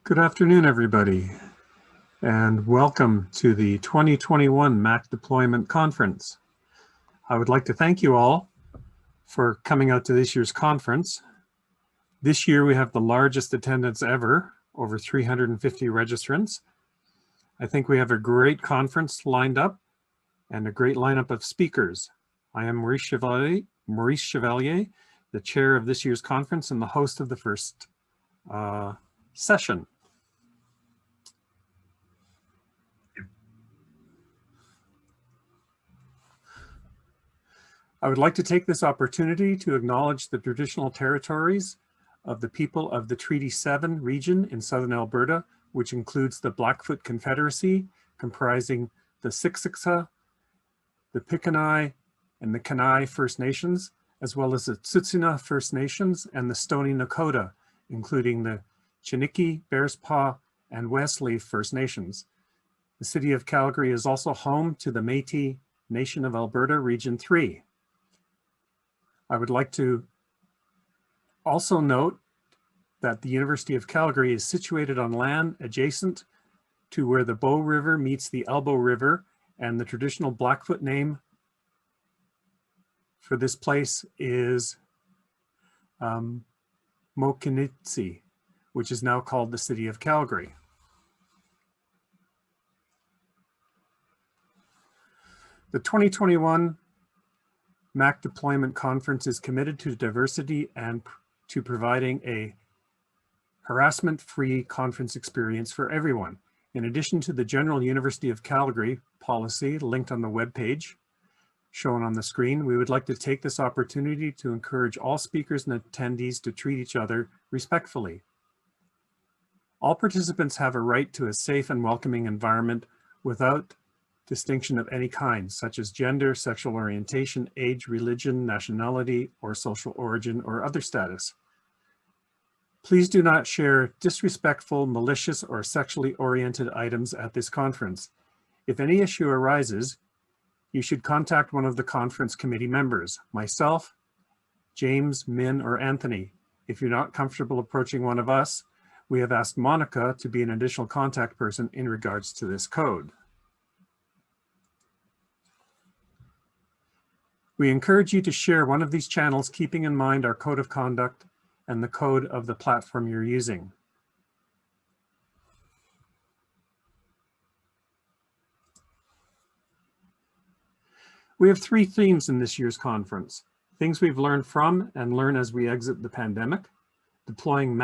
Good afternoon, everybody, and welcome to the 2021 MacDeployment Conference. I would like to thank you all for coming out to this year's conference. This year we have the largest attendance ever, over 350 registrants. I think we have a great conference lined up and a great lineup of speakers. I am Maurice Chevalier, the chair of this year's conference and the host of the first session. I would like to take this opportunity to acknowledge the traditional territories of the people of the Treaty 7 region in southern Alberta, which includes the Blackfoot Confederacy, comprising the Siksika, the Piikani, and the Kainai First Nations, as well as the Tsuut'ina First Nations and the Stoney Nakoda, including the Chiniki, Bearspaw, and Wesley First Nations. The city of Calgary is also home to the Métis Nation of Alberta, Region 3. I would like to also note that the University of Calgary is situated on land adjacent to where the Bow River meets the Elbow River, and the traditional Blackfoot name for this place is Mokinitsi, which is now called the City of Calgary. The 2021 MacDeployment Conference is committed to diversity and to providing a harassment-free conference experience for everyone. In addition to the general University of Calgary policy linked on the webpage shown on the screen, we would like to take this opportunity to encourage all speakers and attendees to treat each other respectfully. All participants have a right to a safe and welcoming environment without distinction of any kind, such as gender, sexual orientation, age, religion, nationality, or social origin, or other status. Please do not share disrespectful, malicious, or sexually oriented items at this conference. If any issue arises, you should contact one of the conference committee members, myself, James, Min, or Anthony. If you're not comfortable approaching one of us, we have asked Monica to be an additional contact person in regards to this code. We encourage you to share one of these channels, keeping in mind our code of conduct and the code of the platform you're using. We have three themes in this year's conference: things we've learned from and learn as we exit the pandemic, deploying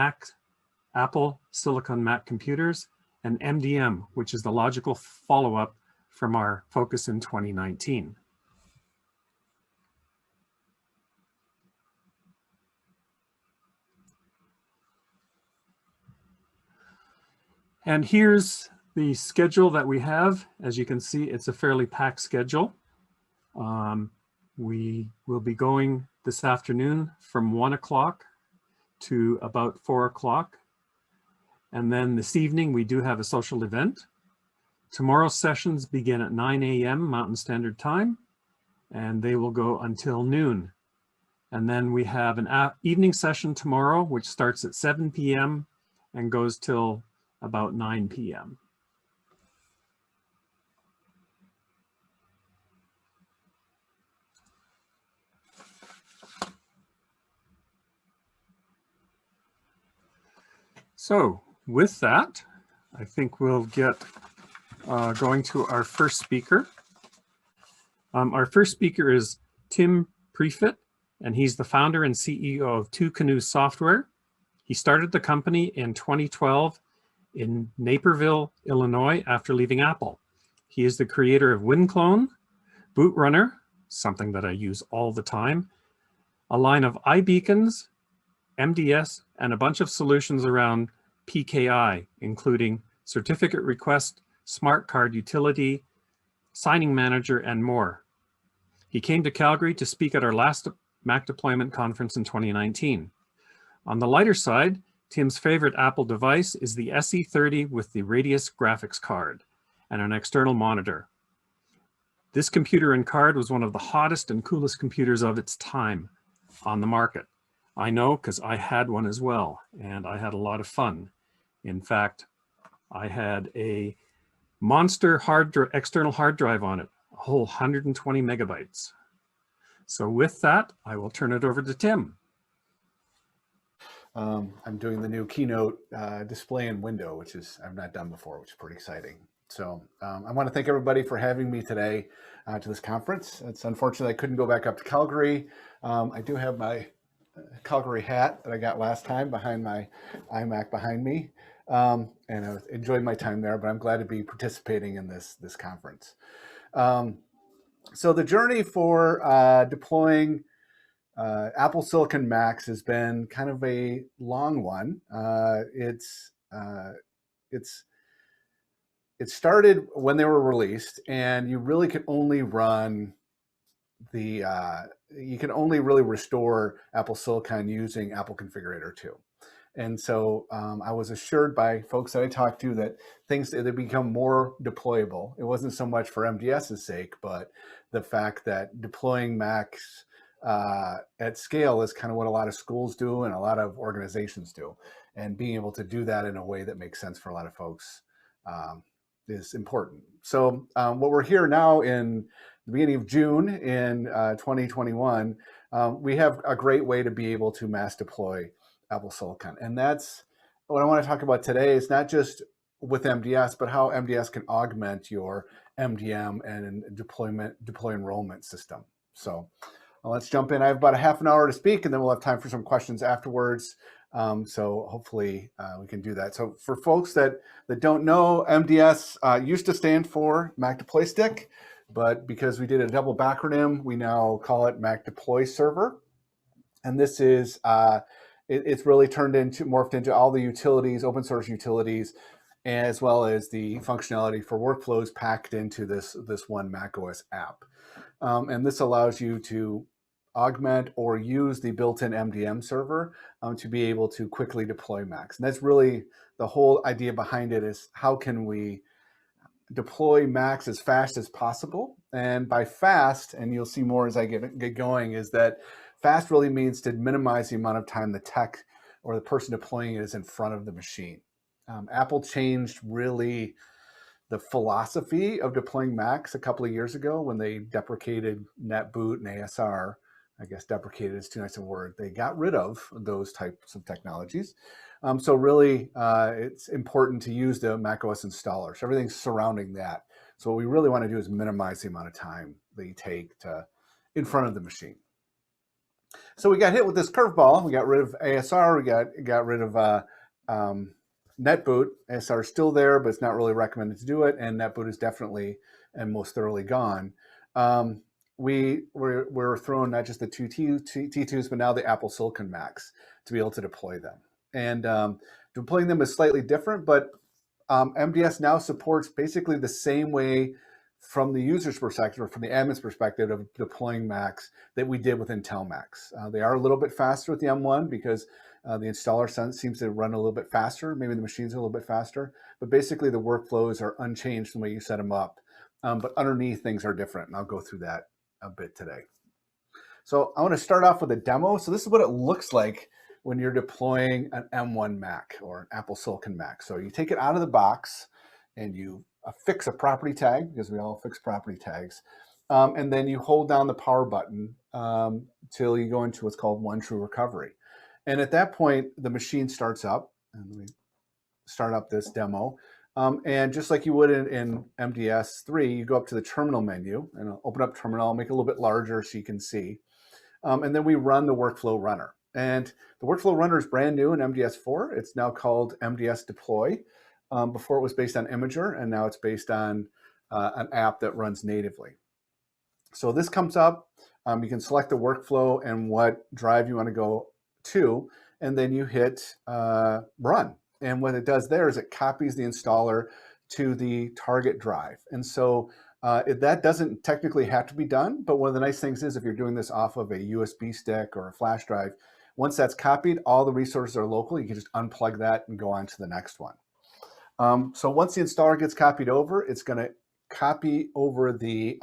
Apple Silicon Mac computers, and MDM, which is the logical follow-up from our focus in 2019. And here's the schedule that we have. As you can see, it's a fairly packed schedule. We will be going this afternoon from 1 o'clock to about 4 o'clock. And then this evening, we do have a social event. Tomorrow's sessions begin at 9 a.m. Mountain Standard Time, and they will go until noon. And then we have an evening session tomorrow, which starts at 7 p.m. and goes till about 9 p.m. So with that, I think we'll get going to our first speaker. Our first speaker is Tim Perfitt, and he's the founder and CEO of Two Canoes Software. He started the company in 2012 in Naperville, Illinois, after leaving Apple. He is the creator of WinClone, Bootrunner, something that I use all the time, a line of iBeacons, MDS, and a bunch of solutions around PKI, including certificate request, smart card utility, signing manager, and more. He came to Calgary to speak at our last MacDeployment conference in 2019. On the lighter side, Tim's favorite Apple device is the SE30 with the Radius graphics card and an external monitor. This computer and card was one of the hottest and coolest computers of its time on the market. I know because I had one as well, and I had a lot of fun. In fact, I had a monster external hard drive on it, a whole 120 megabytes. So with that, I will turn it over to Tim. I'm doing the new Keynote display and window, which is I've not done before, which is pretty exciting. So I want to thank everybody for having me today to this conference. It's unfortunate I couldn't go back up to Calgary. I do have my Calgary hat that I got last time behind my iMac behind me. And I enjoyed my time there, but I'm glad to be participating in this conference. So the journey for deploying Apple Silicon Macs has been kind of a long one. It started when they were released, and you really could only run the you can only really restore Apple Silicon using Apple Configurator 2. And so I was assured by folks that I talked to that things they become more deployable. It wasn't so much for MDS's sake, but the fact that deploying Macs at scale is kind of what a lot of schools do and a lot of organizations do. And being able to do that in a way that makes sense for a lot of folks is important. So what we're here now in the beginning of June in 2021, we have a great way to be able to mass deploy Apple Silicon. And that's what I want to talk about today. Is not just with MDS, but how MDS can augment your MDM and deploy enrollment system. So let's jump in. I have about a half an hour to speak, and then we'll have time for some questions afterwards. So hopefully we can do that. So for folks that don't know, MDS used to stand for Mac Deploy Stick, but because we did a double backronym, we now call it Mac Deploy Server. And this is it's really morphed into all the utilities, open source utilities, as well as the functionality for workflows packed into this one macOS app. And this allows you to augment or use the built-in MDM server to be able to quickly deploy Macs. And that's really the whole idea behind it, is how can we deploy Macs as fast as possible? And by fast, and you'll see more as I get going, is that fast really means to minimize the amount of time the tech or the person deploying it is in front of the machine. Apple changed really the philosophy of deploying Macs a couple of years ago when they deprecated NetBoot and ASR. I guess deprecated is too nice a word. They got rid of those types of technologies. So really, it's important to use the macOS installer. So everything's surrounding that. So what we really want to do is minimize the amount of time that you take in front of the machine. So we got hit with this curveball. We got rid of ASR. We got rid of NetBoot. ASR is still there, but it's not really recommended to do it. And NetBoot is definitely and most thoroughly gone. We're throwing not just the two T2s, but now the Apple Silicon Macs to be able to deploy them. And deploying them is slightly different, but MDS now supports basically the same way from the user's perspective or from the admin's perspective of deploying Macs that we did with Intel Macs. They are a little bit faster with the M1 because the installer seems to run a little bit faster. Maybe the machines are a little bit faster, but basically the workflows are unchanged from the way you set them up. But underneath things are different, and I'll go through that a bit today. So I want to start off with a demo. So this is what it looks like when you're deploying an M1 Mac or an Apple Silicon Mac. So you take it out of the box and you affix a property tag, because we all affix property tags. And then you hold down the power button till you go into what's called one true recovery. And at that point, the machine starts up. And let me start up this demo. And just like you would in MDS 3, you go up to the terminal menu and I'll open up terminal, make it a little bit larger so you can see. And then we run the workflow runner. And the workflow runner is brand new in MDS 4. It's now called MDS Deploy. Before it was based on Imager, and now it's based on an app that runs natively. So this comes up. You can select the workflow and what drive you want to go to, and then you hit run. And what it does there is it copies the installer to the target drive. And so that doesn't technically have to be done, but one of the nice things is if you're doing this off of a USB stick or a flash drive, once that's copied, all the resources are local. You can just unplug that and go on to the next one. So once the installer gets copied over, it's going to copy over the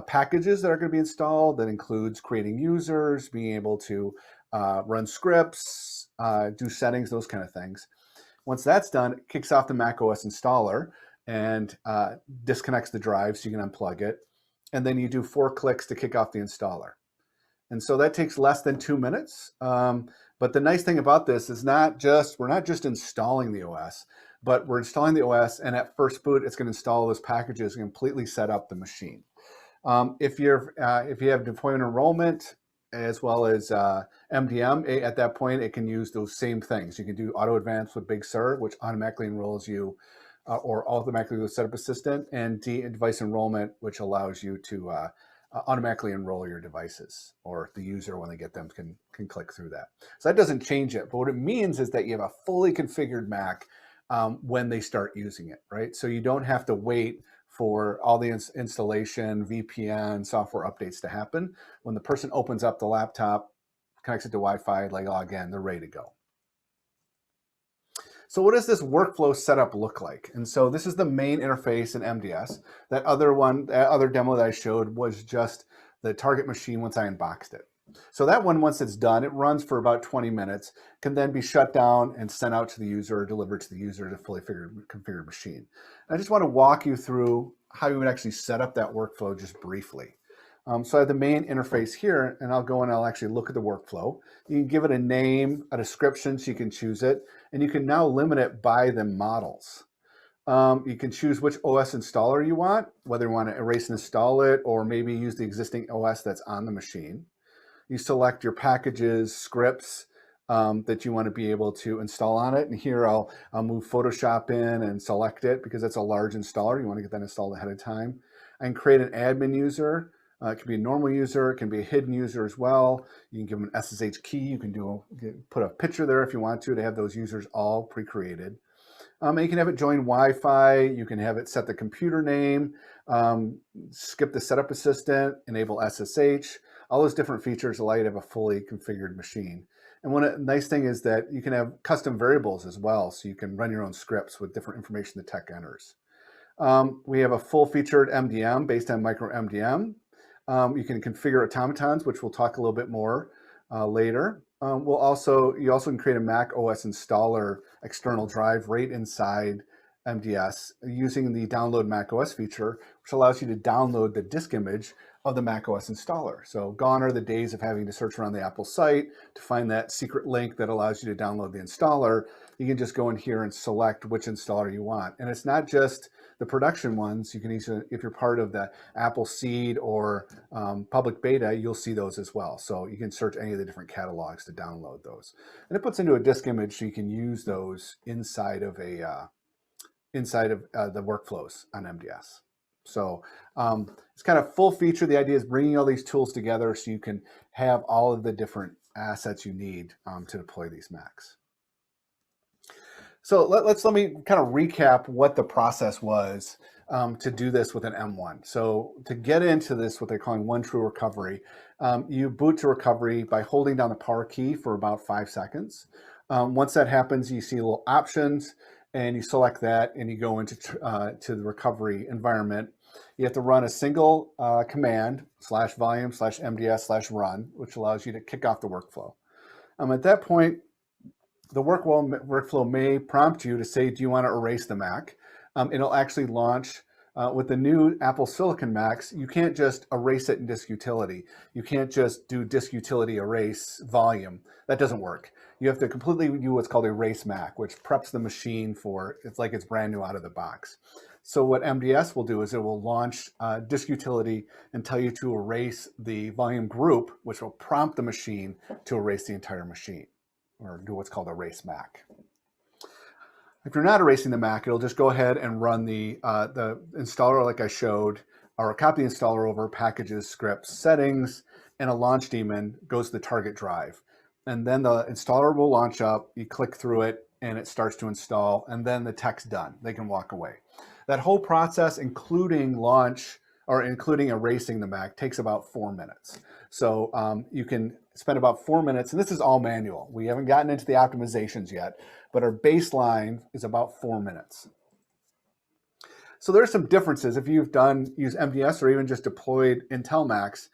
packages that are going to be installed. That includes creating users, being able to run scripts, do settings, those kind of things. Once that's done, it kicks off the macOS installer and disconnects the drive so you can unplug it. And then you do 4 clicks to kick off the installer. And so that takes less than 2 minutes. But the nice thing about this is we're not just installing the OS, but we're installing the OS, and at first boot, it's going to install those packages and completely set up the machine. If you have deployment enrollment as well as MDM, at that point, it can use those same things. You can do auto advance with Big Sur, which automatically enrolls you, or automatically with Setup Assistant, and device enrollment, which allows you to automatically enroll your devices, or the user, when they get them, can click through that. So that doesn't change it, but what it means is that you have a fully configured Mac when they start using it, right? So you don't have to wait for all the installation, VPN, software updates to happen. When the person opens up the laptop, connects it to Wi-Fi, they log in, they're ready to go. So what does this workflow setup look like? And so this is the main interface in MDS. That other demo that I showed was just the target machine once I unboxed it. So that one, once it's done, it runs for about 20 minutes, can then be shut down and sent out to the user, or delivered to the user to fully configured machine. And I just want to walk you through how you would actually set up that workflow just briefly. So I have the main interface here, and I'll go and I'll actually look at the workflow. You can give it a name, a description, so you can choose it, and you can now limit it by the models. You can choose which OS installer you want, whether you want to erase and install it, or maybe use the existing OS that's on the machine. You select your packages, scripts that you want to be able to install on it. And here I'll move Photoshop in and select it because it's a large installer. You want to get that installed ahead of time. I can create an admin user. It can be a normal user. It can be a hidden user as well. You can give them an SSH key. You can put a picture there if you want to have those users all pre-created. And you can have it join Wi-Fi. You can have it set the computer name, skip the setup assistant, enable SSH. All those different features allow you to have a fully configured machine. And one nice thing is that you can have custom variables as well, so you can run your own scripts with different information the tech enters. We have a full-featured MDM based on micro MDM. You can configure automatons, which we'll talk a little bit more later. You also can create a Mac OS installer external drive right inside MDS using the download Mac OS feature, which allows you to download the disk image of the Mac OS installer. So gone are the days of having to search around the Apple site to find that secret link that allows you to download the installer. You can just go in here and select which installer you want. And it's not just the production ones. You can easily, if you're part of the Apple Seed or public beta, you'll see those as well. So you can search any of the different catalogs to download those. And it puts into a disk image so you can use those inside of the workflows on MDS. So it's kind of full feature. The idea is bringing all these tools together so you can have all of the different assets you need to deploy these Macs. So let me kind of recap what the process was to do this with an M1. So to get into this, what they're calling one true recovery, you boot to recovery by holding down the power key for about 5 seconds. Once that happens, you see little options, and you select that, and you go into to the recovery environment. You have to run a single command /volume/mds/run, which allows you to kick off the workflow. At that point, the workflow may prompt you to say, do you want to erase the Mac? It'll actually launch with the new Apple Silicon Macs. You can't just erase it in disk utility. You can't just do disk utility erase volume. That doesn't work. You have to completely do what's called erase Mac, which preps the machine for, it's like it's brand new out of the box. So what MDS will do is it will launch disk utility and tell you to erase the volume group, which will prompt the machine to erase the entire machine, or do what's called erase Mac. If you're not erasing the Mac, it'll just go ahead and run the installer like I showed, or copy the installer over, packages, scripts, settings, and a launch daemon goes to the target drive. And then the installer will launch up, you click through it, and it starts to install, and then the tech's done. They can walk away. That whole process, including launch, or including erasing the Mac, takes about 4 minutes. So you can spend about 4 minutes, and this is all manual. We haven't gotten into the optimizations yet, but our baseline is about 4 minutes. So there's some differences. If you've used MDS or even just deployed Intel Macs,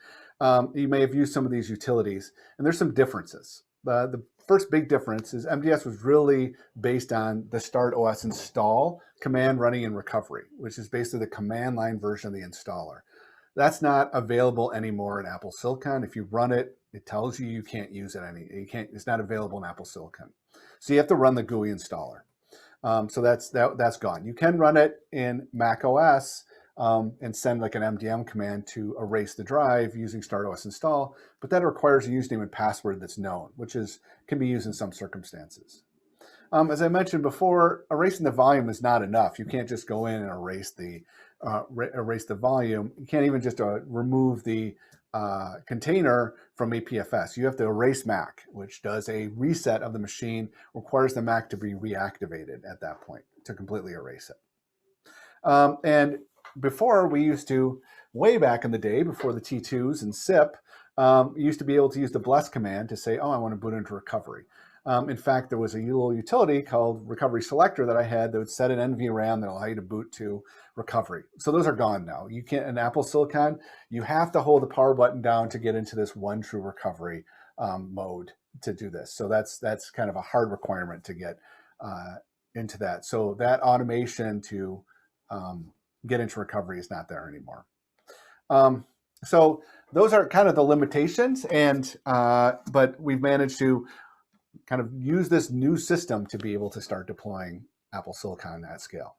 you may have used some of these utilities, and there's some differences. The first big difference is MDS was really based on the start OS install command running in recovery, which is basically the command line version of the installer. That's not available anymore in Apple Silicon. If you run it, it tells you you can't use it it's not available in Apple Silicon. So you have to run the GUI installer. So that's gone. You can run it in Mac OS and send like an MDM command to erase the drive using start OS install, but that requires a username and password that's known, which can be used in some circumstances. As I mentioned before, erasing the volume is not enough. You can't just go in and erase the volume. You can't even just remove the container from APFS. You have to erase Mac, which does a reset of the machine, requires the Mac to be reactivated at that point to completely erase it. And before, we used to, way back in the day, before the T2s and SIP, you used to be able to use the bless command to say, oh, I want to boot into recovery. In fact, there was a little utility called Recovery Selector that I had that would set an NVRAM that allow you to boot to recovery. So those are gone now. You can't, in Apple Silicon, you have to hold the power button down to get into this one true recovery mode to do this. So that's kind of a hard requirement to get into that. So that automation to get into recovery is not there anymore. So those are kind of the limitations, and but we've managed to kind of use this new system to be able to start deploying Apple Silicon at scale.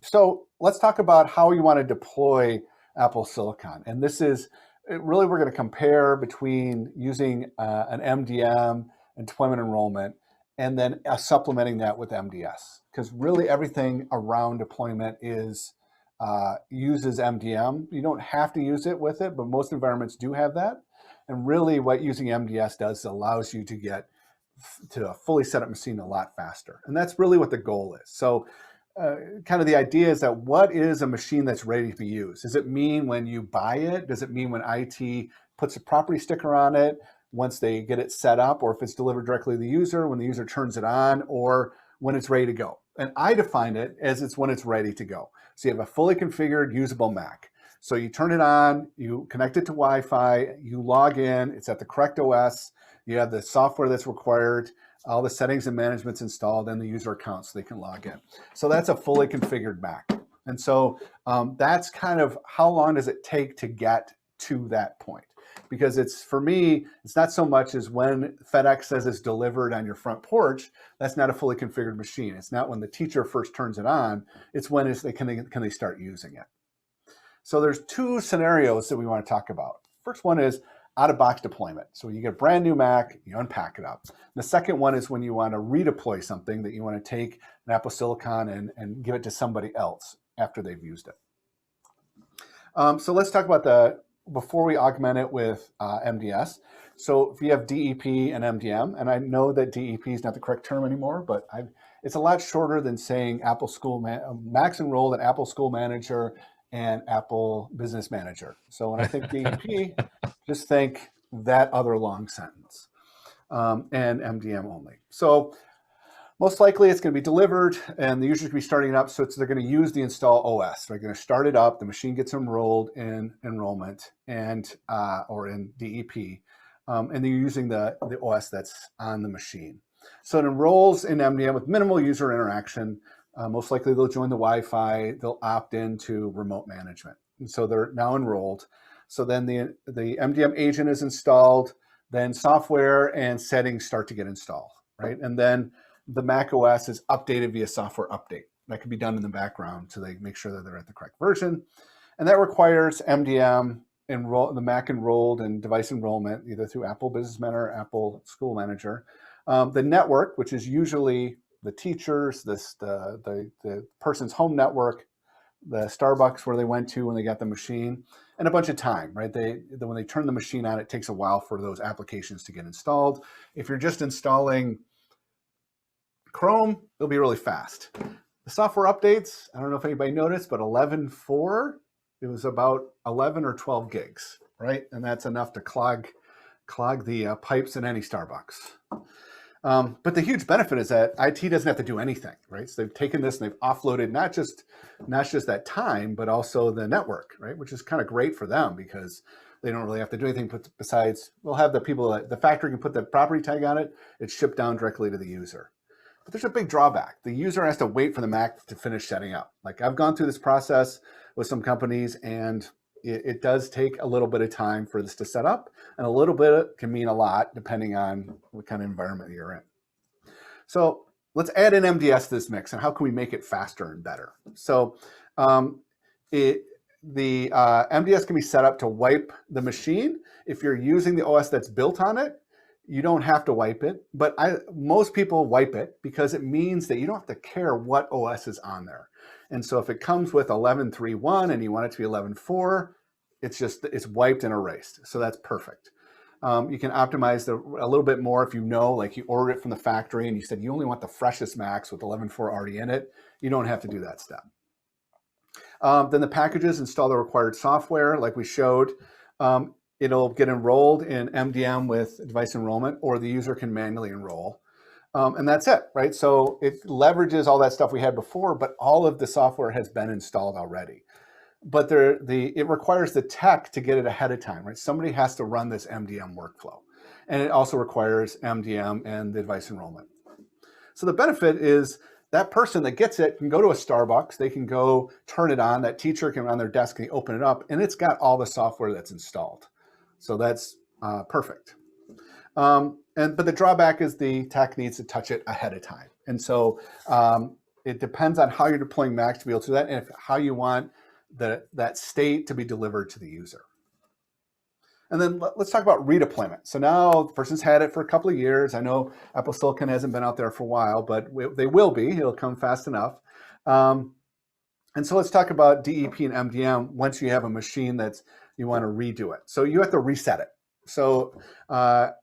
So let's talk about how you want to deploy Apple Silicon. And this is really, we're going to compare between using an MDM and deployment enrollment, and then supplementing that with MDS, because really everything around deployment uses MDM. You don't have to use it with it, but most environments do have that. And really what using MDS does is allows you to get to a fully set up machine a lot faster. And that's really what the goal is. So kind of the idea is that what is a machine that's ready to be used? Does it mean when you buy it? Does it mean when IT puts a property sticker on it once they get it set up, or if it's delivered directly to the user, when the user turns it on, or when it's ready to go? And I define it as it's when it's ready to go. So you have a fully configured usable Mac. So you turn it on, you connect it to Wi-Fi, you log in, it's at the correct OS, you have the software that's required, all the settings and management's installed, and the user account so they can log in. So that's a fully configured Mac. And so that's kind of how long does it take to get to that point? Because it's, for me, it's not so much as when FedEx says it's delivered on your front porch. That's not a fully configured machine. It's not when the teacher first turns it on. It's when can they start using it. So there's two scenarios that we want to talk about. First one is out-of-box deployment. So when you get a brand new Mac, you unpack it up. The second one is when you want to redeploy something that you want to take an Apple Silicon and give it to somebody else after they've used it. So let's talk about before we augment it with MDS. So if you have DEP and MDM, and I know that DEP is not the correct term anymore, but it's a lot shorter than saying Apple Max enrolled in Apple School Manager and Apple Business Manager. So when I think DEP, just think that other long sentence, and MDM only. So most likely it's going to be delivered and the user's going to be starting it up. So they're going to use the install OS. They're going to start it up. The machine gets enrolled in enrollment or in DEP. And they're using the OS that's on the machine. So it enrolls in MDM with minimal user interaction. Most likely they'll join the Wi-Fi. They'll opt into remote management. And so they're now enrolled. So then the MDM agent is installed. Then software and settings start to get installed, right? And then the Mac OS is updated via software update. That can be done in the background so they make sure that they're at the correct version. And that requires MDM, the Mac enrolled and device enrollment, either through Apple Business Manager or Apple School Manager. The network, which is usually the teachers, the person's home network, the Starbucks where they went to when they got the machine, and a bunch of time, right? When they turn the machine on, it takes a while for those applications to get installed. If you're just installing Chrome, it'll be really fast. The software updates, I don't know if anybody noticed, but 11.4, it was about 11 or 12 gigs, right? And that's enough to clog the pipes in any Starbucks. But the huge benefit is that IT doesn't have to do anything, right? So they've taken this and they've offloaded not just that time, but also the network, right? Which is kind of great for them because They don't really have to do anything besides, we'll have the people, the factory can put the property tag on it. It's shipped down directly to the user. But there's a big drawback. The user has to wait for the Mac to finish setting up. Like I've gone through this process with some companies, and it does take a little bit of time for this to set up, and a little bit can mean a lot depending on what kind of environment you're in. So let's add an MDS to this mix, and how can we make it faster and better? So the MDS can be set up to wipe the machine. If you're using the OS that's built on it, you don't have to wipe it, but most people wipe it because it means that you don't have to care what OS is on there. And so if it comes with 11.3.1 and you want it to be 11.4, it's wiped and erased. So that's perfect. You can optimize a little bit more if you know, like you ordered it from the factory and you said you only want the freshest Macs with 11.4 already in it. You don't have to do that step. Then the packages install the required software, like we showed. It'll get enrolled in MDM with device enrollment, or the user can manually enroll. And that's it, right? So it leverages all that stuff we had before, but all of the software has been installed already. But it requires the tech to get it ahead of time, right? Somebody has to run this MDM workflow. And it also requires MDM and the device enrollment. So the benefit is that person that gets it can go to a Starbucks, they can go turn it on, that teacher can on their desk and open it up, and it's got all the software that's installed. So that's perfect. But the drawback is the tech needs to touch it ahead of time. And so it depends on how you're deploying Macs to be able to do that, and how you want that state to be delivered to the user. And then let's talk about redeployment. So now the person's had it for a couple of years. I know Apple Silicon hasn't been out there for a while, but they will be. It'll come fast enough. And so let's talk about DEP and MDM once you have a machine you want to redo it. So you have to reset it. So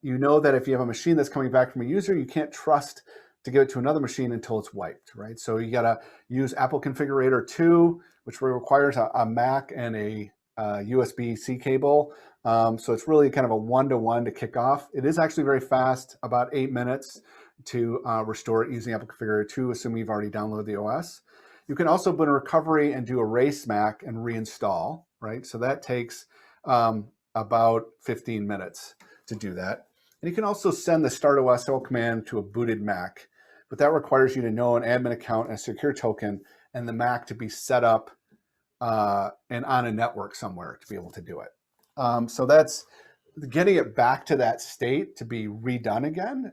you know that if you have a machine that's coming back from a user, you can't trust to give it to another machine until it's wiped, right? So you got to use Apple Configurator 2, which requires a Mac and a USB-C cable. So it's really kind of a one-to-one to kick off. It is actually very fast, about 8 minutes to restore it using Apple Configurator 2, assuming you've already downloaded the OS. You can also put in recovery and do erase Mac and reinstall, right? So that takes about 15 minutes to do that. And you can also send the start OS command to a booted Mac, but that requires you to know an admin account and a secure token, and the Mac to be set up and on a network somewhere to be able to do it. So that's getting it back to that state to be redone again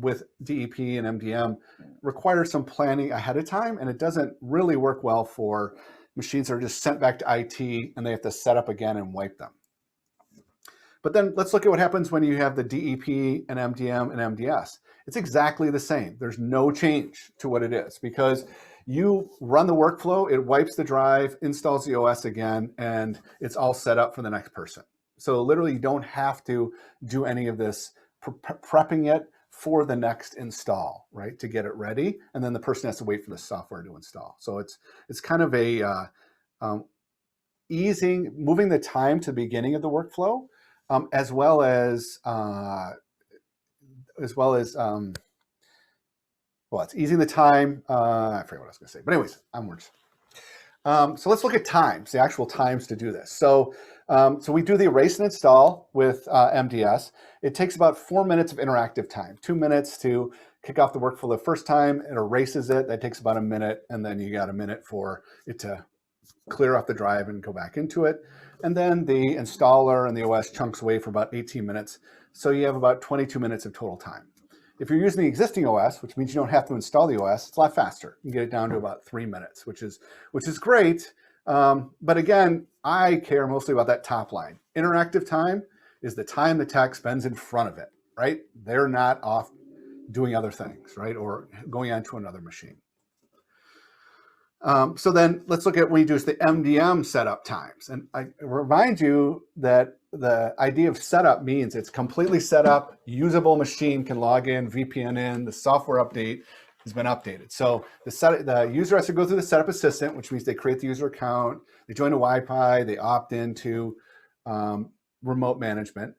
with DEP and MDM requires some planning ahead of time, and it doesn't really work well for machines that are just sent back to IT and they have to set up again and wipe them. But then let's look at what happens when you have the DEP and MDM and MDS. It's exactly the same. There's no change to what it is because you run the workflow, it wipes the drive, installs the OS again, and it's all set up for the next person. So literally you don't have to do any of this prepping it for the next install, right, to get it ready. And then the person has to wait for the software to install. So it's kind of a moving the time to the beginning of the workflow, as well as well, it's easing the time. I forget what I was going to say, but anyways, onwards. So let's look at times, the actual times to do this. So we do the erase and install with MDS. It takes about 4 minutes of interactive time, 2 minutes to kick off the workflow the first time. It erases it. That takes about a minute, and then you got a minute for it to clear off the drive and go back into it. And then the installer and the OS chunks away for about 18 minutes. So you have about 22 minutes of total time. If you're using the existing OS, which means you don't have to install the OS, it's a lot faster. You can get it down to about 3 minutes, which is great. But again, I care mostly about that top line. Interactive time is the time the tech spends in front of it, right? They're not off doing other things, right? Or going on to another machine. So then let's look at what we do is the MDM setup times. And I remind you that the idea of setup means it's completely set up, usable machine can log in, VPN in, the software update has been updated. So the user has to go through the setup assistant, which means they create the user account, they join a Wi-Fi, they opt into remote management,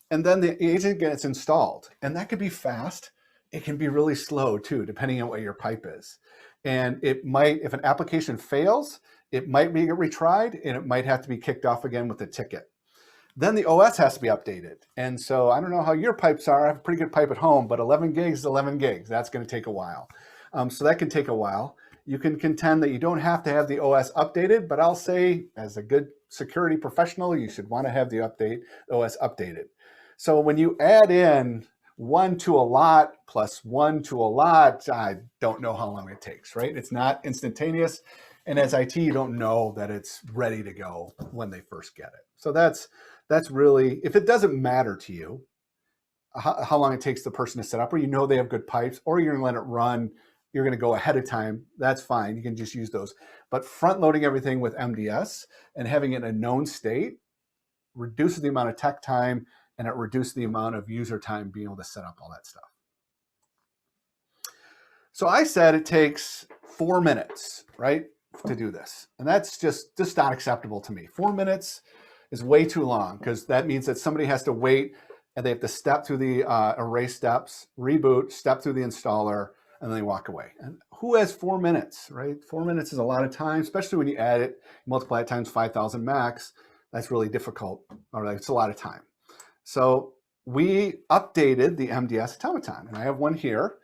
and then the agent gets installed. And that could be fast. It can be really slow too, depending on what your pipe is. And it might, if an application fails, it might be retried and it might have to be kicked off again with a ticket. then the OS has to be updated. And so I don't know how your pipes are. I have a pretty good pipe at home, but 11 gigs is 11 gigs. That's going to take a while. So that can take a while. You can contend that you don't have to have the OS updated, but I'll say as a good security professional, you should want to have the OS updated. So when you add in 1 to a lot plus 1 to a lot, I don't know how long it takes, right? It's not instantaneous. And as IT, you don't know that it's ready to go when they first get it. So that's really, if it doesn't matter to you how long it takes the person to set up, or you know they have good pipes, or you're gonna let it run, you're gonna go ahead of time, that's fine. You can just use those. But front loading everything with MDS and having it in a known state reduces the amount of tech time, and it reduces the amount of user time being able to set up all that stuff. So I said it takes 4 minutes, right, to do this. And that's just not acceptable to me. 4 minutes is way too long, because that means that somebody has to wait and they have to step through the array steps, reboot, step through the installer, and then they walk away. And who has 4 minutes, right? 4 minutes is a lot of time, especially when you add it, multiply it times 5,000 max. That's really difficult, or it's a lot of time. So we updated the MDS automaton, and I have one here.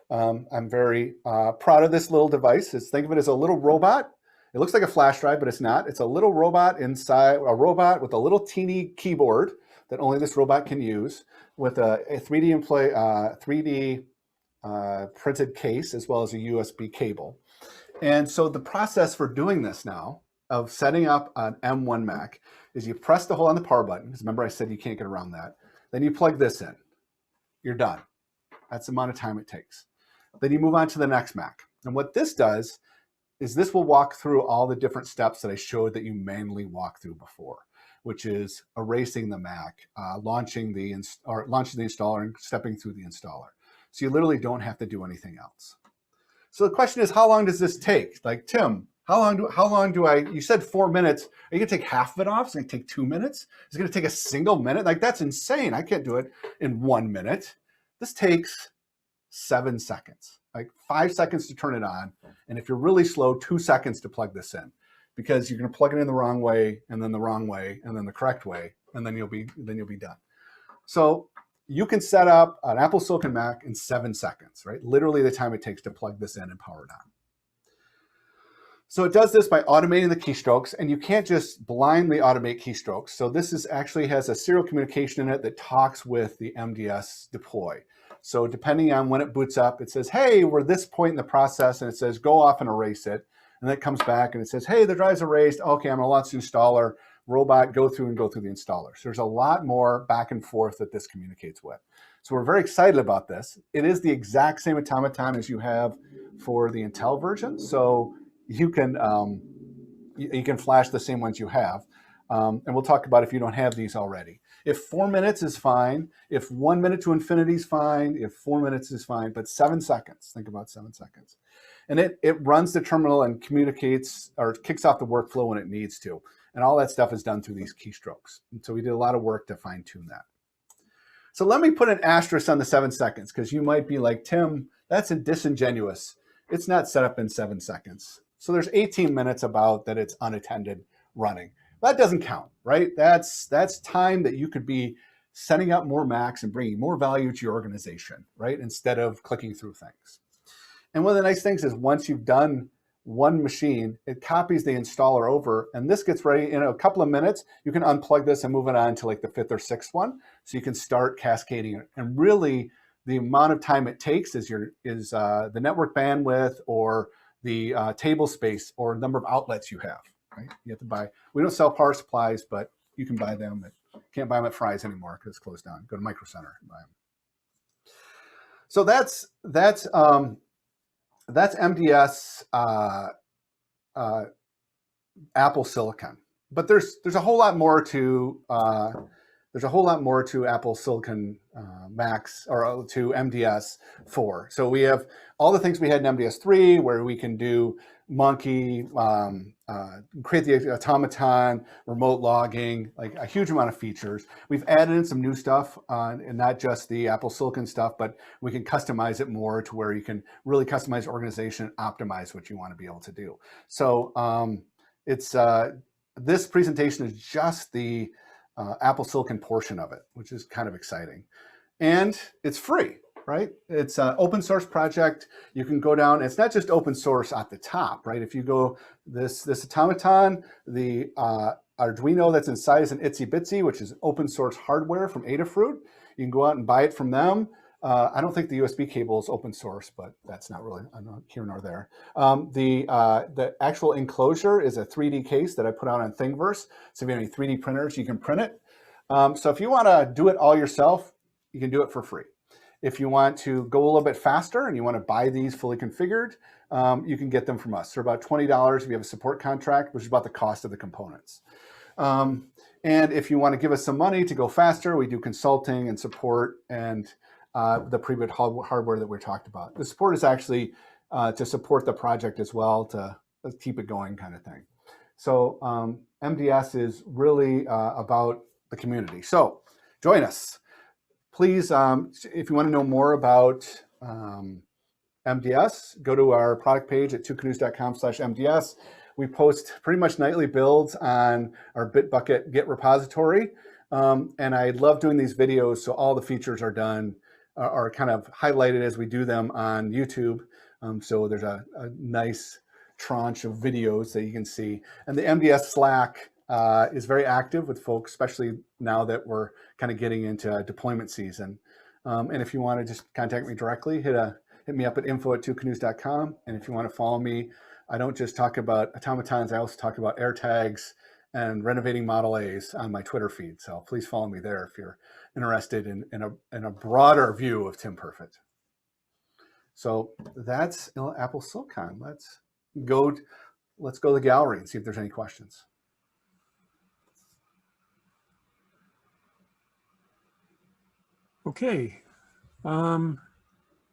I'm very proud of this little device. Think of it as a little robot. It looks like a flash drive, but it's not. It's a little robot inside, a robot with a little teeny keyboard that only this robot can use, with a 3D printed case, as well as a USB cable. And so the process for doing this now, of setting up an M1 Mac, is you press the hold on the power button, because remember I said you can't get around that. Then you plug this in. You're done. That's the amount of time it takes. Then you move on to the next Mac. And what this does is this will walk through all the different steps that I showed that you manually walk through before, which is erasing the Mac, launching the installer, and stepping through the installer. So you literally don't have to do anything else. So the question is, how long does this take? Like, Tim, how long do I, you said 4 minutes. Are you gonna take half of it off? It's gonna take 2 minutes? It's gonna take a single minute? Like, that's insane. I can't do it in 1 minute. This takes 7 seconds, like 5 seconds to turn it on. And if you're really slow, 2 seconds to plug this in, because you're gonna plug it in the wrong way, and then the wrong way, and then the correct way, and then you'll be done. So you can set up an Apple Silicon Mac in 7 seconds, right? Literally the time it takes to plug this in and power it on. So it does this by automating the keystrokes, and you can't just blindly automate keystrokes. So this actually has a serial communication in it that talks with the MDS deploy. So depending on when it boots up, it says, hey, we're this point in the process, and it says, go off and erase it. And then it comes back and it says, hey, the drive's erased. Okay, I'm gonna launch the installer. Robot, go through the installer. So there's a lot more back and forth that this communicates with. So we're very excited about this. It is the exact same automaton as you have for the Intel version. So you can flash the same ones you have. And we'll talk about if you don't have these already. If 4 minutes is fine, if 1 minute to infinity is fine, if 4 minutes is fine, but 7 seconds, think about 7 seconds. And it runs the terminal and communicates or kicks off the workflow when it needs to. And all that stuff is done through these keystrokes. And so we did a lot of work to fine tune that. So let me put an asterisk on the 7 seconds, because you might be like, Tim, that's disingenuous. It's not set up in 7 seconds. So there's 18 minutes about that it's unattended running. That doesn't count, right? That's time that you could be setting up more Macs and bringing more value to your organization, right? Instead of clicking through things. And one of the nice things is once you've done one machine, it copies the installer over, and this gets ready in a couple of minutes. You can unplug this and move it on to like the 5th or 6th one. So you can start cascading it. And really the amount of time it takes is the network bandwidth, or the table space, or number of outlets you have, right? You have to buy, we don't sell power supplies, but you can buy them. Can't buy them at Fry's anymore because it's closed down. Go to Micro Center and buy them. So that's MDS Apple Silicon, but there's a whole lot more to Apple Silicon Macs, or to MDS 4. So we have all the things we had in MDS 3, where we can do Monkey, create the automaton, remote logging, like a huge amount of features. We've added in some new stuff, and not just the Apple Silicon stuff, but we can customize it more to where you can really customize organization, optimize what you want to be able to do. So this presentation is just the Apple Silicon portion of it, which is kind of exciting. And it's free, right? It's an open source project. You can go down, it's not just open source at the top, right? If you go this automaton, the Arduino that's inside is an Itsy Bitsy, which is open source hardware from Adafruit. You can go out and buy it from them. I don't think the USB cable is open source, but that's not really here nor there. The actual enclosure is a 3D case that I put out on Thingiverse. So if you have any 3D printers, you can print it. So if you want to do it all yourself, you can do it for free. If you want to go a little bit faster and you want to buy these fully configured, you can get them from us. They're about $20 if you have a support contract, which is about the cost of the components. And if you want to give us some money to go faster, we do consulting and support and the pre-built hardware that we talked about. The support is actually to support the project as well, to keep it going kind of thing. So MDS is really about the community. So join us. Please, if you want to know more about MDS, go to our product page at twocanoes.com/MDS. We post pretty much nightly builds on our Bitbucket Git repository. And I love doing these videos, so all the features are done, are kind of highlighted as we do them on YouTube. So there's a nice tranche of videos that you can see. And the MDS Slack is very active with folks, especially now that we're kind of getting into deployment season. And if you want to just contact me directly, hit me up at info@twocanoes.com. And if you want to follow me, I don't just talk about automatons, I also talk about AirTags and renovating Model A's on my Twitter feed. So please follow me there if you're interested in a broader view of Tim Perfitt. So that's Apple Silicon. Let's go to the gallery and see if there's any questions. Okay.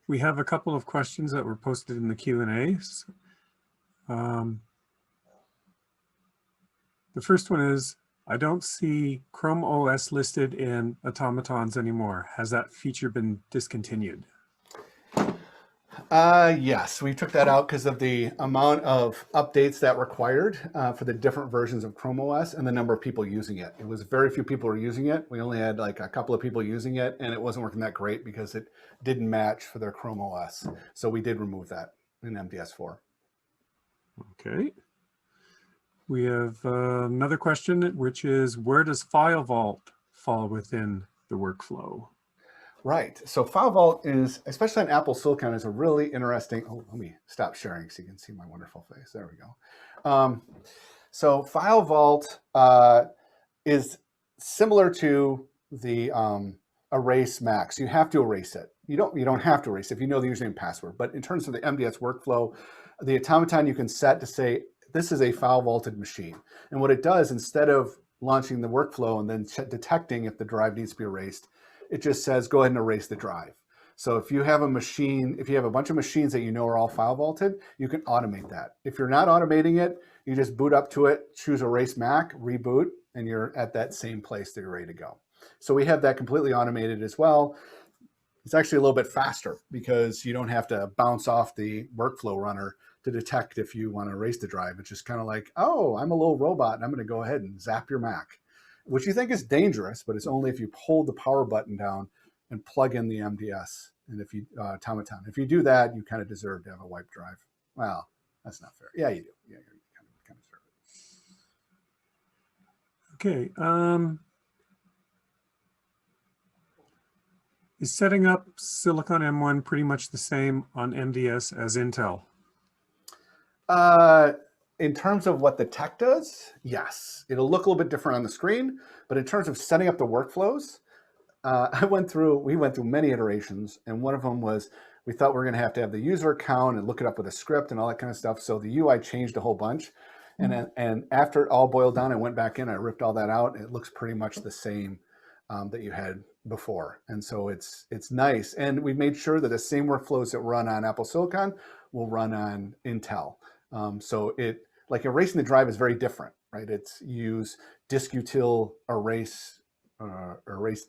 We have a couple of questions that were posted in the Q&As. The first one is, I don't see Chrome OS listed in automatons anymore. Has that feature been discontinued? Yes, we took that out because of the amount of updates that required for the different versions of Chrome OS and the number of people using it. It was very few people were using it. We only had like a couple of people using it, and it wasn't working that great because it didn't match for their Chrome OS. So we did remove that in MDS4. Okay. We have another question, which is, where does File Vault fall within the workflow? Right. So File Vault is, especially on Apple Silicon, is a really interesting. Oh, let me stop sharing so you can see my wonderful face. There we go. So File Vault is similar to the erase Mac. So you have to erase it. You don't have to erase it if you know the username and password. But in terms of the MDS workflow, the automaton you can set to say this is a file vaulted machine. And what it does, instead of launching the workflow and then detecting if the drive needs to be erased, it just says, go ahead and erase the drive. So if you have a machine, if you have a bunch of machines that you know are all file vaulted, you can automate that. If you're not automating it, you just boot up to it, choose Erase Mac, reboot, and you're at that same place that you're ready to go. So we have that completely automated as well. It's actually a little bit faster because you don't have to bounce off the workflow runner to detect if you want to erase the drive. It's just kind of like, oh, I'm a little robot and I'm going to go ahead and zap your Mac, which you think is dangerous, but it's only if you hold the power button down and plug in the MDS. And if you, automaton, if you do that, you kind of deserve to have a wiped drive. Well, that's not fair. Yeah, you do. Yeah, you kind of deserve it. Okay. Is setting up Silicon M1 pretty much the same on MDS as Intel? In terms of what the tech does, yes. It'll look a little bit different on the screen, but in terms of setting up the workflows, we went through many iterations, and one of them was we thought we were going to have the user account and look it up with a script and all that kind of stuff. So the UI changed a whole bunch. And after it all boiled down, I went back in, I ripped all that out. It looks pretty much the same that you had before. And so it's nice. And we made sure that the same workflows that run on Apple Silicon will run on Intel. So like erasing the drive is very different, right? It's use disk util erase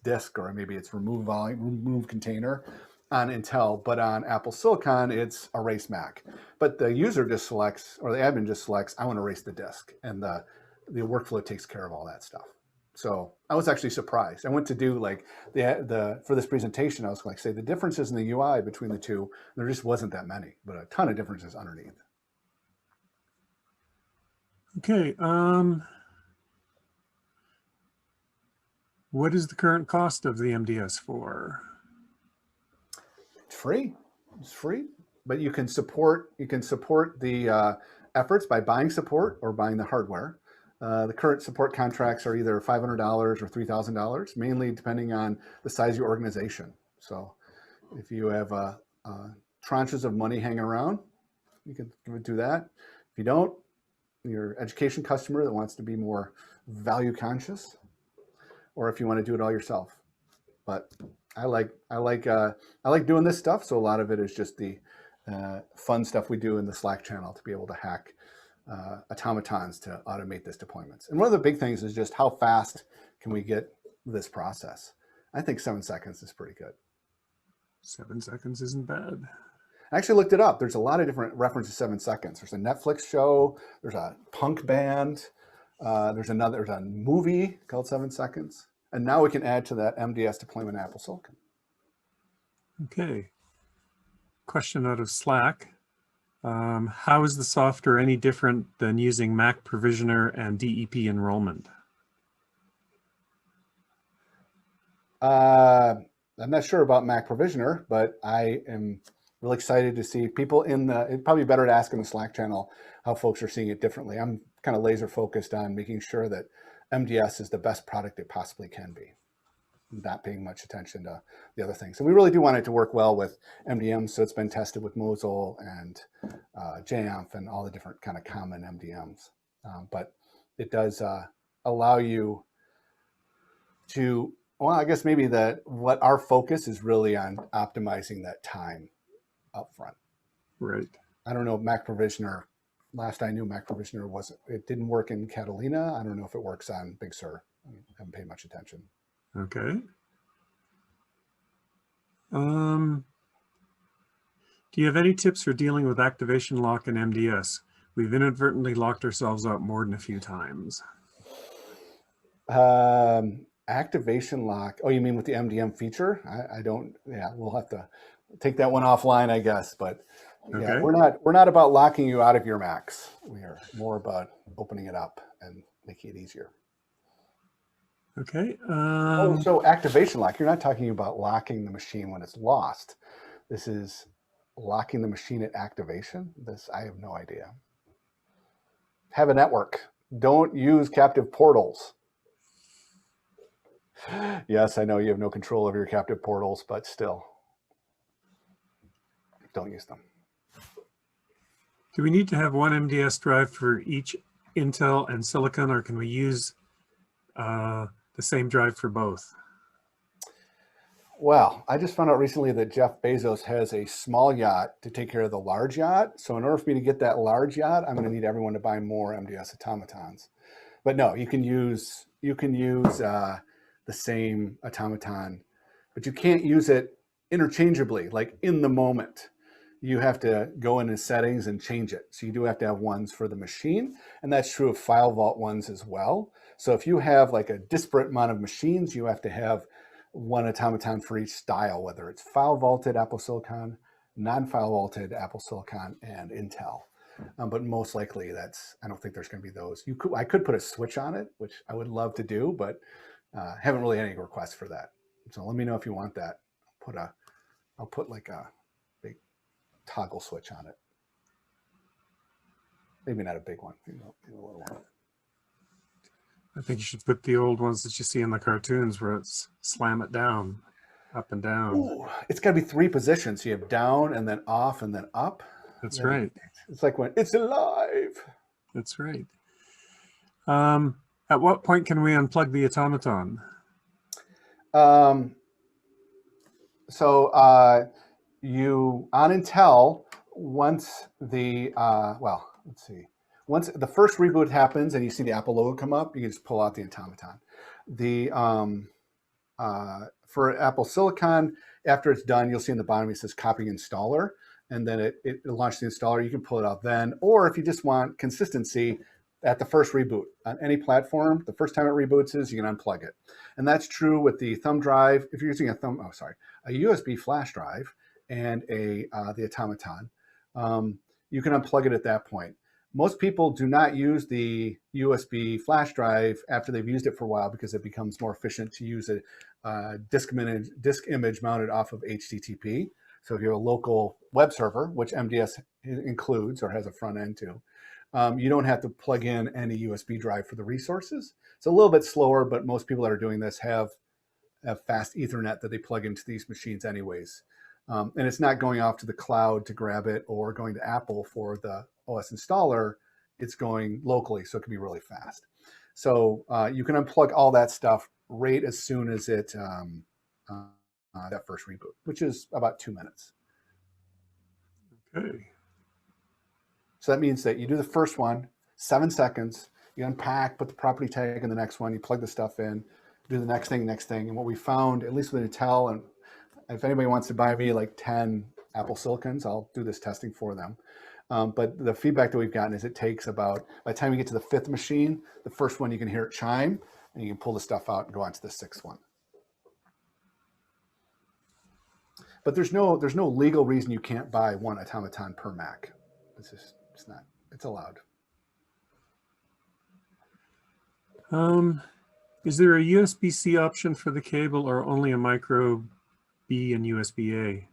disk, or maybe it's remove volume, remove container on Intel, but on Apple Silicon, it's erase Mac. But the user just selects, or the admin just selects, I want to erase the disk, and the workflow takes care of all that stuff. So I was actually surprised. I went to do like the for this presentation, I was like, say the differences in the UI between the two, there just wasn't that many, but a ton of differences underneath. Okay. What is the current cost of the MDS4? It's free. It's free, but you can support the efforts by buying support or buying the hardware. The current support contracts are either $500 or $3,000, mainly depending on the size of your organization. So if you have tranches of money hanging around, you can do that. If you don't, your education customer that wants to be more value conscious, or if you want to do it all yourself. But I like doing this stuff. So a lot of it is just the fun stuff we do in the Slack channel to be able to hack automatons to automate this deployments. And one of the big things is just how fast can we get this process? I think 7 seconds is pretty good. 7 seconds isn't bad. I actually looked it up. There's a lot of different references to 7 seconds. There's a Netflix show. There's a punk band. There's a movie called 7 Seconds. And now we can add to that MDS deployment Apple Silicon. Okay. Question out of Slack. How is the software any different than using Mac Provisioner and DEP enrollment? I'm not sure about Mac Provisioner, but I am really excited to see people it's probably better to ask in the Slack channel how folks are seeing it differently. I'm kind of laser focused on making sure that MDS is the best product it possibly can be, not paying much attention to the other things. And we really do want it to work well with MDMs, so it's been tested with Mosel and Jamf and all the different kind of common MDMs. But it does allow you to, well, I guess maybe what our focus is really on optimizing that time up front. Right. I don't know if Mac Provisioner, last I knew Mac Provisioner it didn't work in Catalina. I don't know if it works on Big Sur. I haven't paid much attention. Okay. Do you have any tips for dealing with activation lock in MDS? We've inadvertently locked ourselves out more than a few times. Activation lock. Oh, you mean with the MDM feature? I don't. Yeah, we'll have to take that one offline, I guess. But yeah, Okay. we're not about locking you out of your Macs. We are more about opening it up and making it easier. Okay. So activation lock. You're not talking about locking the machine when it's lost. This is locking the machine at activation. I have no idea. Have a network. Don't use captive portals. Yes, I know you have no control over your captive portals, but still, don't use them. Do we need to have one MDS drive for each Intel and Silicon, or can we use the same drive for both? Well, I just found out recently that Jeff Bezos has a small yacht to take care of the large yacht. So in order for me to get that large yacht, I'm going to need everyone to buy more MDS automatons. But no, you can use the same automaton, but you can't use it interchangeably, like in the moment. You have to go into settings and change it. So you do have to have ones for the machine, and that's true of file vault ones as well. So if you have like a disparate amount of machines, you have to have one automaton for each style, whether it's file vaulted Apple Silicon, non-file vaulted Apple Silicon, and Intel. But most likely I don't think there's going to be those. I could put a switch on it, which I would love to do, but haven't really any requests for that. So let me know if you want that. I'll put like a big toggle switch on it. Maybe not a big one, maybe a little one. I think you should put the old ones that you see in the cartoons where it's slam it down, up and down. Ooh, it's got to be 3 positions. So you have down and then off and then up. That's right. It's like when it's alive. That's right. At what point can we unplug the automaton? You on Intel, once the once the first reboot happens and you see the Apple logo come up, you can just pull out the automaton. For Apple Silicon, after it's done, you'll see in the bottom it says copy installer, and then it launches the installer. You can pull it out then, or if you just want consistency, at the first reboot. On any platform, the first time it reboots is you can unplug it. And that's true with the thumb drive. If you're using a USB flash drive and the automaton, you can unplug it at that point. Most people do not use the USB flash drive after they've used it for a while because it becomes more efficient to use a disk image mounted off of HTTP. So if you have a local web server, which MDS includes or has a front end to, you don't have to plug in any USB drive for the resources. It's a little bit slower, but most people that are doing this have fast Ethernet that they plug into these machines anyways. And it's not going off to the cloud to grab it or going to Apple for the OS installer. It's going locally, so it can be really fast. So you can unplug all that stuff right as soon as it that first reboot, which is about 2 minutes. Okay. So that means that you do the first one, 7 seconds, you unpack, put the property tag in the next one, you plug the stuff in, do the next thing. And what we found, at least with Intel, and if anybody wants to buy me like 10 Apple Silicons, I'll do this testing for them. But the feedback that we've gotten is it takes about, by the time you get to the 5th machine, the first one you can hear it chime, and you can pull the stuff out and go on to the 6th one. But there's no legal reason you can't buy one automaton per Mac. It's allowed. Is there a USB-C option for the cable or only a micro B and USB-A?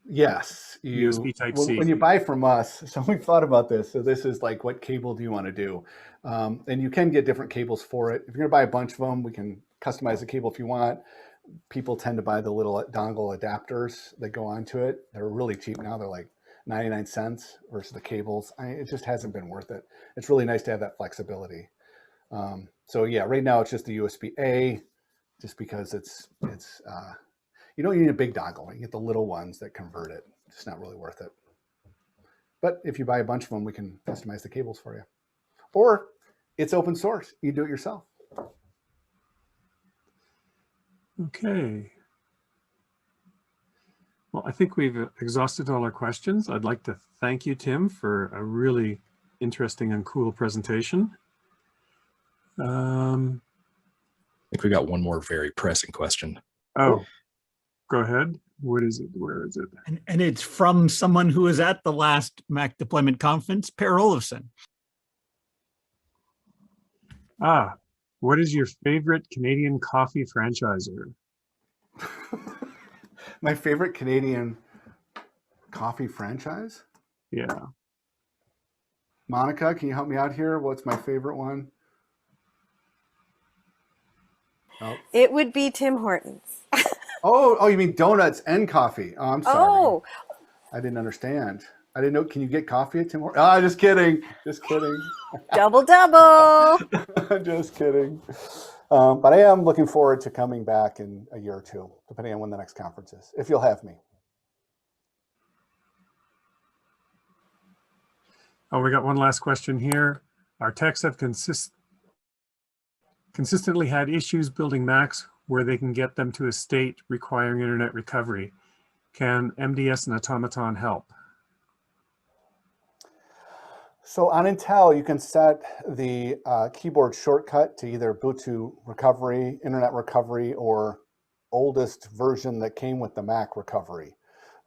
Yes. USB Type-C. When you buy from us, so we've thought about this. So this is like, what cable do you want to do? And you can get different cables for it. If you're going to buy a bunch of them, we can customize the cable if you want. People tend to buy the little dongle adapters that go onto it. They're really cheap now. They're like 99 cents versus the cables. It just hasn't been worth it. It's really nice to have that flexibility. So yeah, right now it's just the USB-A, just because it's you don't need a big dongle. You get the little ones that convert it. It's not really worth it. But if you buy a bunch of them, we can customize the cables for you. Or it's open source. You do it yourself. Okay. Well, I think we've exhausted all our questions. I'd like to thank you, Tim, for a really interesting and cool presentation. I think we got one more very pressing question. Oh, go ahead. What is it? Where is it? And it's from someone who was at the last Mac Deployment conference, Per Olofsson. What is your favorite Canadian coffee franchisor? My favorite Canadian coffee franchise? Yeah. Monica, can you help me out here? What's my favorite one? Oh. It would be Tim Hortons. Oh, you mean donuts and coffee? Oh, I'm sorry. Oh. I didn't understand. I didn't know. Can you get coffee at Tim Hortons? Oh, just kidding. Just kidding. Double, double. Just kidding. But I am looking forward to coming back in a year or two, depending on when the next conference is, if you'll have me. Oh, we got one last question here. Our techs have consistently had issues building Macs where they can get them to a state requiring internet recovery. Can MDS and Automaton help? So on Intel, you can set the keyboard shortcut to either boot to recovery, internet recovery, or oldest version that came with the Mac recovery.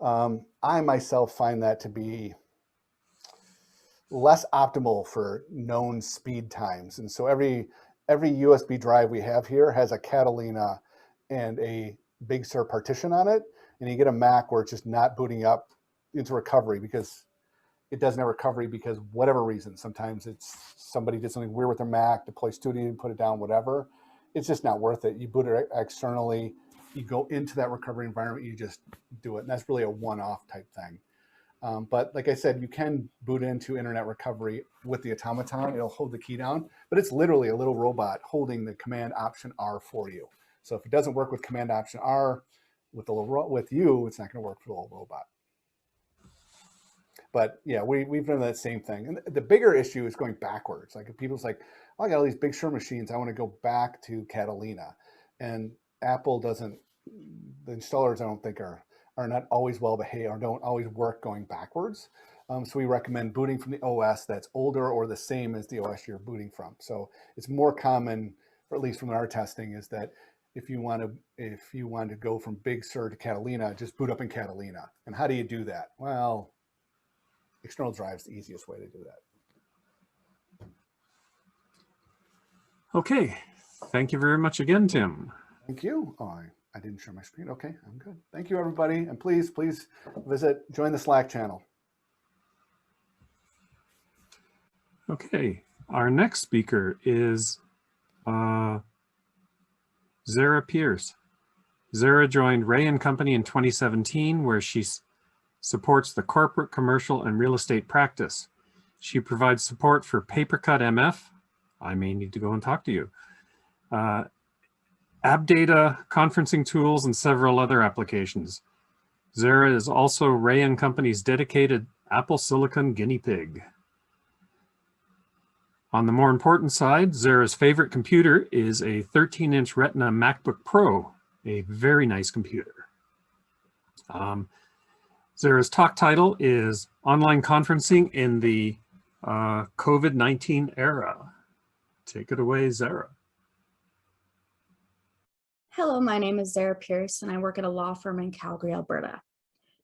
I myself find that to be less optimal for known speed times. And so every USB drive we have here has a Catalina and a Big Sur partition on it. And you get a Mac where it's just not booting up into recovery because it doesn't have recovery because whatever reason. Sometimes it's somebody did something weird with their Mac, deploy Studio, put it down, whatever. It's just not worth it. You boot it externally, you go into that recovery environment, you just do it. And that's really a one-off type thing. But like I said, you can boot into internet recovery with the automaton. It'll hold the key down, but it's literally a little robot holding the Command Option R for you. So if it doesn't work with Command Option R with you, it's not going to work for the little robot. But yeah, we've done that same thing. And the bigger issue is going backwards. Like if people's like, oh, I got all these Big Sur machines, I want to go back to Catalina. And Apple doesn't, the installers I don't think are not always well behaved or don't always work going backwards. So we recommend booting from the OS that's older or the same as the OS you're booting from. So it's more common, or at least from our testing, is that if you want to go from Big Sur to Catalina, just boot up in Catalina. And how do you do that? Well, external drive is the easiest way to do that. Okay, thank you very much again, Tim. Thank you. Oh, I didn't share my screen. Okay, I'm good. Thank you, everybody. And please join the Slack channel. Okay, our next speaker is Zarah Pearse. Zarah joined Ray & Company in 2017, where she supports the corporate, commercial, and real estate practice. She provides support for PaperCut MF. I may need to go and talk to you. AppData, conferencing tools, and several other applications. Zarah is also Ray & Company's dedicated Apple Silicon guinea pig. On the more important side, Zarah's favorite computer is a 13-inch Retina MacBook Pro, a very nice computer. Zarah's talk title is Online Conferencing in the COVID-19 Era. Take it away, Zarah. Hello, my name is Zarah Pearse, and I work at a law firm in Calgary, Alberta.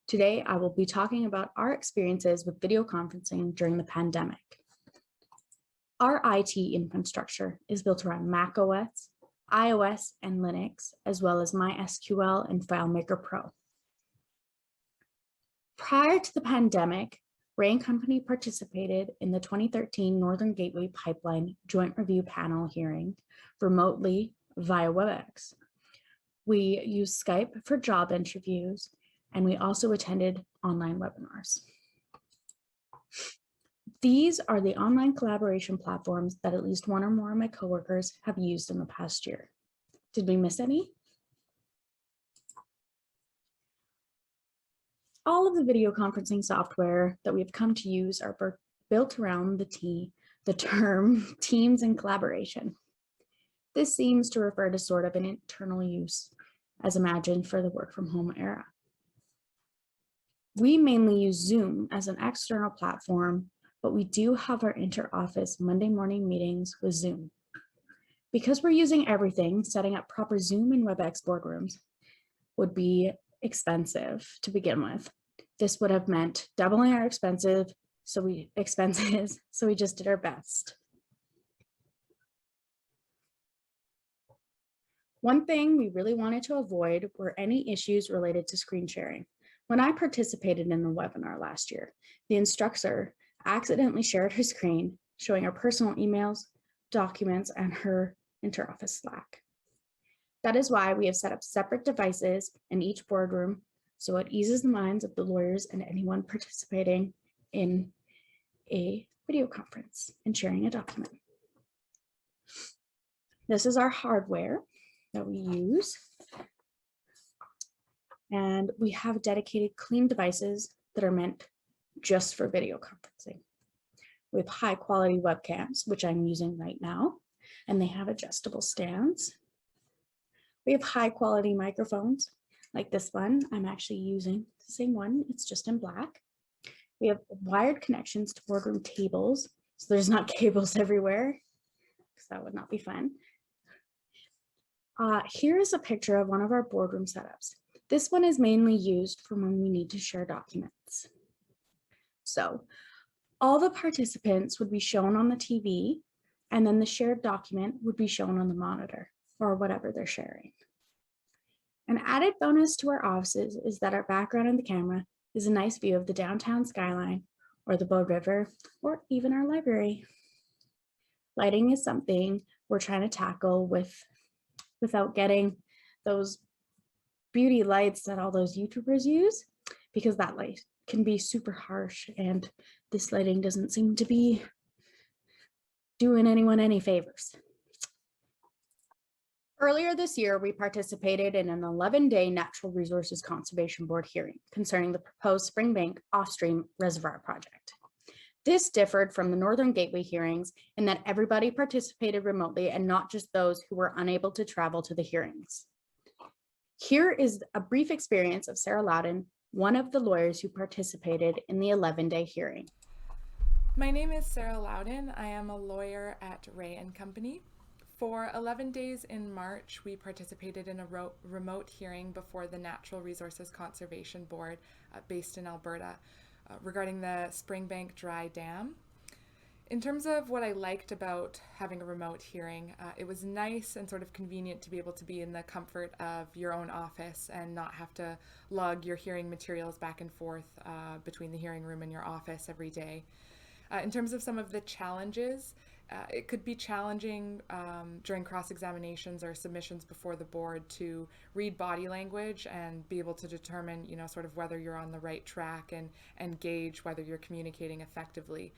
Today, I will be talking about our experiences with video conferencing during the pandemic. Our IT infrastructure is built around macOS, iOS, and Linux, as well as MySQL and FileMaker Pro. Prior to the pandemic, Ray & Company participated in the 2013 Northern Gateway Pipeline Joint Review Panel hearing remotely via WebEx. We used Skype for job interviews, and we also attended online webinars. These are the online collaboration platforms that at least one or more of my coworkers have used in the past year. Did we miss any? All of the video conferencing software that we've come to use are built around the term Teams and collaboration. This seems to refer to sort of an internal use as imagined for the work from home era. We mainly use Zoom as an external platform, but we do have our inter-office Monday morning meetings with Zoom. Because we're using everything, setting up proper Zoom and WebEx boardrooms would be expensive to begin with. This would have meant doubling our expenses, so we just did our best. One thing we really wanted to avoid were any issues related to screen sharing. When I participated in the webinar last year, the instructor accidentally shared her screen, showing her personal emails, documents, and her inter-office Slack. That is why we have set up separate devices in each boardroom, so it eases the minds of the lawyers and anyone participating in a video conference and sharing a document. This is our hardware that we use. And we have dedicated clean devices that are meant just for video conferencing. We have high quality webcams, which I'm using right now, and they have adjustable stands. We have high quality microphones like this one. I'm actually using the same one, it's just in black. We have wired connections to boardroom tables, so there's not cables everywhere, because that would not be fun. Here is a picture of one of our boardroom setups. This one is mainly used for when we need to share documents. So all the participants would be shown on the TV, and then the shared document would be shown on the monitor or whatever they're sharing. An added bonus to our offices is that our background in the camera is a nice view of the downtown skyline or the Bow River or even our library. Lighting is something we're trying to tackle without getting those beauty lights that all those YouTubers use, because that light can be super harsh and this lighting doesn't seem to be doing anyone any favors. Earlier this year, we participated in an 11-day Natural Resources Conservation Board hearing concerning the proposed Springbank off-stream reservoir project. This differed from the Northern Gateway hearings in that everybody participated remotely and not just those who were unable to travel to the hearings. Here is a brief experience of Sarah Loudon, one of the lawyers who participated in the 11-day hearing. My name is Sarah Loudon. I am a lawyer at Ray & Company. For 11 days in March, we participated in a remote hearing before the Natural Resources Conservation Board based in Alberta regarding the Springbank Dry Dam. In terms of what I liked about having a remote hearing, it was nice and sort of convenient to be able to be in the comfort of your own office and not have to lug your hearing materials back and forth between the hearing room and your office every day. In terms of some of the challenges, it could be challenging during cross-examinations or submissions before the board to read body language and be able to determine, sort of whether you're on the right track and gauge whether you're communicating effectively.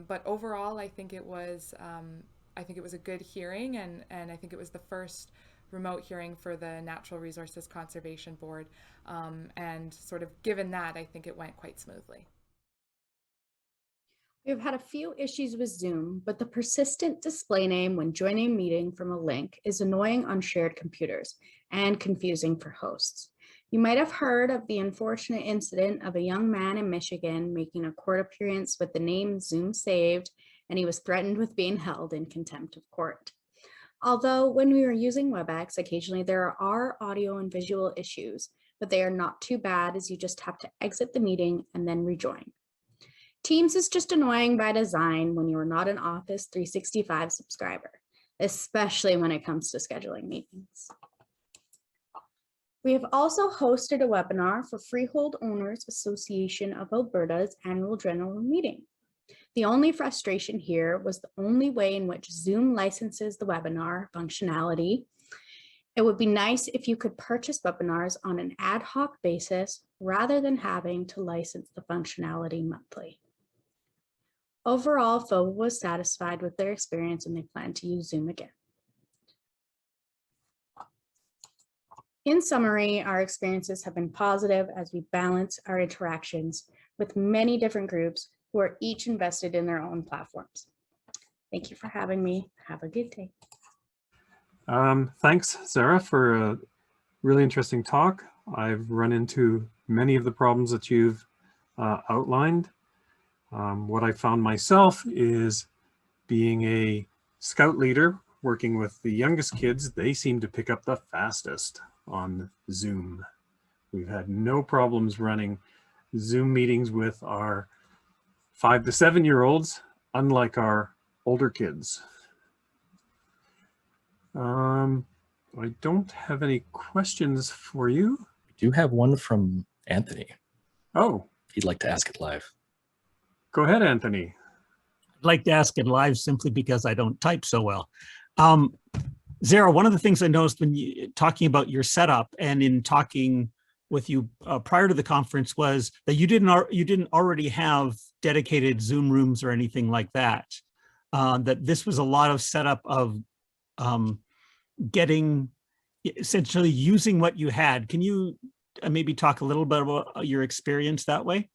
But overall, I think it was a good hearing, and I think it was the first remote hearing for the Natural Resources Conservation Board. And sort of given that, I think it went quite smoothly. We've had a few issues with Zoom, but the persistent display name when joining a meeting from a link is annoying on shared computers and confusing for hosts. You might have heard of the unfortunate incident of a young man in Michigan making a court appearance with the name Zoom saved, and he was threatened with being held in contempt of court. Although when we were using WebEx, occasionally there are audio and visual issues, but they are not too bad as you just have to exit the meeting and then rejoin. Teams is just annoying by design when you are not an Office 365 subscriber, especially when it comes to scheduling meetings. We have also hosted a webinar for Freehold Owners Association of Alberta's annual general meeting. The only frustration here was the only way in which Zoom licenses the webinar functionality. It would be nice if you could purchase webinars on an ad hoc basis rather than having to license the functionality monthly. Overall, FOBA was satisfied with their experience and they plan to use Zoom again. In summary, our experiences have been positive as we balance our interactions with many different groups who are each invested in their own platforms. Thank you for having me. Have a good day. Thanks, Zarah, for a really interesting talk. I've run into many of the problems that you've outlined. What I found myself is being a scout leader, working with the youngest kids, they seem to pick up the fastest on Zoom. We've had no problems running Zoom meetings with our 5 to 7-year-olds, unlike our older kids. I don't have any questions for you. We do have one from Anthony. Oh, He'd like to ask it live. go ahead, Anthony. I'd like to ask it live simply because I don't type so well. Zarah, one of the things I noticed when you talking about your setup and in talking with you prior to the conference was that you didn't already have dedicated Zoom rooms or anything like that. That this was a lot of setup of essentially using what you had. Can you maybe talk a little bit about your experience that way?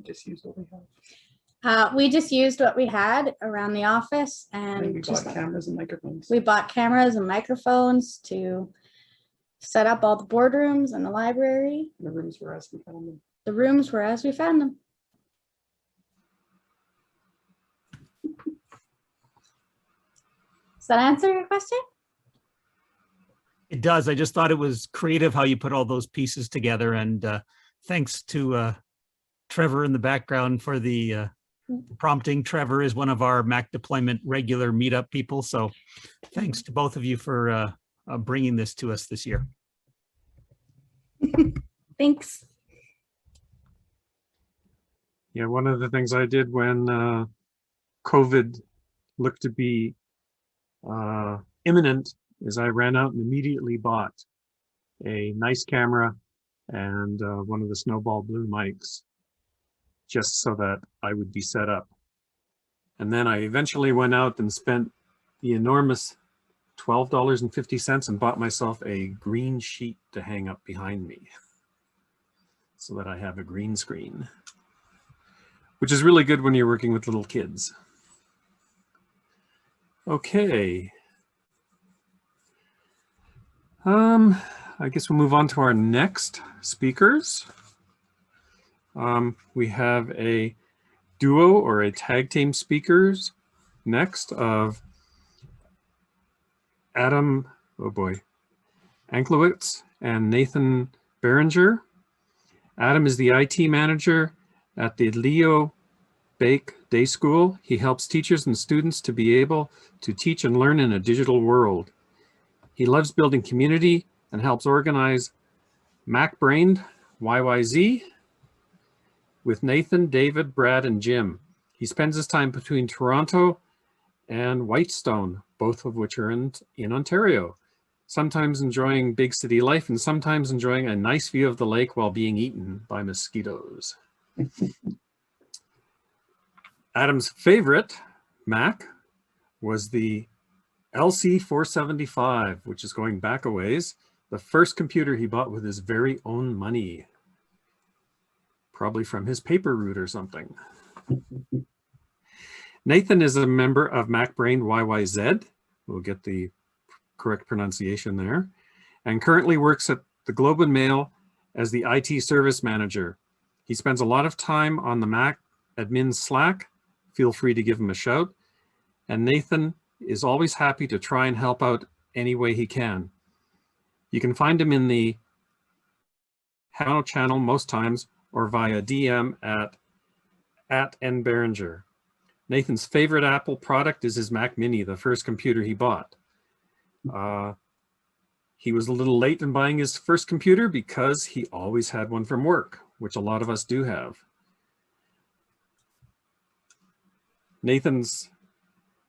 Just used what we had. We just used what we had around the office and We bought cameras and microphones. we bought cameras and microphones to set up all the boardrooms and the library. The rooms were as we found them. The rooms were as we found them. Does that answer your question? It does. I just thought it was creative how you put all those pieces together, and thanks to Trevor in the background for the prompting. Trevor is one of our MacDeployment regular meetup people, so thanks to both of you for bringing this to us this year. Thanks. Yeah, one of the things I did when COVID looked to be imminent is I ran out and immediately bought a nice camera and one of the Snowball Blue mics, just so that I would be set up. And then I eventually went out and spent the enormous $12.50 and bought myself a green sheet to hang up behind me so that I have a green screen, which is really good when you're working with little kids. Okay. I guess we'll move on to our next speakers. We have a duo or a tag team speakers next of Adam, oh boy, Anklewicz and Nathan Beranger. Adam is the IT manager at the Leo Bake Day School. He helps teachers and students to be able to teach and learn in a digital world. He loves building community and helps organize MacBrained YYZ with Nathan, David, Brad, and Jim. He spends his time between Toronto and Whitestone, both of which are in Ontario, sometimes enjoying big city life and sometimes enjoying a nice view of the lake while being eaten by mosquitoes. Adam's favorite Mac was the LC475, which is going back a ways, the first computer he bought with his very own money, probably from his paper route or something. Nathan is a member of MacBrained YYZ, we'll get the correct pronunciation there, and currently works at the Globe and Mail as the IT service manager. He spends a lot of time on the Mac admin Slack. Feel free to give him a shout. And Nathan is always happy to try and help out any way he can. You can find him in the channel most times or via DM at @nberanger. Nathan's favorite Apple product is his Mac Mini, the first computer he bought. He was a little late in buying his first computer because he always had one from work, which a lot of us do have. Nathan's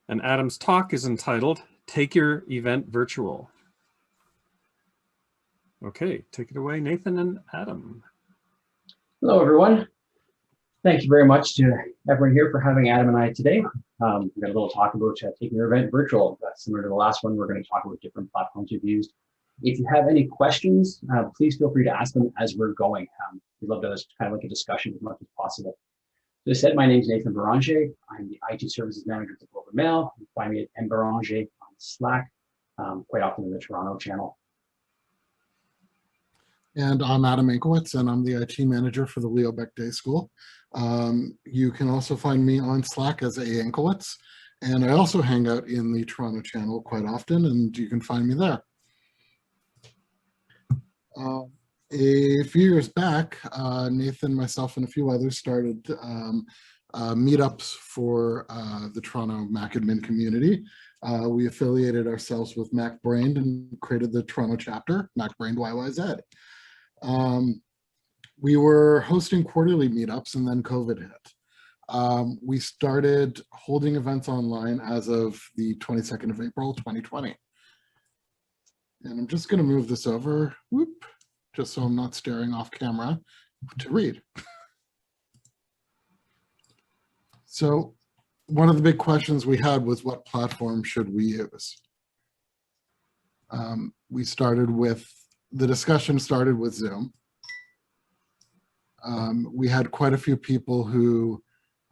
and Adam's talk is entitled, Take Your Event Virtual. Okay, take it away, Nathan and Adam. Hello, everyone. Thank you very much to everyone here for having Adam and I today. We've got a little talk about taking your event virtual. Similar to the last one, we're going to talk about different platforms you've used. If you have any questions, please feel free to ask them as we're going. We'd love to kind of like a discussion as much as possible. As I said, my name is Nathan Beranger. I'm the IT services manager at the Globe and Mail. You can find me at mberanger on Slack, quite often in the Toronto channel. And I'm Adam Anklewicz, and I'm the IT manager for the Leo Beck Day School. You can also find me on Slack as A. Anklewicz, and I also hang out in the Toronto channel quite often, and you can find me there. A few years back, Nathan, myself, and a few others started meetups for the Toronto Mac admin community. We affiliated ourselves with MacBrained and created the Toronto chapter, MacBrained YYZ. We were hosting quarterly meetups and then COVID hit. We started holding events online as of the 22nd of April, 2020. And I'm just going to move this over, whoop, just so I'm not staring off camera to read. So one of the big questions we had was what platform should we use? The discussion started with Zoom. We had quite a few people who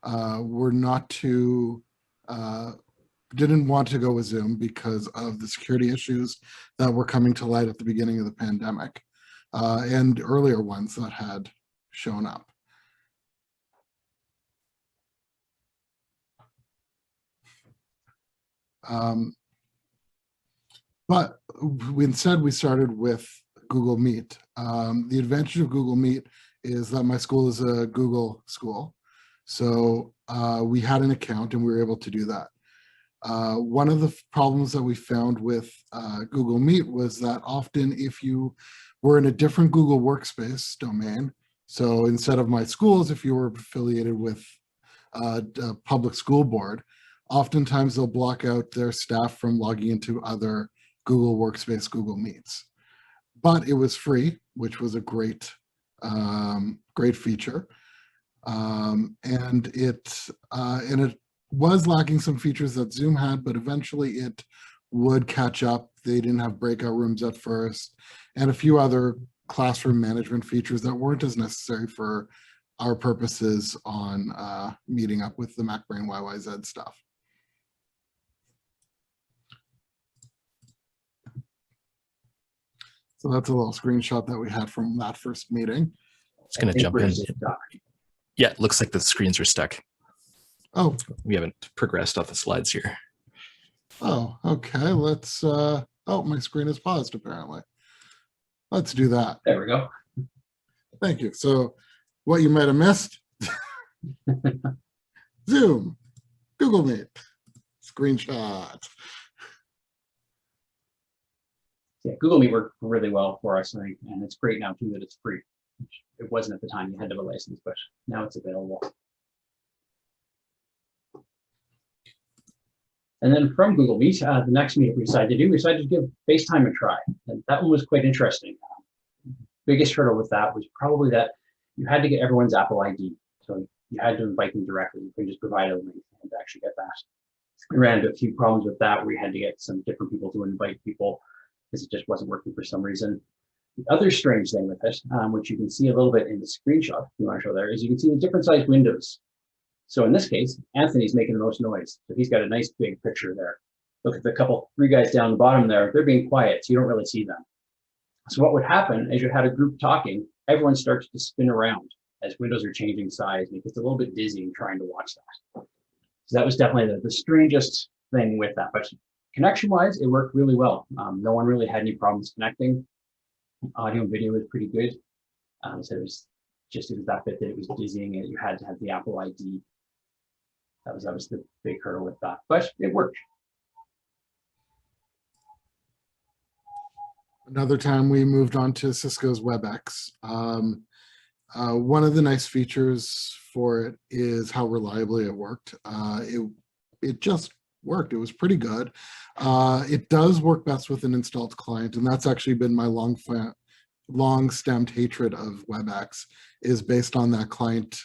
were not too, didn't want to go with Zoom because of the security issues that were coming to light at the beginning of the pandemic and earlier ones that had shown up. But instead we started with Google Meet. The advantage of Google Meet is that my school is a Google school. So we had an account and we were able to do that. One of the problems that we found with Google Meet was that often if you were in a different Google Workspace domain, so instead of my schools, if you were affiliated with a public school board, oftentimes they'll block out their staff from logging into other Google Workspace Google Meets. But it was free, which was a great feature. And it was lacking some features that Zoom had, but eventually it would catch up. They didn't have breakout rooms at first, and a few other classroom management features that weren't as necessary for our purposes on meeting up with the MacBrained YYZ stuff. So that's a little screenshot that we had from that first meeting. Just going to jump in. Yeah, it looks like the screens are stuck. Oh, We haven't progressed off the slides here. oh, okay. Let's, oh, my screen is paused apparently. Let's do that. There we go. Thank you. So what you might have missed, Zoom, Google Meet, screenshot. Yeah, Google Meet worked really well for us, and it's great now too that it's free. It wasn't at the time; you had to have a license, but now it's available. And then from Google Meet, the next meetup we decided to give FaceTime a try, and that one was quite interesting. Biggest hurdle with that was probably that you had to get everyone's Apple ID, so you had to invite them directly. You couldn't just provide a link and actually get that. We ran into a few problems with that. We had to get some different people to invite people, because it just wasn't working for some reason. The other strange thing with it, which you can see a little bit in the screenshot, if you want to show there, is you can see the different size windows. So in this case, Anthony's making the most noise. So he's got a nice big picture there. Look at the three guys down the bottom there, they're being quiet, so you don't really see them. So what would happen is you had a group talking, everyone starts to spin around as windows are changing size, and it gets a little bit dizzy trying to watch that. So that was definitely the strangest thing with that. But connection-wise, it worked really well. No one really had any problems connecting. Audio and video was pretty good. So it was that bit that it was dizzying, and you had to have the Apple ID. That was the big hurdle with that, but it worked. Another time we moved on to Cisco's WebEx. One of the nice features for it is how reliably it worked. It just worked. It was pretty good. It does work best with an installed client, and that's actually been my long-stemmed hatred of WebEx, is based on that client.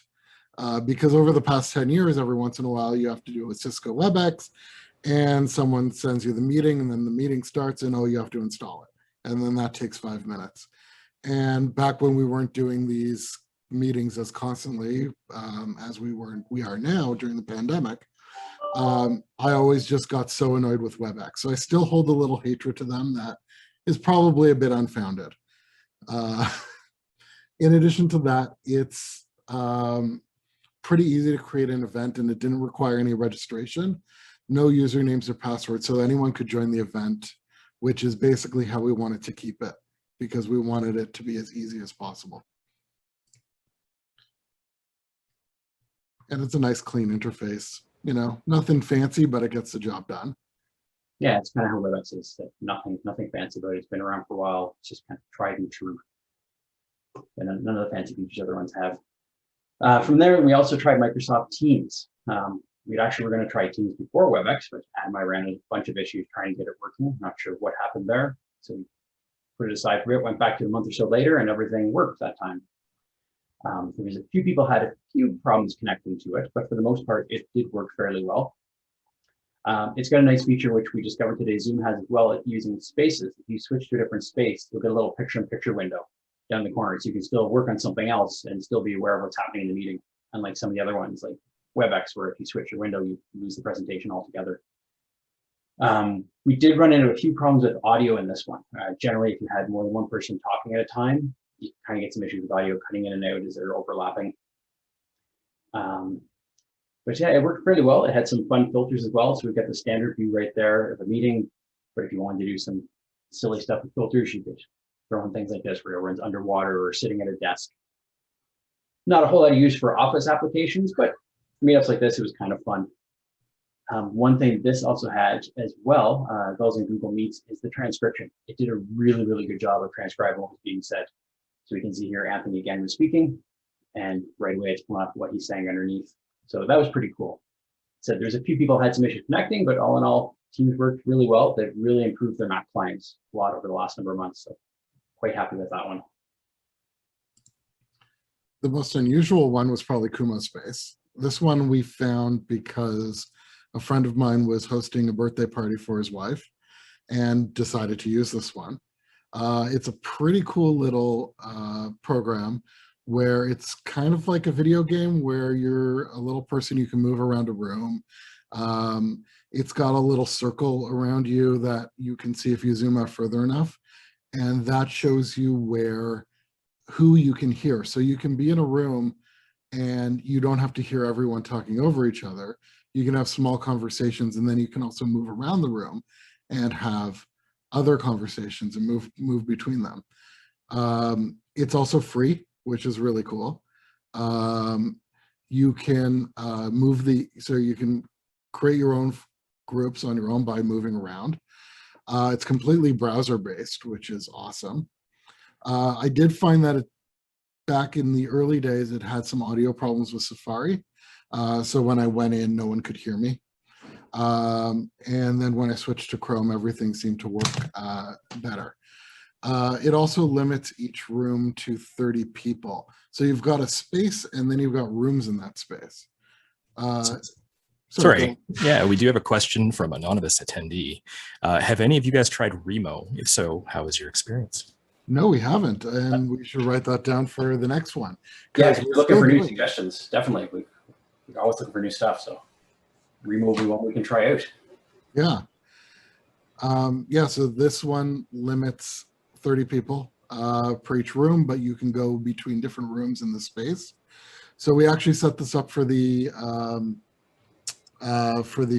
Because over the past 10 years, every once in a while, you have to do a Cisco WebEx, and someone sends you the meeting, and then the meeting starts, and you have to install it. And then that takes 5 minutes. And back when we weren't doing these meetings as constantly as we are now during the pandemic, I always just got so annoyed with WebEx. So I still hold a little hatred to them that is probably a bit unfounded. In addition to that, it's pretty easy to create an event, and it didn't require any registration, no usernames or passwords, so anyone could join the event, which is basically how we wanted to keep it, because we wanted it to be as easy as possible. And it's a nice clean interface, you know, nothing fancy, but it gets the job done. Yeah, it's kind of how WebEx is. Nothing fancy about it. It's been around for a while. It's just kind of tried and true. And none of the fancy features other ones have. From there, we also tried Microsoft Teams. We actually were going to try Teams before WebEx, but Adam and I ran a bunch of issues trying to get it working. Not sure what happened there. So we put it aside for it, went back to a month or so later, and everything worked that time. There was a few people had a few problems connecting to it, but for the most part, it did work fairly well. It's got a nice feature, which we discovered today, Zoom has as well, at using spaces. If you switch to a different space, you'll get a little picture-in-picture window down the corner, so you can still work on something else and still be aware of what's happening in the meeting, unlike some of the other ones, like WebEx, where if you switch your window, you lose the presentation altogether. We did run into a few problems with audio in this one. Generally, if you had more than one person talking at a time, you kind of get some issues with audio cutting in and out as they're overlapping. But yeah, it worked pretty well. It had some fun filters as well. So we've got the standard view right there of a meeting. But if you wanted to do some silly stuff with filters, you could throw in things like this where everyone's underwater or sitting at a desk. Not a whole lot of use for office applications, but meetups like this, it was kind of fun. One thing this also had as well, as well as in Google Meets, is the transcription. It did a really, really good job of transcribing what was being said. So we can see here, Anthony again was speaking, and right away it's pulling up what he's saying underneath. So that was pretty cool. So there's a few people had some issues connecting, but all in all, Teams worked really well. They've really improved their Mac clients a lot over the last number of months. So quite happy with that one. The most unusual one was probably Kumo Space. This one we found because a friend of mine was hosting a birthday party for his wife and decided to use this one. It's a pretty cool little program where it's kind of like a video game where you're a little person, you can move around a room. It's got a little circle around you that you can see if you zoom out further enough. And that shows you where who you can hear. So you can be in a room and you don't have to hear everyone talking over each other. You can have small conversations, and then you can also move around the room and have other conversations and move between them. It's also free, which is really cool. You can so you can create your own groups on your own by moving around. It's completely browser based, which is awesome. I did find that back in the early days, it had some audio problems with Safari. So when I went in, no one could hear me. And then when I switched to Chrome, everything seemed to work better. It also limits each room to 30 people. So you've got a space and then you've got rooms in that space. Sorry. Yeah, we do have a question from anonymous attendee. Have any of you guys tried Remo? If so, how was your experience? No, we haven't. And we should write that down for the next one. Yeah, if you're looking for new suggestions, definitely. We're always looking for new stuff. So Remo will be one we can try out. Yeah. Yeah, so this one limits 30 people per each room, but you can go between different rooms in the space. So we actually set this up for the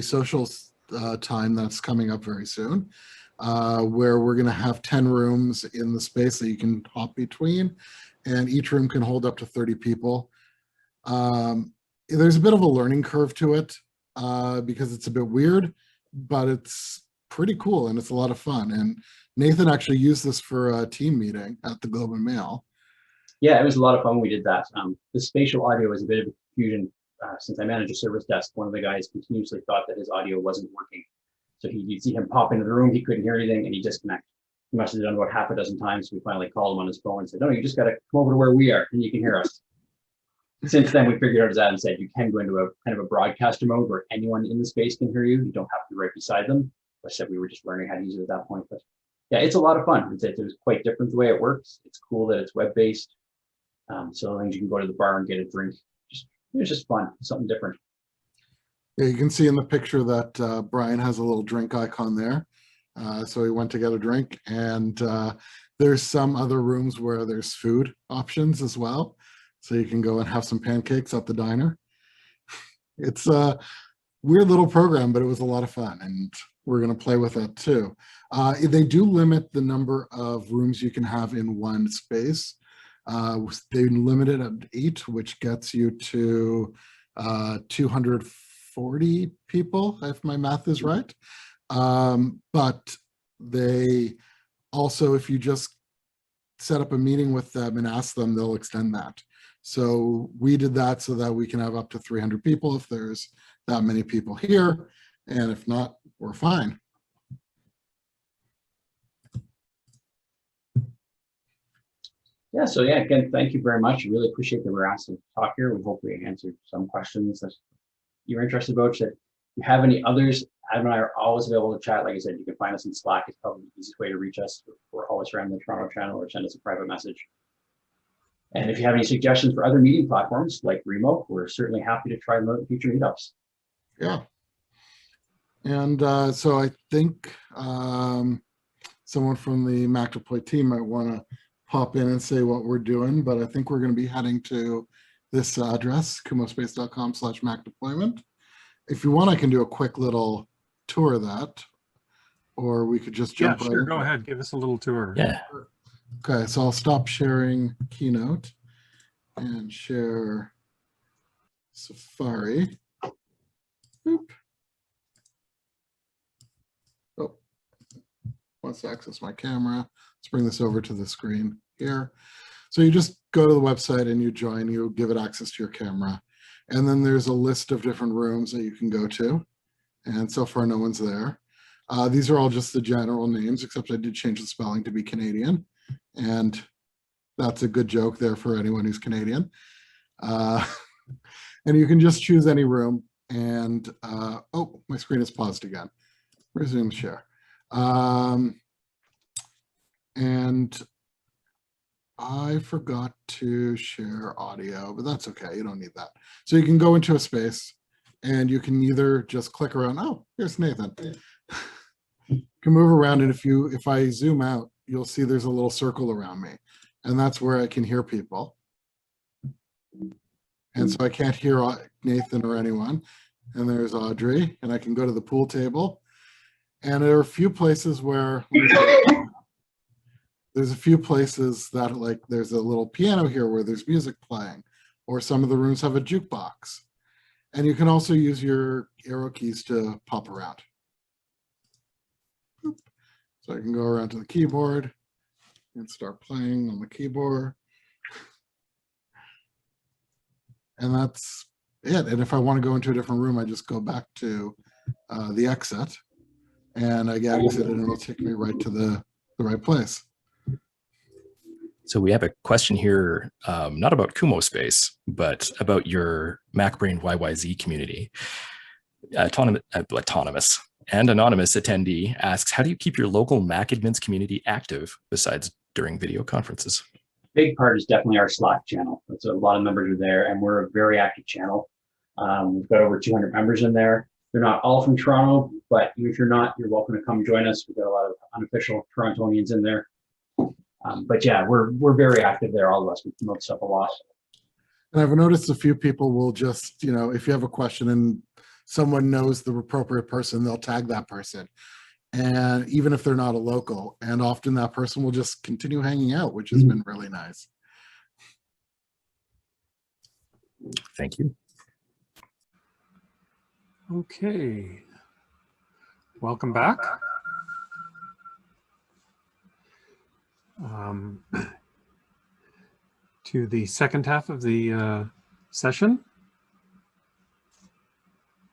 social time that's coming up very soon, where we're going to have 10 rooms in the space that you can hop between, and each room can hold up to 30 people. There's a bit of a learning curve to it because it's a bit weird, but it's pretty cool and it's a lot of fun. And Nathan actually used this for a team meeting at the Globe and Mail. Yeah, it was a lot of fun when we did that. The spatial audio was a bit of a confusion. Since I manage a service desk, one of the guys continuously thought that his audio wasn't working. So you'd see him pop into the room, he couldn't hear anything, and he disconnected. He must have done about half a dozen times. So we finally called him on his phone and said, no, you just got to come over to where we are and you can hear us. Since then, we figured out as Adam said, you can go into a kind of a broadcaster mode where anyone in the space can hear you. You don't have to be right beside them. Like I said, we were just learning how to use it at that point. But yeah, it's a lot of fun. It was quite different the way it works. It's cool that it's web-based. So things you can go to the bar and get a drink. It was just fun, something different. Yeah, you can see in the picture that Brian has a little drink icon there. So he went to get a drink, and there's some other rooms where there's food options as well. So you can go and have some pancakes at the diner. It's a weird little program, but it was a lot of fun, and we're going to play with it too. They do limit the number of rooms you can have in one space. They limit it at 8, which gets you to 240 people, if my math is right. But they also, if you just set up a meeting with them and ask them, they'll extend that. So we did that so that we can have up to 300 people if there's that many people here. And if not, we're fine. Yeah, so yeah, again, thank you very much. I really appreciate that we're asked to talk here. We hope we answered some questions that you're interested about. If you have any others, Adam and I are always available to chat. Like I said, you can find us in Slack. It's probably the easiest way to reach us. We're always around the Toronto channel, or send us a private message. And if you have any suggestions for other meeting platforms like Remo, we're certainly happy to try them out in future meetups. Yeah. And so I think someone from the MacDeploy team might want to pop in and say what we're doing, but I think we're going to be heading to this address, kumospace.com/MacDeployment. If you want, I can do a quick little tour of that, or we could just jump right in. Go ahead. Give us a little tour. Yeah. Okay, so I'll stop sharing Keynote and share Safari. Boop. Oh, wants to access my camera. Let's bring this over to the screen here. So you just go to the website and you join, you give it access to your camera. And then there's a list of different rooms that you can go to. And so far, no one's there. These are all just the general names, except I did change the spelling to be Canadian. And that's a good joke there for anyone who's Canadian. And you can just choose any room. And, oh, my screen is paused again. Resume share. And I forgot to share audio, but that's okay. You don't need that. So you can go into a space and you can either just click around. Oh, here's Nathan. You can move around, and if I zoom out, you'll see there's a little circle around me. and that's where I can hear people. And so I can't hear Nathan or anyone. And there's Audrey, and I can go to the pool table. And there are a few places where, there's a few places that, like, there's a little piano here where there's music playing, or some of the rooms have a jukebox. And you can also use your arrow keys to pop around. Boop. So I can go around to the keyboard and start playing on the keyboard. And that's it. And if I want to go into a different room, I just go back to the exit, and I get exited, and it'll take me right to the right place. So we have a question here, not about Kumo Space, but about your MacBrain YYZ community. Autonomous and anonymous attendee asks, how do you keep your local Mac admins community active besides during video conferences? Big part is definitely our Slack channel. It's a lot of members are there, and we're a very active channel. We've got over 200 members in there. They're not all from Toronto, but if you're not, you're welcome to come join us. We've got a lot of unofficial Torontonians in there. But yeah, we're very active there, all of us. We promote stuff a lot. And I've noticed a few people will just, if you have a question and someone knows the appropriate person, they'll tag that person. And even if they're not a local, and often that person will just continue hanging out, which has been really nice. Thank you. Okay. Welcome back. To the second half of the session.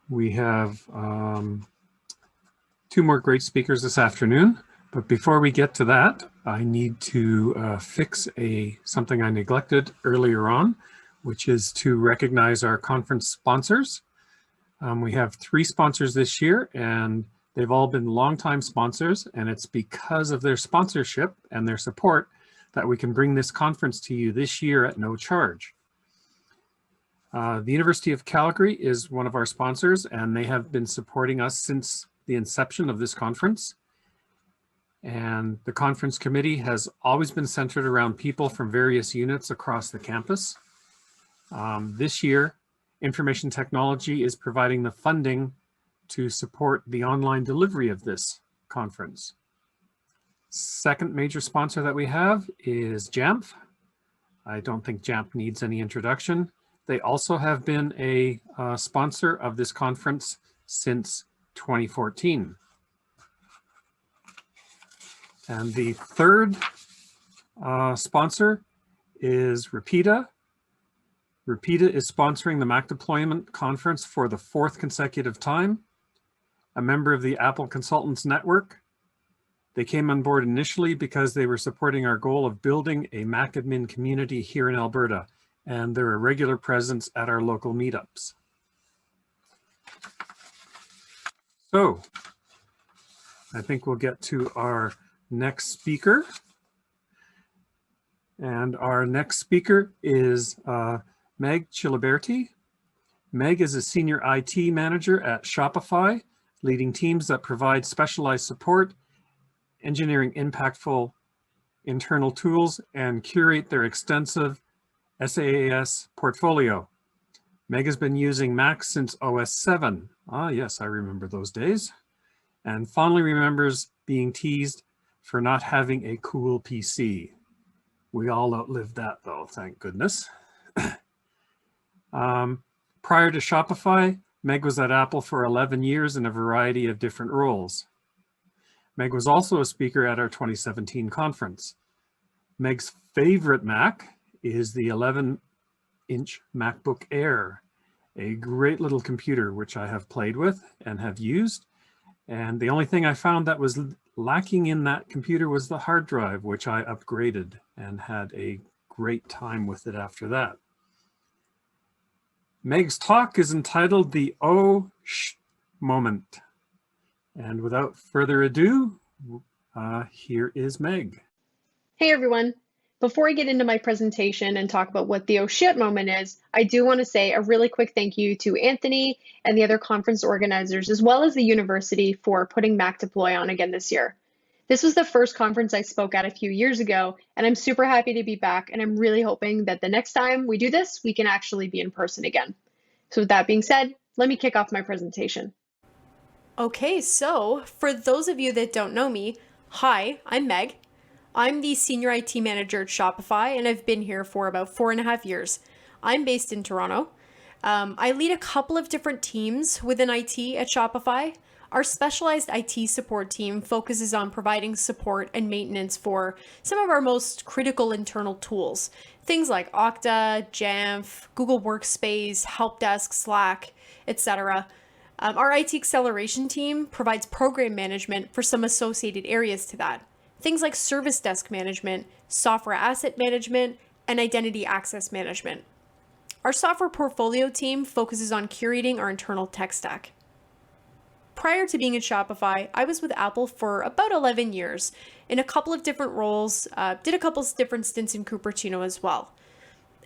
We have two more great speakers this afternoon, but before we get to that, I need to fix something I neglected earlier on, which is to recognize our conference sponsors. We have 3 sponsors this year, and they've all been longtime sponsors, and it's because of their sponsorship and their support that we can bring this conference to you this year at no charge. The University of Calgary is one of our sponsors, and they have been supporting us since the inception of this conference. And the conference committee has always been centered around people from various units across the campus. This year, Information Technology is providing the funding to support the online delivery of this conference. Second major sponsor that we have is JAMF. I don't think JAMF needs any introduction. They also have been a sponsor of this conference since 2014. And the third sponsor is Repeata. Repeata is sponsoring the MacDeployment conference for the 4th consecutive time. A member of the Apple Consultants Network. They came on board initially because they were supporting our goal of building a Mac admin community here in Alberta, and they're a regular presence at our local meetups. So I think we'll get to our next speaker. And our next speaker is Meg Ciliberti. Meg is a senior IT manager at Shopify, leading teams that provide specialized support, engineering impactful internal tools, and curate their extensive SaaS portfolio. Meg has been using Mac since OS 7. Ah, yes, I remember those days. And fondly remembers being teased for not having a cool PC. We all outlived that though, thank goodness. Prior to Shopify, Meg was at Apple for 11 years in a variety of different roles. Meg was also a speaker at our 2017 conference. Meg's favorite Mac is the 11-inch MacBook Air, a great little computer which I have played with and have used. And the only thing I found that was lacking in that computer was the hard drive, which I upgraded and had a great time with it after that. Meg's talk is entitled The Oh Shh Moment. And without further ado, here is Meg. Hey everyone. Before I get into my presentation and talk about what the oh shit moment is, I do want to say a really quick thank you to Anthony and the other conference organizers, as well as the university, for putting MacDeploy on again this year. This was the first conference I spoke at a few years ago, and I'm super happy to be back, and I'm really hoping that the next time we do this, we can actually be in person again. So with that being said, let me kick off my presentation. Okay, so for those of you that don't know me, hi, I'm Meg. I'm the Senior IT Manager at Shopify, and I've been here for about 4.5 years. I'm based in Toronto. I lead a couple of different teams within IT at Shopify. Our specialized IT support team focuses on providing support and maintenance for some of our most critical internal tools. Things like Okta, Jamf, Google Workspace, Help Desk, Slack, etc. Our IT acceleration team provides program management for some associated areas to that. Things like service desk management, software asset management, and identity access management. Our software portfolio team focuses on curating our internal tech stack. Prior to being at Shopify, I was with Apple for about 11 years in a couple of different roles, did a couple of different stints in Cupertino as well.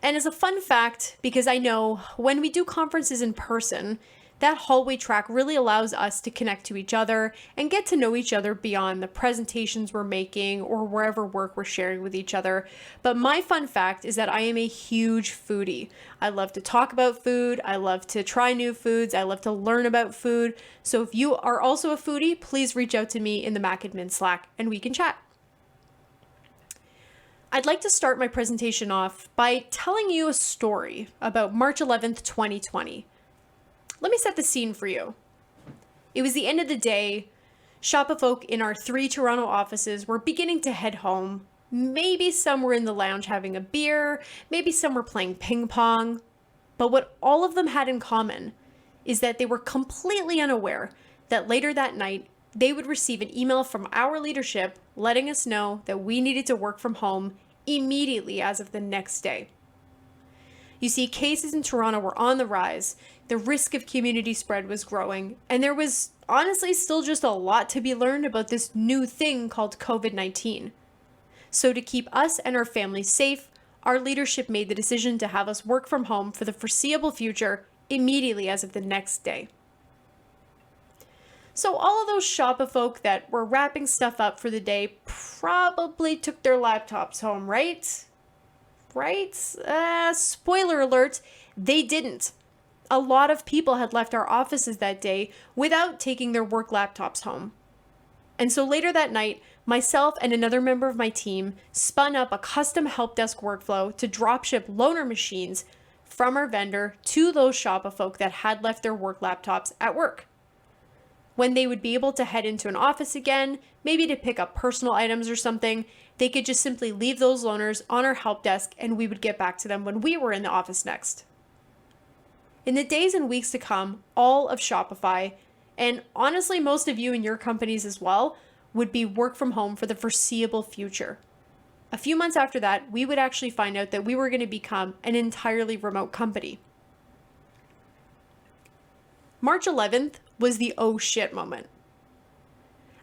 And as a fun fact, because I know when we do conferences in person, that hallway track really allows us to connect to each other and get to know each other beyond the presentations we're making or wherever work we're sharing with each other. But my fun fact is that I am a huge foodie. I love to talk about food. I love to try new foods. I love to learn about food. So if you are also a foodie, please reach out to me in the MacAdmin Slack and we can chat. I'd like to start my presentation off by telling you a story about March 11th, 2020. Let me set the scene for you. It was the end of the day. Shopify in our 3 Toronto offices were beginning to head home. Maybe some were in the lounge having a beer, maybe some were playing ping pong. But what all of them had in common is that they were completely unaware that later that night, they would receive an email from our leadership letting us know that we needed to work from home immediately as of the next day. You see, cases in Toronto were on the rise, the risk of community spread was growing, and there was honestly still just a lot to be learned about this new thing called COVID-19. So to keep us and our families safe, our leadership made the decision to have us work from home for the foreseeable future immediately as of the next day. So all of those Shopify folk that were wrapping stuff up for the day probably took their laptops home, right? Right? Spoiler alert, they didn't. A lot of people had left our offices that day without taking their work laptops home. And so later that night, myself and another member of my team spun up a custom help desk workflow to dropship loaner machines from our vendor to those Shopify folk that had left their work laptops at work. When they would be able to head into an office again, maybe to pick up personal items or something, they could just simply leave those loaners on our help desk and we would get back to them when we were in the office next. In the days and weeks to come, all of Shopify, and honestly most of you in your companies as well, would be work from home for the foreseeable future. A few months after that, we would actually find out that we were going to become an entirely remote company. March 11th was the oh shit moment.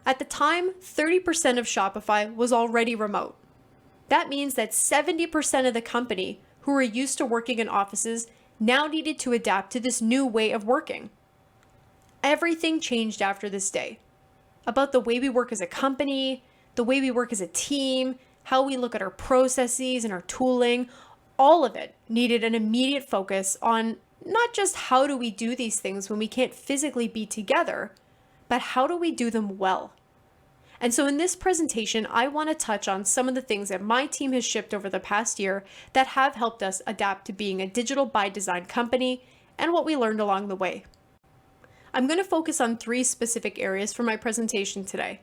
At the time, 30% of Shopify was already remote. That means that 70% of the company who were used to working in offices now needed to adapt to this new way of working. Everything changed after this day. About the way we work as a company, the way we work as a team, how we look at our processes and our tooling, all of it needed an immediate focus on not just how do we do these things when we can't physically be together, but how do we do them well? And so in this presentation, I want to touch on some of the things that my team has shipped over the past year that have helped us adapt to being a digital by design company and what we learned along the way. I'm going to focus on 3 specific areas for my presentation today: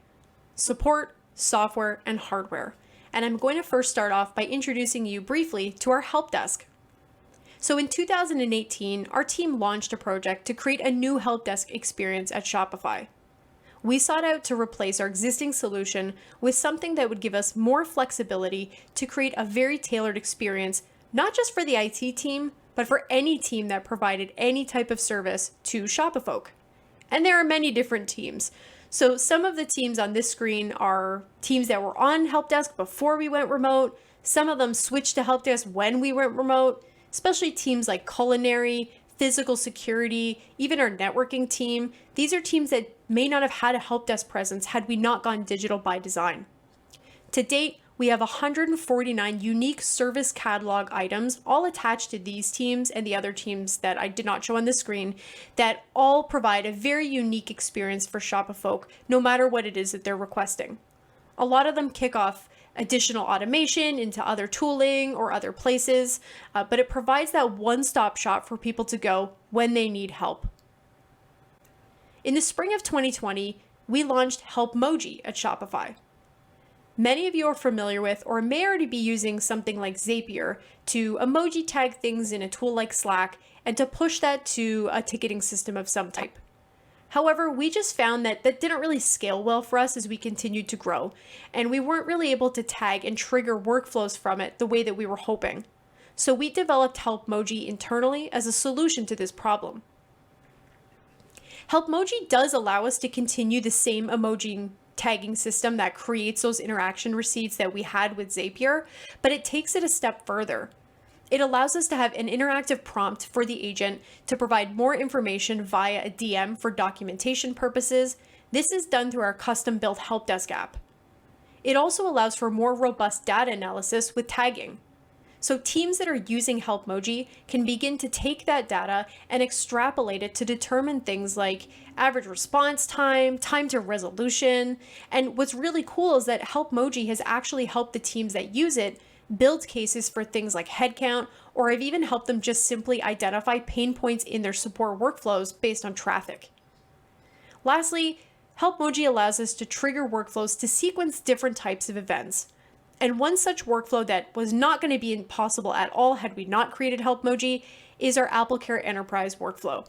support, software, and hardware. And I'm going to first start off by introducing you briefly to our help desk. So in 2018, our team launched a project to create a new help desk experience at Shopify. We sought out to replace our existing solution with something that would give us more flexibility to create a very tailored experience, not just for the IT team, but for any team that provided any type of service to Shopify. And there are many different teams. So some of the teams on this screen are teams that were on help desk before we went remote. Some of them switched to help desk when we went remote, especially teams like culinary, physical security, even our networking team. These are teams that may not have had a help desk presence had we not gone digital by design. To date, we have 149 unique service catalog items, all attached to these teams and the other teams that I did not show on the screen, that all provide a very unique experience for Shop-a-Folk, no matter what it is that they're requesting. A lot of them kick off additional automation into other tooling or other places, but it provides that one-stop shop for people to go when they need help. In the spring of 2020, we launched Helpmoji at Shopify. Many of you are familiar with or may already be using something like Zapier to emoji tag things in a tool like Slack and to push that to a ticketing system of some type. However, we just found that that didn't really scale well for us as we continued to grow, and we weren't really able to tag and trigger workflows from it the way that we were hoping. So we developed Helpmoji internally as a solution to this problem. Helpmoji does allow us to continue the same emoji tagging system that creates those interaction receipts that we had with Zapier, but it takes it a step further. It allows us to have an interactive prompt for the agent to provide more information via a DM for documentation purposes. This is done through our custom-built help desk app. It also allows for more robust data analysis with tagging. So teams that are using Helpmoji can begin to take that data and extrapolate it to determine things like average response time, time to resolution. And what's really cool is that Helpmoji has actually helped the teams that use it build cases for things like headcount, or have even helped them just simply identify pain points in their support workflows based on traffic. Lastly, Helpmoji allows us to trigger workflows to sequence different types of events. And one such workflow that was not going to be possible at all had we not created Helpmoji is our AppleCare Enterprise workflow.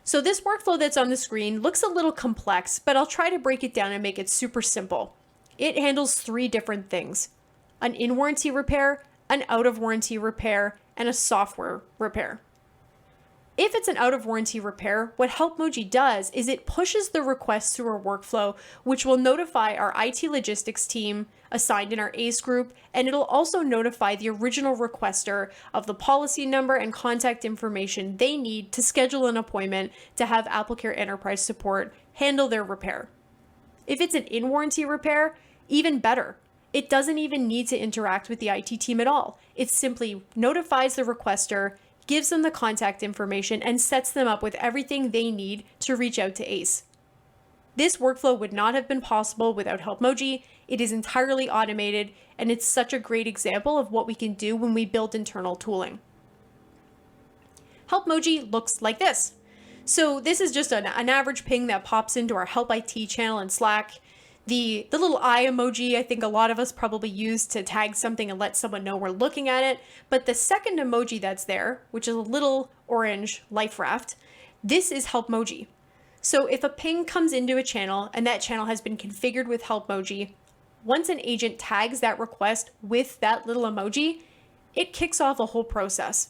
So this workflow that's on the screen looks a little complex, but I'll try to break it down and make it super simple. It handles 3 different things: an in-warranty repair, an out-of-warranty repair, and a software repair. If it's an out-of-warranty repair, what Helpmoji does is it pushes the request through our workflow, which will notify our IT logistics team assigned in our ACE group, and it'll also notify the original requester of the policy number and contact information they need to schedule an appointment to have AppleCare Enterprise support handle their repair. If it's an in-warranty repair, even better. It doesn't even need to interact with the IT team at all. It simply notifies the requester, gives them the contact information, and sets them up with everything they need to reach out to ACE. This workflow would not have been possible without Helpmoji. It is entirely automated, and it's such a great example of what we can do when we build internal tooling. Helpmoji looks like this. So this is just an average ping that pops into our Help IT channel in Slack. The little eye emoji, I think a lot of us probably use to tag something and let someone know we're looking at it. But the second emoji that's there, which is a little orange life raft, this is Helpmoji. So if a ping comes into a channel and that channel has been configured with Helpmoji, once an agent tags that request with that little emoji, it kicks off a whole process.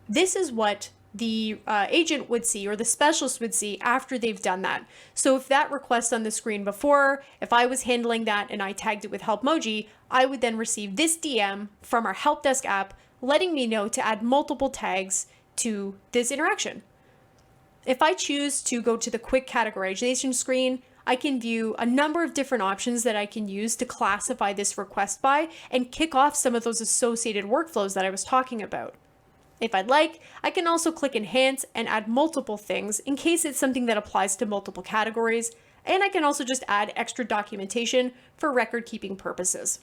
This is what the agent would see, or the specialist would see, after they've done that. So if that request on the screen before, if I was handling that and I tagged it with Helpmoji, I would then receive this DM from our help desk app letting me know to add multiple tags to this interaction. If I choose to go to the quick categorization screen, I can view a number of different options that I can use to classify this request by and kick off some of those associated workflows that I was talking about. If I'd like, I can also click Enhance and add multiple things in case it's something that applies to multiple categories, and I can also just add extra documentation for record-keeping purposes.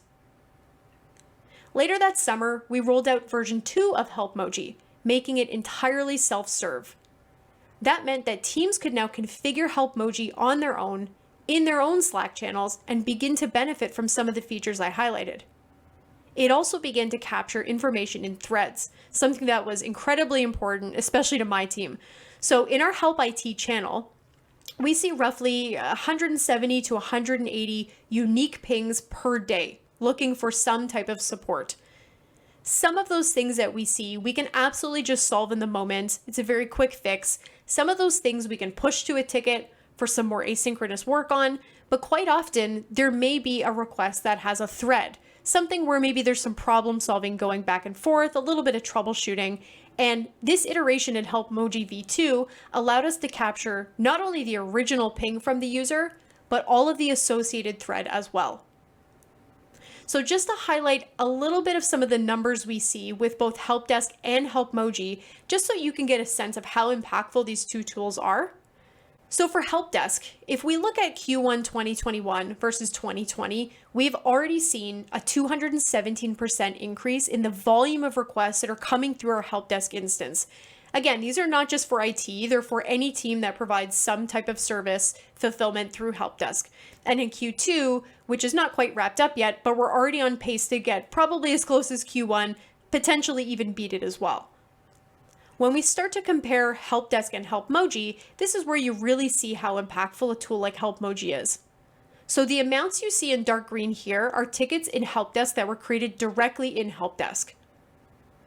Later that summer, we rolled out version 2 of Helpmoji, making it entirely self-serve. That meant that teams could now configure Helpmoji on their own, in their own Slack channels, and begin to benefit from some of the features I highlighted. It also began to capture information in threads, something that was incredibly important, especially to my team. So in our Help IT channel, we see roughly 170 to 180 unique pings per day, looking for some type of support. Some of those things that we see, we can absolutely just solve in the moment. It's a very quick fix. Some of those things we can push to a ticket for some more asynchronous work on, but quite often there may be a request that has a thread. something where maybe there's some problem solving going back and forth, a little bit of troubleshooting. And this iteration in Helpmoji v2 allowed us to capture not only the original ping from the user, but all of the associated thread as well. So just to highlight a little bit of some of the numbers we see with both Help Desk and Helpmoji, just so you can get a sense of how impactful these two tools are. So for Help Desk, if we look at Q1 2021 versus 2020, we've already seen a 217% increase in the volume of requests that are coming through our Help Desk instance. Again, these are not just for IT, they're for any team that provides some type of service fulfillment through Help Desk. And in Q2, which is not quite wrapped up yet, but we're already on pace to get probably as close as Q1, potentially even beat it as well. When we start to compare Help Desk and Helpmoji, this is where you really see how impactful a tool like Helpmoji is. So the amounts you see in dark green here are tickets in Help Desk that were created directly in Help Desk.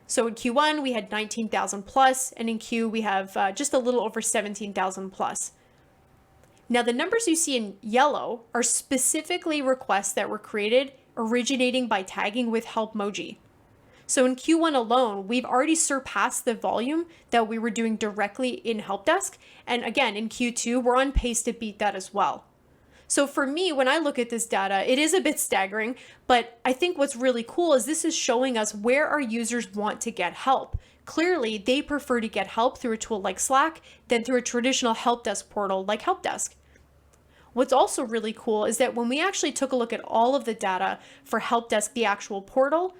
So in Q1, we had 19,000 plus, and in Q, we have just a little over 17,000 plus. Now, the numbers you see in yellow are specifically requests that were created originating by tagging with Helpmoji. So in Q1 alone, we've already surpassed the volume that we were doing directly in Help Desk. And again, in Q2, we're on pace to beat that as well. So for me, when I look at this data, it is a bit staggering, but I think what's really cool is this is showing us where our users want to get help. Clearly, they prefer to get help through a tool like Slack than through a traditional Help Desk portal like Help Desk. What's also really cool is that when we actually took a look at all of the data for Help Desk, the actual portal,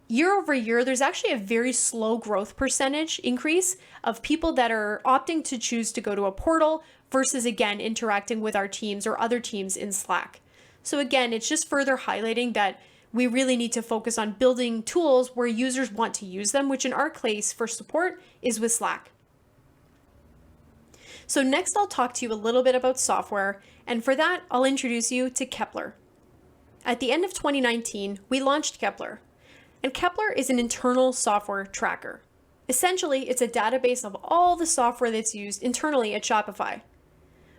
year over year, there's actually a very slow growth percentage increase of people that are opting to choose to go to a portal versus, again, interacting with our teams or other teams in Slack. So again, it's just further highlighting that we really need to focus on building tools where users want to use them, which in our case for support is with Slack. So next I'll talk to you a little bit about software, and for that, I'll introduce you to Kepler. At the end of 2019, we launched Kepler. And Kepler is an internal software tracker. Essentially, it's a database of all the software that's used internally at Shopify.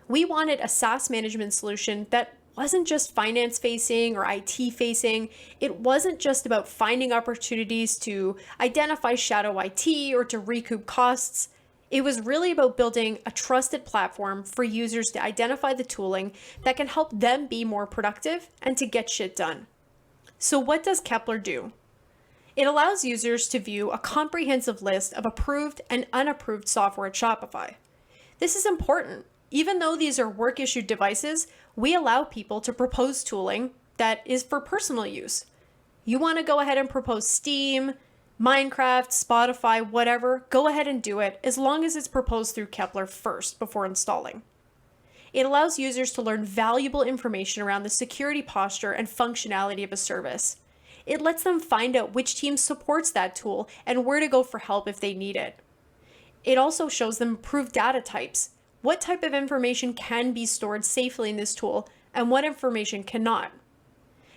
We wanted a SaaS management solution that wasn't just finance facing or IT facing. It wasn't just about finding opportunities to identify shadow IT or to recoup costs. It was really about building a trusted platform for users to identify the tooling that can help them be more productive and to get shit done. So what does Kepler do? It allows users to view a comprehensive list of approved and unapproved software at Shopify. This is important. Even though these are work-issued devices, we allow people to propose tooling that is for personal use. You want to go ahead and propose Steam, Minecraft, Spotify, whatever, go ahead and do it as long as it's proposed through Kepler first before installing. It allows users to learn valuable information around the security posture and functionality of a service. It lets them find out which team supports that tool and where to go for help if they need it. It also shows them approved data types. What type of information can be stored safely in this tool and what information cannot.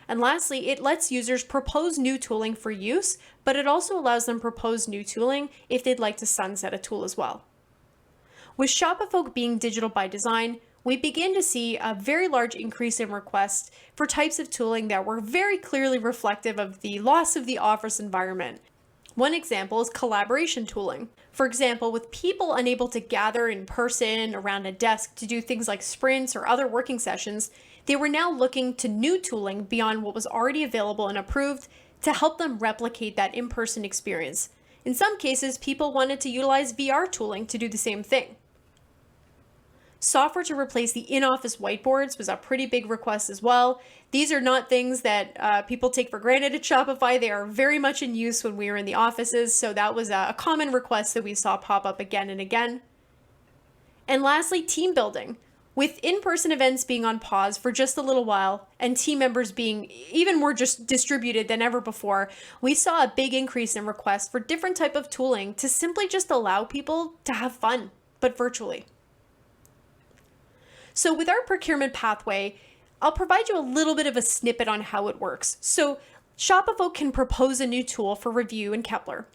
And lastly, it lets users propose new tooling for use, but it also allows them propose new tooling if they'd like to sunset a tool as well. With Shopify being digital by design, we begin to see a very large increase in requests for types of tooling that were very clearly reflective of the loss of the office environment. One example is collaboration tooling. For example, with people unable to gather in person around a desk to do things like sprints or other working sessions, they were now looking to new tooling beyond what was already available and approved to help them replicate that in-person experience. In some cases, people wanted to utilize VR tooling to do the same thing. Software to replace the in-office whiteboards was a pretty big request as well. These are not things that people take for granted at Shopify. They are very much in use when we were in the offices, so that was a common request that we saw pop up again and again. And lastly, team building. With in-person events being on pause for just a little while and team members being even more just distributed than ever before, we saw a big increase in requests for different type of tooling to simply just allow people to have fun, but virtually. So with our procurement pathway, I'll provide you a little bit of a snippet on how it works. So Shopify can propose a new tool for review in Kepler.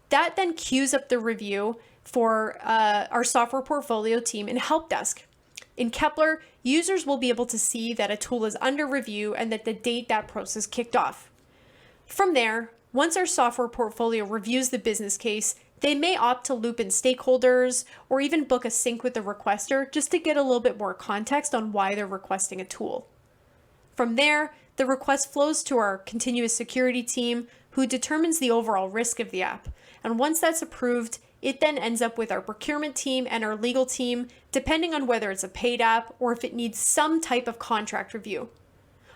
That then queues up the review for our software portfolio team in Help Desk. In Kepler, users will be able to see that a tool is under review and that the date that process kicked off. From there, once our software portfolio reviews the business case, they may opt to loop in stakeholders or even book a sync with the requester just to get a little bit more context on why they're requesting a tool. From there, the request flows to our continuous security team, who determines the overall risk of the app. And once that's approved, it then ends up with our procurement team and our legal team, depending on whether it's a paid app or if it needs some type of contract review.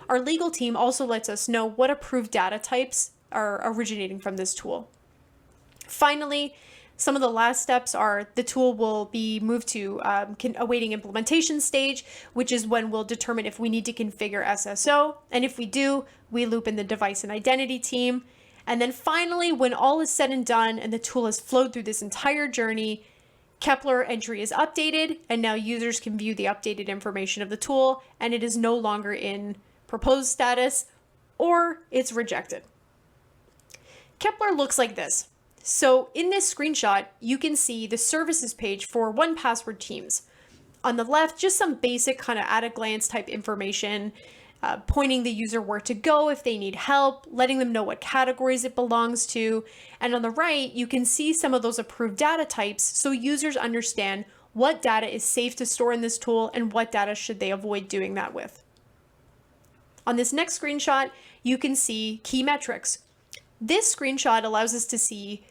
Our legal team also lets us know what approved data types are originating from this tool. Finally, some of the last steps are the tool will be moved to awaiting implementation stage, which is when we'll determine if we need to configure SSO. And if we do, we loop in the device and identity team. And then finally, when all is said and done and the tool has flowed through this entire journey, Kepler entry is updated, and now users can view the updated information of the tool, and it is no longer in proposed status or it's rejected. Kepler looks like this. So in this screenshot, you can see the services page for 1Password Teams. On the left, just some basic kind of at a glance type information, pointing the user where to go if they need help, letting them know what categories it belongs to. And on the right, you can see some of those approved data types so users understand what data is safe to store in this tool and what data should they avoid doing that with. On this next screenshot, you can see key metrics. This screenshot allows us to see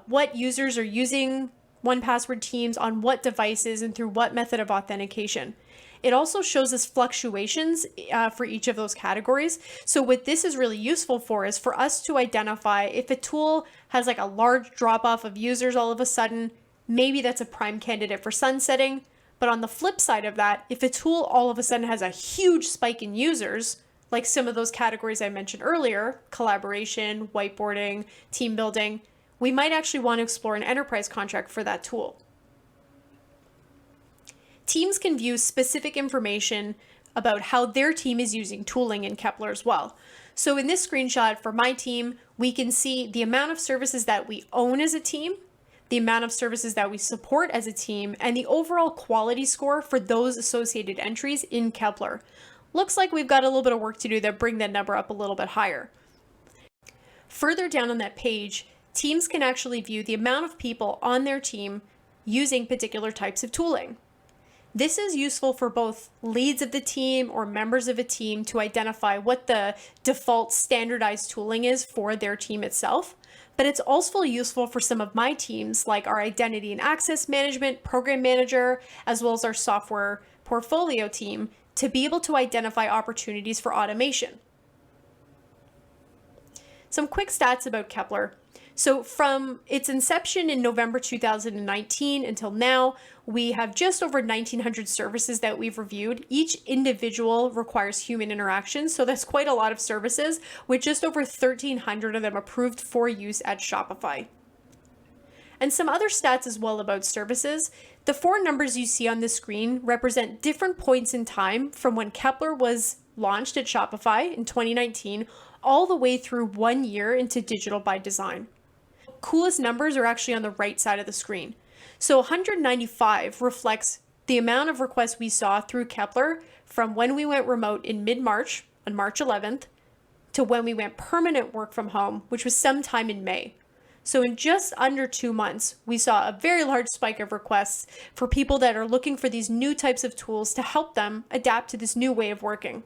what users are using 1Password Teams on what devices and through what method of authentication. It also shows us fluctuations for each of those categories. So what this is really useful for is for us to identify if a tool has like a large drop off of users all of a sudden, maybe that's a prime candidate for sunsetting. But on the flip side of that, if a tool all of a sudden has a huge spike in users, like some of those categories I mentioned earlier, collaboration, whiteboarding, team building, we might actually want to explore an enterprise contract for that tool. Teams can view specific information about how their team is using tooling in Kepler as well. So in this screenshot for my team, we can see the amount of services that we own as a team, the amount of services that we support as a team, and the overall quality score for those associated entries in Kepler. Looks like we've got a little bit of work to do to bring that number up a little bit higher. Further down on that page, teams can actually view the amount of people on their team using particular types of tooling. This is useful for both leads of the team or members of a team to identify what the default standardized tooling is for their team itself, but it's also useful for some of my teams like our identity and access management, program manager, as well as our software portfolio team to be able to identify opportunities for automation. Some quick stats about Kepler. So from its inception in November 2019 until now, we have just over 1,900 services that we've reviewed. Each individual requires human interaction, so that's quite a lot of services, with just over 1,300 of them approved for use at Shopify. And some other stats as well about services. The four numbers you see on the screen represent different points in time from when Kepler was launched at Shopify in 2019, all the way through 1 year into Digital by Design. Coolest numbers are actually on the right side of the screen. So 195 reflects the amount of requests we saw through Kepler from when we went remote in mid-March, on March 11th, to when we went permanent work from home, which was sometime in May. So in just under 2 months, we saw a very large spike of requests for people that are looking for these new types of tools to help them adapt to this new way of working.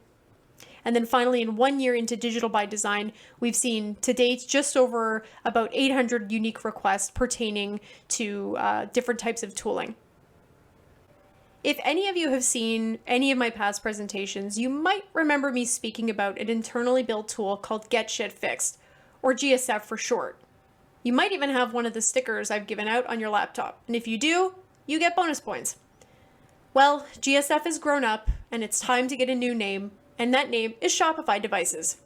And then finally, in 1 year into Digital by Design, we've seen to date just over about 800 unique requests pertaining to different types of tooling. If any of you have seen any of my past presentations, you might remember me speaking about an internally built tool called Get Shit Fixed, or GSF for short. You might even have one of the stickers I've given out on your laptop, and if you do, you get bonus points. Well, GSF has grown up, and it's time to get a new name, and that name is Shopify Devices.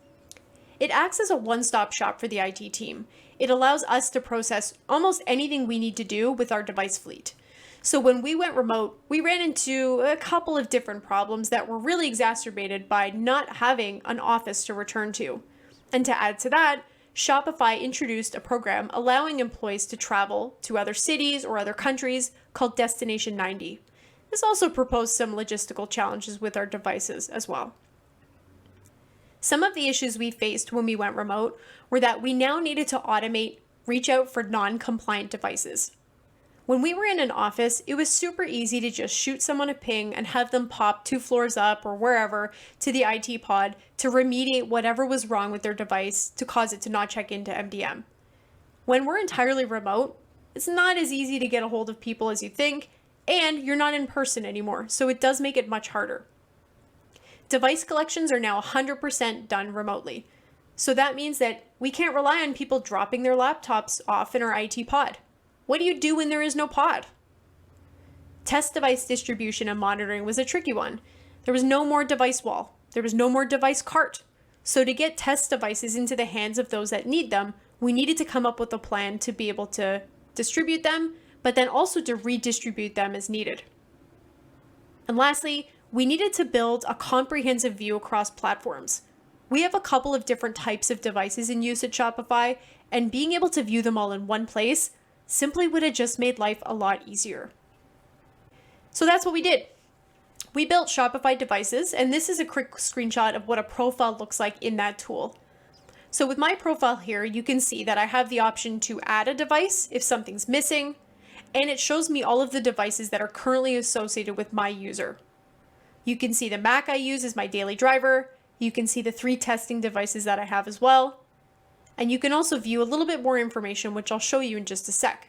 It acts as a one-stop shop for the IT team. It allows us to process almost anything we need to do with our device fleet. So when we went remote, we ran into a couple of different problems that were really exacerbated by not having an office to return to. And to add to that, Shopify introduced a program allowing employees to travel to other cities or other countries called Destination 90. This also proposed some logistical challenges with our devices as well. Some of the issues we faced when we went remote were that we now needed to automate reach out for non-compliant devices. When we were in an office, it was super easy to just shoot someone a ping and have them pop 2 floors up or wherever to the IT pod to remediate whatever was wrong with their device to cause it to not check into MDM. When we're entirely remote, it's not as easy to get a hold of people as you think, and you're not in person anymore, so it does make it much harder. Device collections are now 100% done remotely. So that means that we can't rely on people dropping their laptops off in our IT pod. What do you do when there is no pod? Test device distribution and monitoring was a tricky one. There was no more device wall. There was no more device cart. So to get test devices into the hands of those that need them, we needed to come up with a plan to be able to distribute them, but then also to redistribute them as needed. And lastly, we needed to build a comprehensive view across platforms. We have a couple of different types of devices in use at Shopify, and being able to view them all in one place simply would have just made life a lot easier. So that's what we did. We built Shopify devices, and this is a quick screenshot of what a profile looks like in that tool. So with my profile here, you can see that I have the option to add a device if something's missing, and it shows me all of the devices that are currently associated with my user. You can see the Mac I use as my daily driver. You can see the 3 testing devices that I have as well. And you can also view a little bit more information, which I'll show you in just a sec.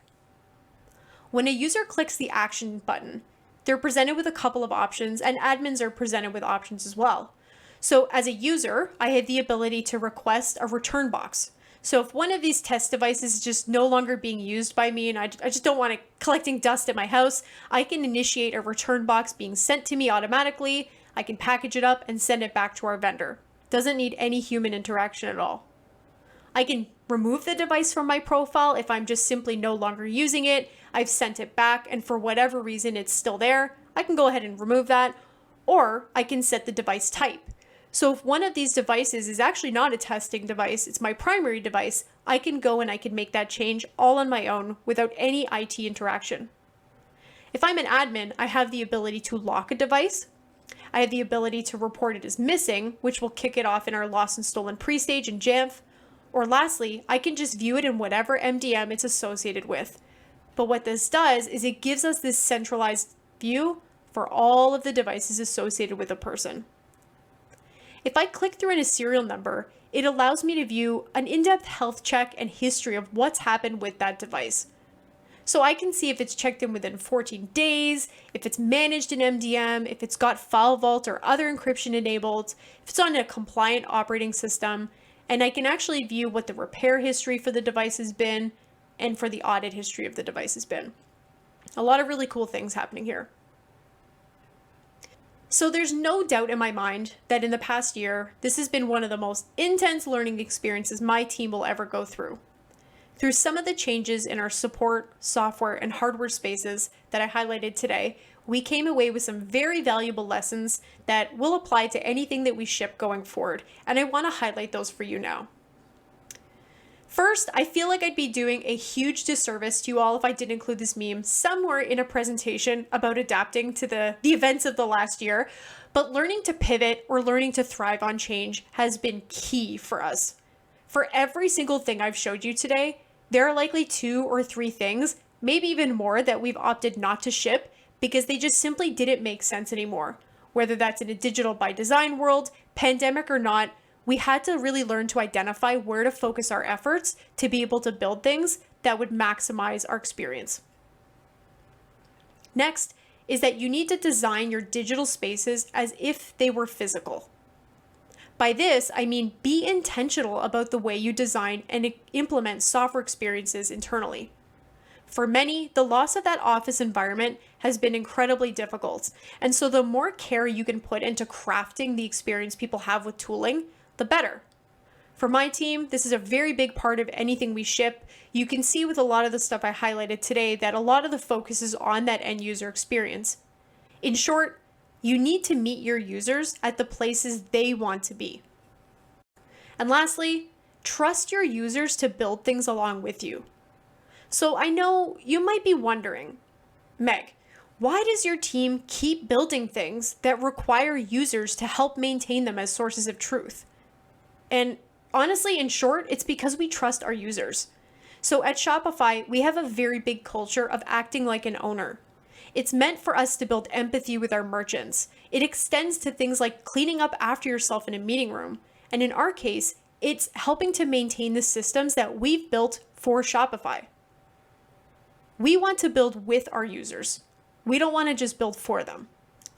When a user clicks the action button, they're presented with a couple of options, and admins are presented with options as well. So as a user, I have the ability to request a return box. So if one of these test devices is just no longer being used by me and I just don't want it collecting dust at my house, I can initiate a return box being sent to me automatically. I can package it up and send it back to our vendor. Doesn't need any human interaction at all. I can remove the device from my profile if I'm just simply no longer using it. I've sent it back and for whatever reason it's still there. I can go ahead and remove that, or I can set the device type. So if one of these devices is actually not a testing device, it's my primary device, I can go and I can make that change all on my own without any IT interaction. If I'm an admin, I have the ability to lock a device. I have the ability to report it as missing, which will kick it off in our lost and stolen pre-stage in Jamf. Or lastly, I can just view it in whatever MDM it's associated with. But what this does is it gives us this centralized view for all of the devices associated with a person. If I click through in a serial number, it allows me to view an in-depth health check and history of what's happened with that device. So I can see if it's checked in within 14 days, if it's managed in MDM, if it's got file vault or other encryption enabled, if it's on a compliant operating system, and I can actually view what the repair history for the device has been and for the audit history of the device has been. A lot of really cool things happening here. So there's no doubt in my mind that in the past year, this has been one of the most intense learning experiences my team will ever go through. Through some of the changes in our support, software, and hardware spaces that I highlighted today, we came away with some very valuable lessons that will apply to anything that we ship going forward, and I want to highlight those for you now. First, I feel like I'd be doing a huge disservice to you all if I didn't include this meme somewhere in a presentation about adapting to the events of the last year, but learning to pivot or learning to thrive on change has been key for us. For every single thing I've showed you today, there are likely 2 or 3 things, maybe even more, that we've opted not to ship because they just simply didn't make sense anymore. Whether that's in a digital by design world, pandemic or not, we had to really learn to identify where to focus our efforts to be able to build things that would maximize our experience. Next is that you need to design your digital spaces as if they were physical. By this, I mean be intentional about the way you design and implement software experiences internally. For many, the loss of that office environment has been incredibly difficult, and so the more care you can put into crafting the experience people have with tooling, the better. For my team, this is a very big part of anything we ship. You can see with a lot of the stuff I highlighted today that a lot of the focus is on that end user experience. In short, you need to meet your users at the places they want to be. And lastly, trust your users to build things along with you. So I know you might be wondering, Meg, why does your team keep building things that require users to help maintain them as sources of truth? And honestly, in short, it's because we trust our users. So at Shopify, we have a very big culture of acting like an owner. It's meant for us to build empathy with our merchants. It extends to things like cleaning up after yourself in a meeting room. And in our case, it's helping to maintain the systems that we've built for Shopify. We want to build with our users. We don't want to just build for them.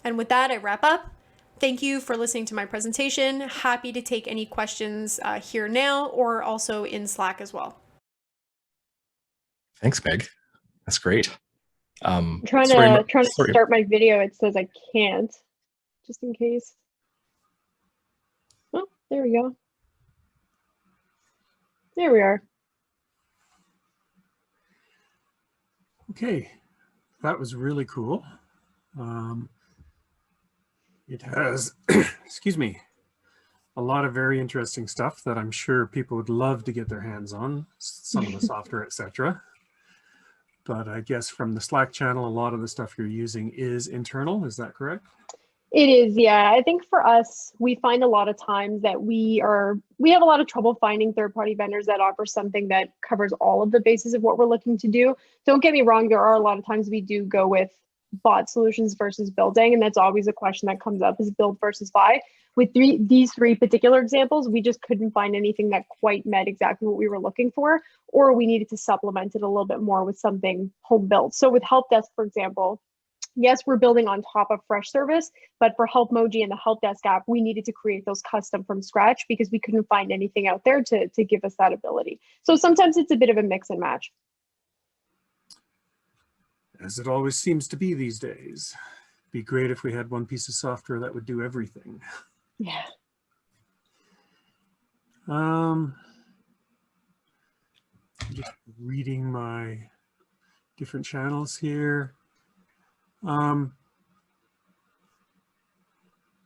And with that, I wrap up. Thank you for listening to my presentation. Happy to take any questions here now or also in Slack as well. Thanks, Meg. That's great. I'm trying to start my video. It says I can't, just in case. Oh, there we go. There we are. Okay, that was really cool. It has, excuse me, a lot of very interesting stuff that I'm sure people would love to get their hands on, some of the software, etc. But I guess from the Slack channel, a lot of the stuff you're using is internal. Is that correct? It is, yeah. I think for us, we find a lot of times that we have a lot of trouble finding third-party vendors that offer something that covers all of the bases of what we're looking to do. Don't get me wrong, there are a lot of times we do go with bought solutions versus building, and that's always a question that comes up, is build versus buy. With these three particular examples, we just couldn't find anything that quite met exactly what we were looking for, or we needed to supplement it a little bit more with something home built. So with Help Desk, for example, yes, we're building on top of Fresh Service, but for Helpmoji and the Help Desk app, we needed to create those custom from scratch because we couldn't find anything out there to give us that ability. So sometimes it's a bit of a mix and match. As it always seems to be these days. Be great if we had one piece of software that would do everything. Yeah. Just reading my different channels here. Dan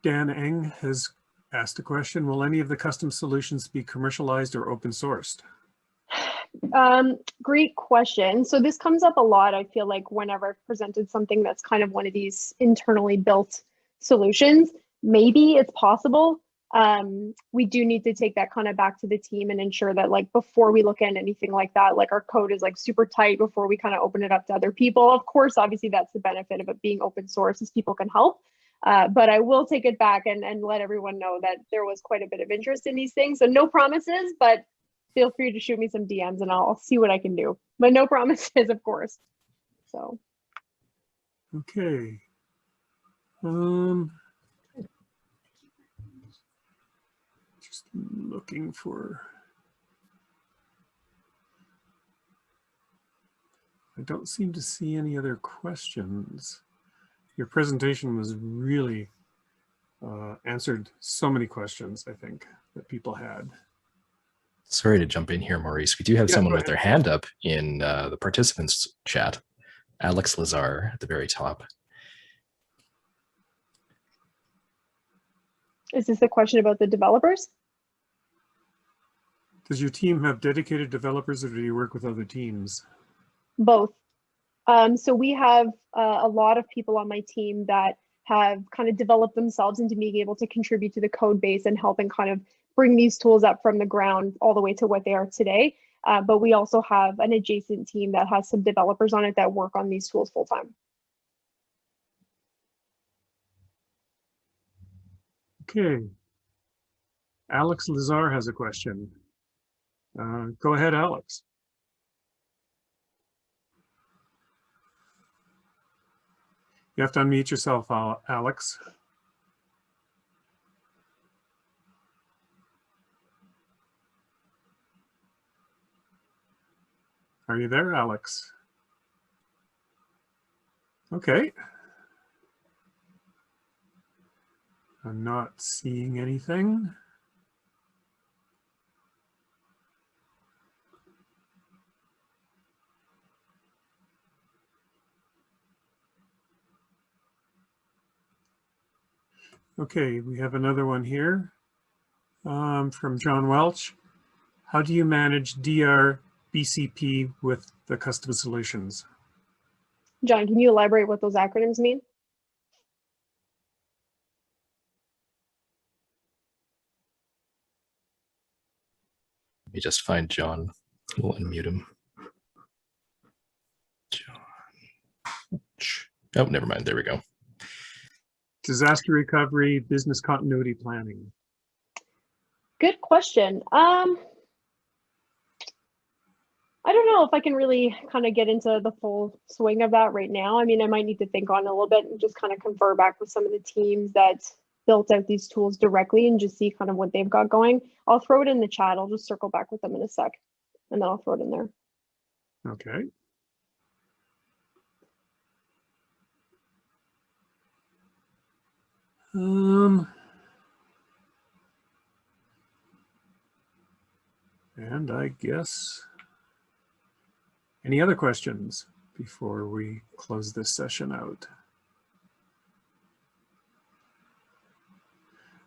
Eng has asked a question. Will any of the custom solutions be commercialized or open sourced? Great question. So this comes up a lot, I feel like, whenever I've presented something that's kind of one of these internally built solutions. Maybe it's possible. We do need to take that kind of back to the team and ensure that, like, before we look at anything like that, like our code is like super tight before we kind of open it up to other people. Of course, obviously that's the benefit of it being open source, is people can help. But I will take it back and let everyone know that there was quite a bit of interest in these things. So no promises, but feel free to shoot me some DMs and I'll see what I can do. But no promises, of course. So. Okay. Just looking for. I don't seem to see any other questions. Your presentation was really answered so many questions, I think, that people had. Sorry to jump in here, Maurice. We do have someone with their hand up in the participants chat. Alex Lazar at the very top. Is this a question about the developers? Does your team have dedicated developers, or do you work with other teams? Both. So we have a lot of people on my team that have kind of developed themselves into being able to contribute to the code base and helping kind of bring these tools up from the ground all the way to what they are today. But we also have an adjacent team that has some developers on it that work on these tools full time. Okay. Alex Lazar has a question. Go ahead, Alex. You have to unmute yourself, Alex. Are you there, Alex? Okay. I'm not seeing anything. Okay, we have another one here from John Welch. How do you manage DR BCP with the custom solutions? John, can you elaborate what those acronyms mean? Let me just find John. We'll unmute him. John. Oh, never mind. There we go. Disaster recovery, business continuity planning. Good question. I don't know if I can really kind of get into the full swing of that right now. I mean, I might need to think on it a little bit and just kind of confer back with some of the teams that built out these tools directly and just see kind of what they've got going. I'll throw it in the chat. I'll just circle back with them in a sec and then I'll throw it in there. Okay. And I guess, any other questions before we close this session out?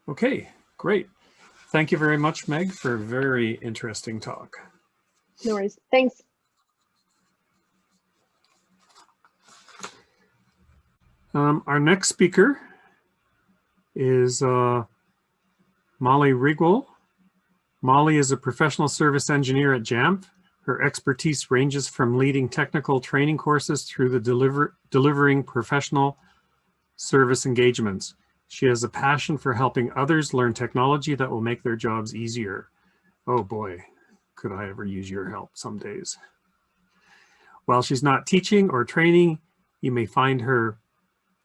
Okay, great. Thank you very much, Meg, for a very interesting talk. No worries. Thanks. Our next speaker is Molly Rigual. Molly is a professional service engineer at Jamf. Her expertise ranges from leading technical training courses through the delivering professional service engagements. She has a passion for helping others learn technology that will make their jobs easier. Oh boy, could I ever use your help some days. While she's not teaching or training, you may find her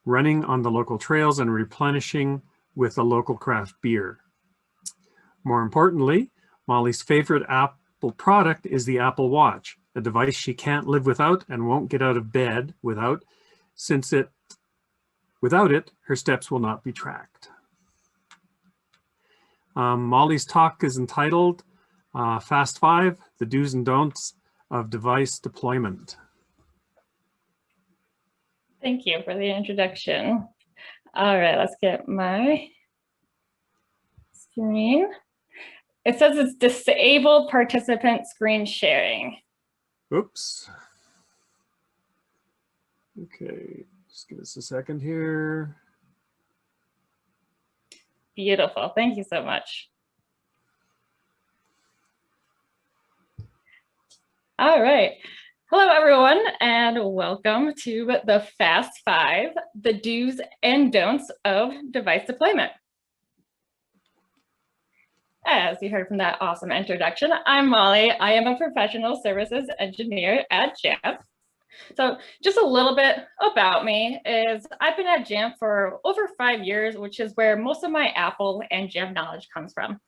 running on the local trails and replenishing with a local craft beer. More importantly, Molly's favorite Apple product is the Apple Watch, a device she can't live without and won't get out of bed without, since without it, her steps will not be tracked. Molly's talk is entitled Fast 5, the Do's and Don'ts of Device Deployment. Thank you for the introduction. All right, let's get my screen. It says it's disable participant screen sharing. Oops. Okay, just give us a second here. Beautiful, thank you so much. All right. Hello, everyone, and welcome to the Fast 5, the do's and don'ts of device deployment. As you heard from that awesome introduction, I'm Molly. I am a professional services engineer at Jamf. So just a little bit about me is I've been at Jamf for over 5 years, which is where most of my Apple and Jamf knowledge comes from.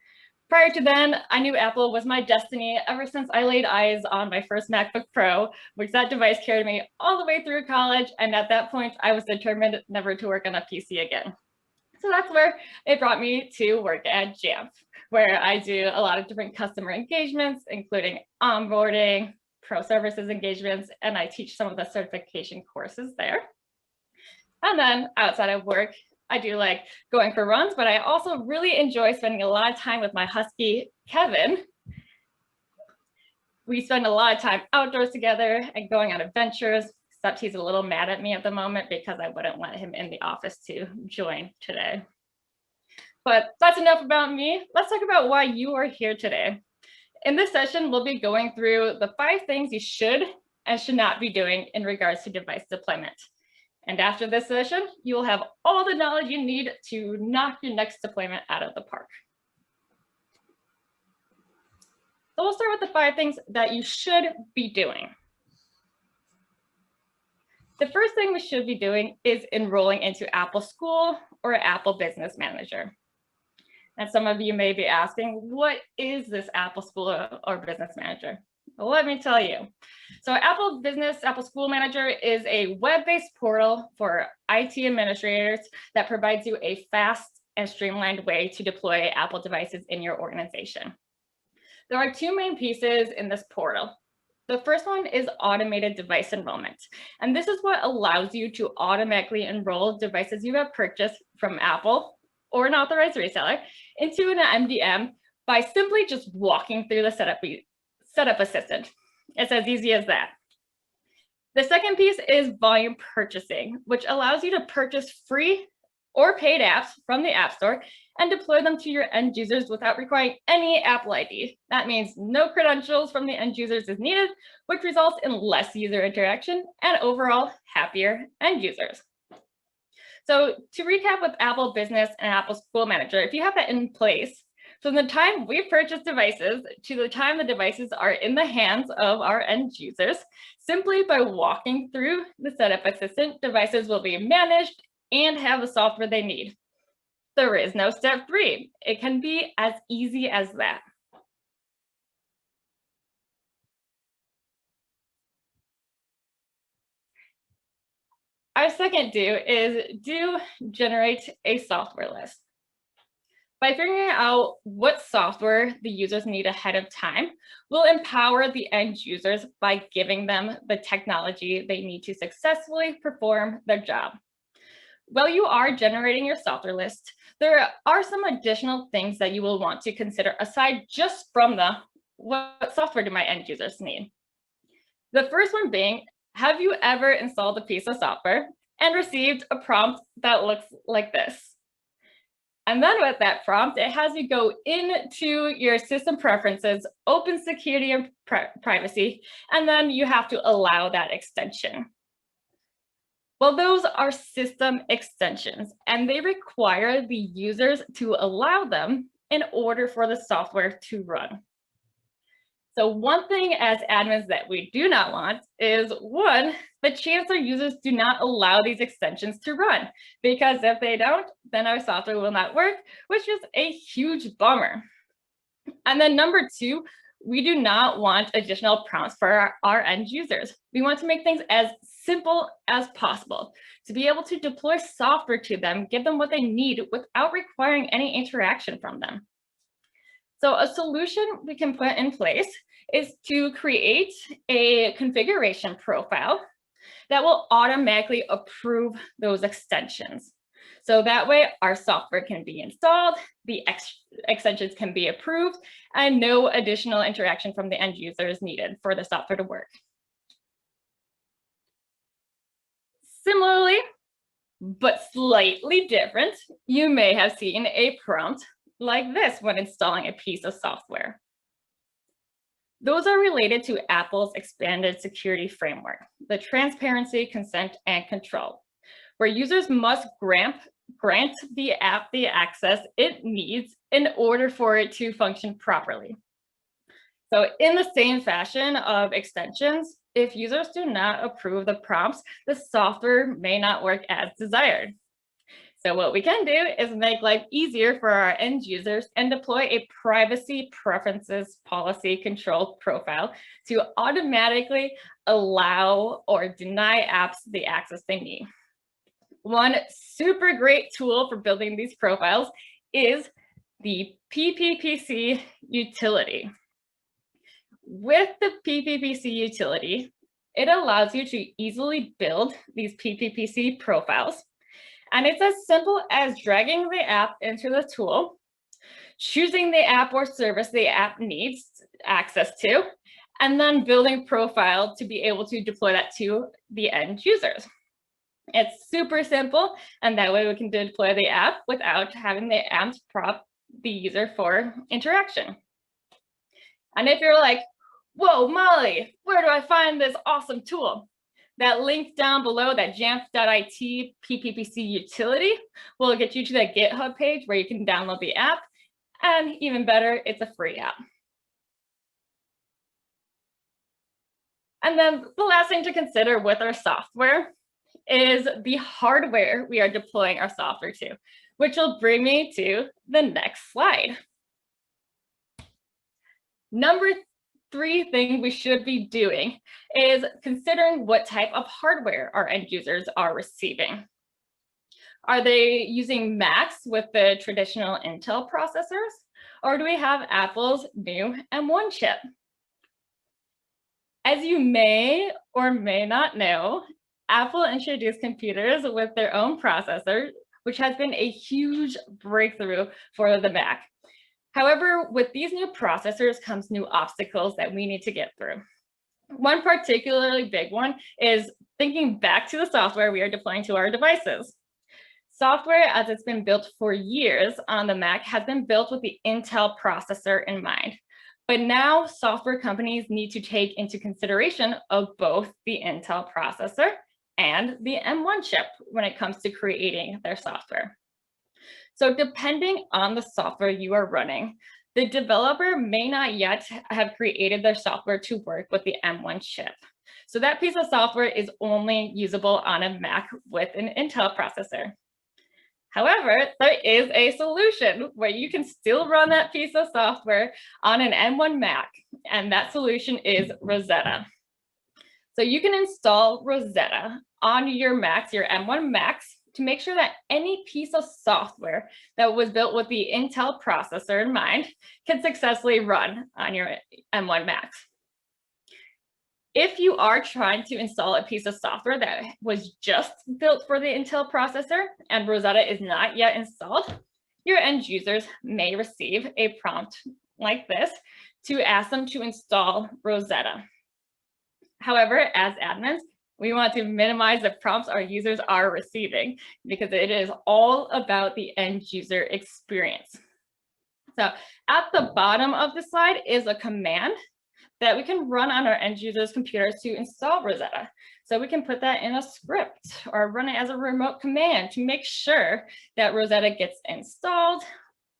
Prior to then, I knew Apple was my destiny ever since I laid eyes on my first MacBook Pro, which that device carried me all the way through college. And at that point, I was determined never to work on a PC again. So that's where it brought me to work at Jamf, where I do a lot of different customer engagements, including onboarding, pro services engagements, and I teach some of the certification courses there. And then outside of work, I do like going for runs, but I also really enjoy spending a lot of time with my husky, Kevin. We spend a lot of time outdoors together and going on adventures, except he's a little mad at me at the moment because I wouldn't let him in the office to join today. But that's enough about me. Let's talk about why you are here today. In this session, we'll be going through the 5 things you should and should not be doing in regards to device deployment. And after this session, you will have all the knowledge you need to knock your next deployment out of the park. So we'll start with the 5 things that you should be doing. The first thing we should be doing is enrolling into Apple School or Apple Business Manager. And some of you may be asking, what is this Apple School or Business Manager? Well, let me tell you. So Apple School Manager is a web-based portal for IT administrators that provides you a fast and streamlined way to deploy Apple devices in your organization. There are 2 main pieces in this portal. The first one is automated device enrollment. And this is what allows you to automatically enroll devices you have purchased from Apple or an authorized reseller into an MDM by simply just walking through the setup assistant. It's as easy as that. The second piece is volume purchasing, which allows you to purchase free or paid apps from the App Store and deploy them to your end users without requiring any Apple ID. That means no credentials from the end users is needed, which results in less user interaction and overall happier end users. So to recap with Apple Business and Apple School Manager, if you have that in place, from the time we purchase devices to the time the devices are in the hands of our end users, simply by walking through the setup assistant, devices will be managed and have the software they need. There is no step 3. It can be as easy as that. Our second do is generate a software list. By figuring out what software the users need ahead of time, we'll empower the end users by giving them the technology they need to successfully perform their job. While you are generating your software list, there are some additional things that you will want to consider aside just from the what software do my end users need. The first one being, have you ever installed a piece of software and received a prompt that looks like this? And then with that prompt, it has you go into your system preferences, open security and privacy, and then you have to allow that extension. Well, those are system extensions, and they require the users to allow them in order for the software to run. So one thing as admins that we do not want is, one, the chance our users do not allow these extensions to run, because if they don't, then our software will not work, which is a huge bummer. And then number 2, we do not want additional prompts for our end users. We want to make things as simple as possible to be able to deploy software to them, give them what they need without requiring any interaction from them. So a solution we can put in place is to create a configuration profile that will automatically approve those extensions. So that way our software can be installed, the extensions can be approved, and no additional interaction from the end user is needed for the software to work. Similarly, but slightly different, you may have seen a prompt like this when installing a piece of software. Those are related to Apple's expanded security framework, the transparency, consent, and control, where users must grant the app the access it needs in order for it to function properly. So in the same fashion of extensions, if users do not approve the prompts, the software may not work as desired. So what we can do is make life easier for our end users and deploy a privacy preferences policy control profile to automatically allow or deny apps the access they need. One super great tool for building these profiles is the PPPC utility. With the PPPC utility, it allows you to easily build these PPPC profiles. And it's as simple as dragging the app into the tool, choosing the app or service the app needs access to, and then building profile to be able to deploy that to the end users. It's super simple, and that way we can deploy the app without having the app prompt the user for interaction. And if you're like, whoa, Molly, where do I find this awesome tool? That link down below, that jamf.it PPPC utility, will get you to that GitHub page where you can download the app. And even better, it's a free app. And then the last thing to consider with our software is the hardware we are deploying our software to, which will bring me to the next slide. Number 3 thing we should be doing is considering what type of hardware our end users are receiving. Are they using Macs with the traditional Intel processors, or do we have Apple's new M1 chip? As you may or may not know, Apple introduced computers with their own processor, which has been a huge breakthrough for the Mac. However, with these new processors comes new obstacles that we need to get through. One particularly big one is thinking back to the software we are deploying to our devices. Software, as it's been built for years on the Mac, has been built with the Intel processor in mind. But now software companies need to take into consideration of both the Intel processor and the M1 chip when it comes to creating their software. So depending on the software you are running, the developer may not yet have created their software to work with the M1 chip. So that piece of software is only usable on a Mac with an Intel processor. However, there is a solution where you can still run that piece of software on an M1 Mac, and that solution is Rosetta. So you can install Rosetta on your Macs, your M1 Macs, to make sure that any piece of software that was built with the Intel processor in mind can successfully run on your M1 Macs. If you are trying to install a piece of software that was just built for the Intel processor and Rosetta is not yet installed, your end users may receive a prompt like this to ask them to install Rosetta. However, as admins, we want to minimize the prompts our users are receiving because it is all about the end user experience. So at the bottom of the slide is a command that we can run on our end users' computers to install Rosetta. So we can put that in a script or run it as a remote command to make sure that Rosetta gets installed,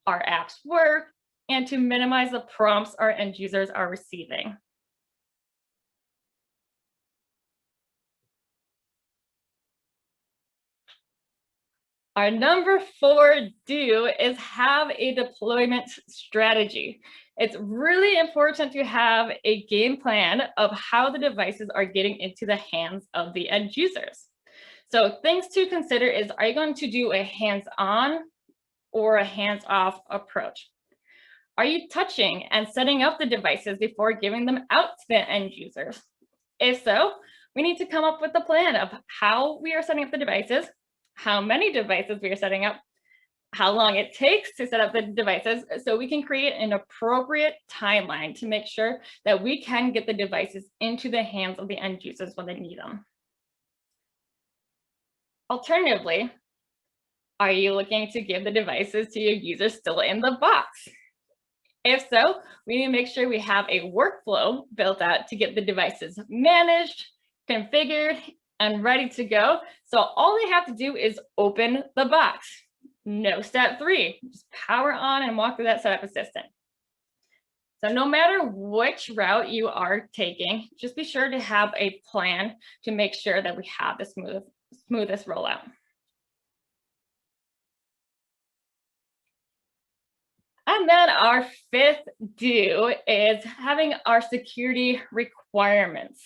our apps work, and to minimize the prompts our end users are receiving. Our number 4 do is have a deployment strategy. It's really important to have a game plan of how the devices are getting into the hands of the end users. So things to consider is, are you going to do a hands-on or a hands-off approach? Are you touching and setting up the devices before giving them out to the end users? If so, we need to come up with a plan of how we are setting up the devices, how many devices we are setting up, how long it takes to set up the devices, so we can create an appropriate timeline to make sure that we can get the devices into the hands of the end users when they need them. Alternatively, are you looking to give the devices to your users still in the box? If so, we need to make sure we have a workflow built out to get the devices managed, configured, and ready to go. So all they have to do is open the box. No step 3, just power on and walk through that setup assistant. So no matter which route you are taking, just be sure to have a plan to make sure that we have the smoothest rollout. And then our 5th do is having our security requirements.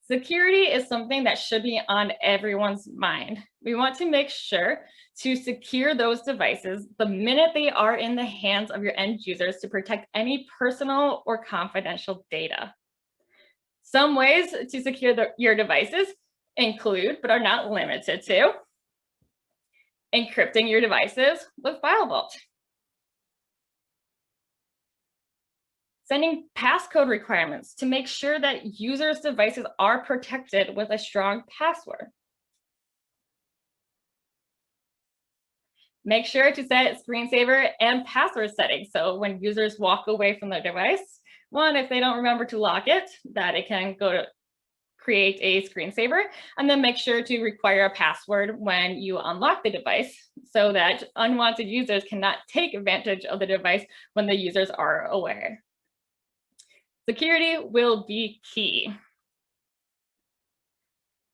Security is something that should be on everyone's mind. We want to make sure to secure those devices the minute they are in the hands of your end users to protect any personal or confidential data. Some ways to secure your devices include, but are not limited to, encrypting your devices with File Vault, sending passcode requirements to make sure that users' devices are protected with a strong password. Make sure to set screensaver and password settings. So when users walk away from their device, one, if they don't remember to lock it, that it can go to create a screensaver, and then make sure to require a password when you unlock the device so that unwanted users cannot take advantage of the device when the users are aware. Security will be key.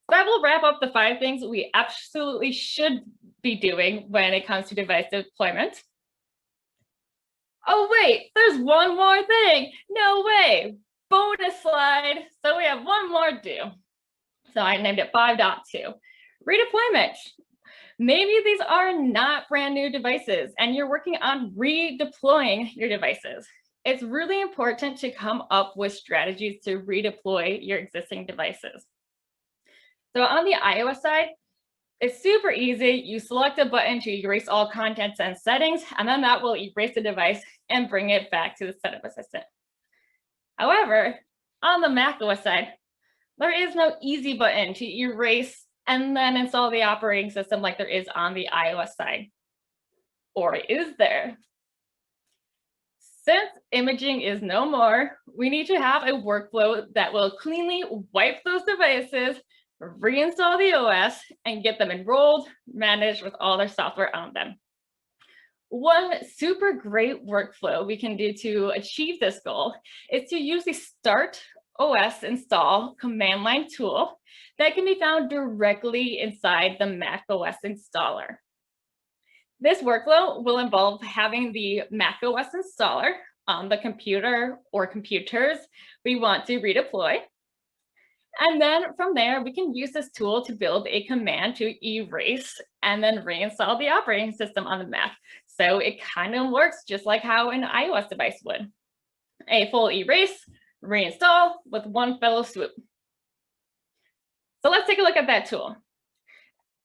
That will wrap up the 5 things we absolutely should be doing when it comes to device deployment. Oh wait, there's one more thing. No way. Bonus slide. So we have one more do. So I named it 5.2. Redeployment. Maybe these are not brand new devices and you're working on redeploying your devices. It's really important to come up with strategies to redeploy your existing devices. So on the iOS side, it's super easy. You select a button to erase all contents and settings, and then that will erase the device and bring it back to the setup assistant. However, on the macOS side, there is no easy button to erase and then install the operating system like there is on the iOS side. Or is there? Since imaging is no more, we need to have a workflow that will cleanly wipe those devices, reinstall the OS, and get them enrolled, managed with all their software on them. One super great workflow we can do to achieve this goal is to use the Start OS Install command line tool that can be found directly inside the Mac OS installer. This workflow will involve having the Mac OS installer on the computer or computers we want to redeploy. And then from there, we can use this tool to build a command to erase and then reinstall the operating system on the Mac. So it kind of works just like how an iOS device would. A full erase, reinstall with one fell swoop. So let's take a look at that tool.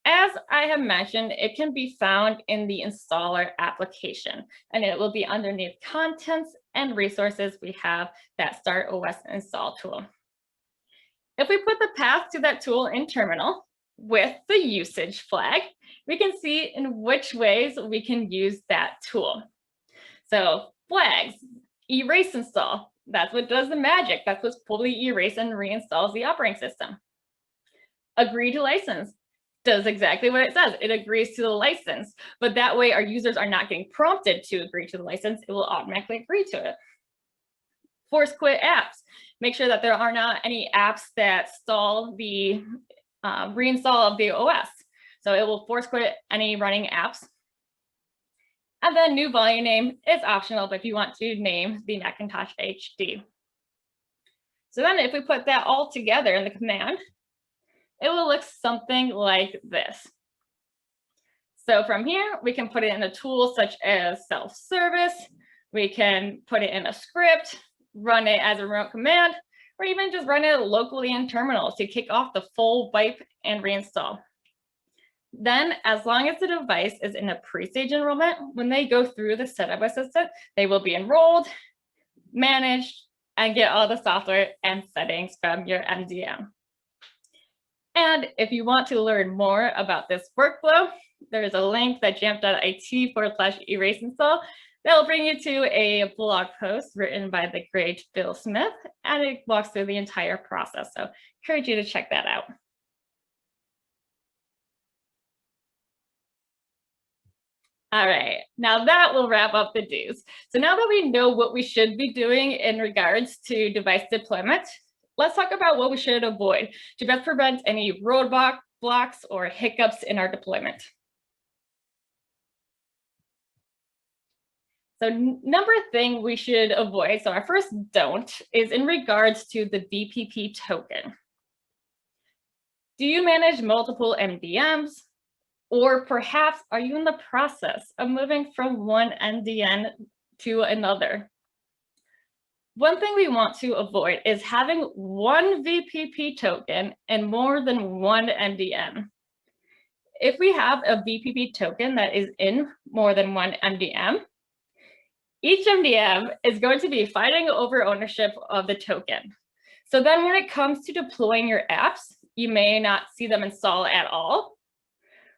As I have mentioned, it can be found in the installer application, and it will be underneath contents and resources. We have that Start OS install tool. If we put the path to that tool in terminal with the usage flag, we can see in which ways we can use that tool. So flags, erase install, that's what does the magic. That's what fully erase and reinstalls the operating system. Agree to license does exactly what it says. It agrees to the license, but that way our users are not getting prompted to agree to the license. It will automatically agree to it. Force quit apps. Make sure that there are not any apps that stall the reinstall of the OS. So it will force quit any running apps. And then new volume name is optional, but if you want to name the Macintosh HD. So then if we put that all together in the command, it will look something like this. So from here, we can put it in a tool such as self-service. We can put it in a script, run it as a remote command, or even just run it locally in terminal to kick off the full wipe and reinstall. Then, as long as the device is in a pre-stage enrollment, when they go through the setup assistant, they will be enrolled, managed, and get all the software and settings from your MDM. And if you want to learn more about this workflow, there is a link that jamf.it/erase install that will bring you to a blog post written by the great Bill Smith, and it walks through the entire process. So I encourage you to check that out. All right, now that will wrap up the do's. So now that we know what we should be doing in regards to device deployment, let's talk about what we should avoid to best prevent any roadblocks or hiccups in our deployment. So number thing we should avoid, so our first don't, is in regards to the VPP token. Do you manage multiple MDMs? Or perhaps are you in the process of moving from one MDM to another? One thing we want to avoid is having one VPP token and more than one MDM. If we have a VPP token that is in more than one MDM, each MDM is going to be fighting over ownership of the token. So then when it comes to deploying your apps, you may not see them install at all.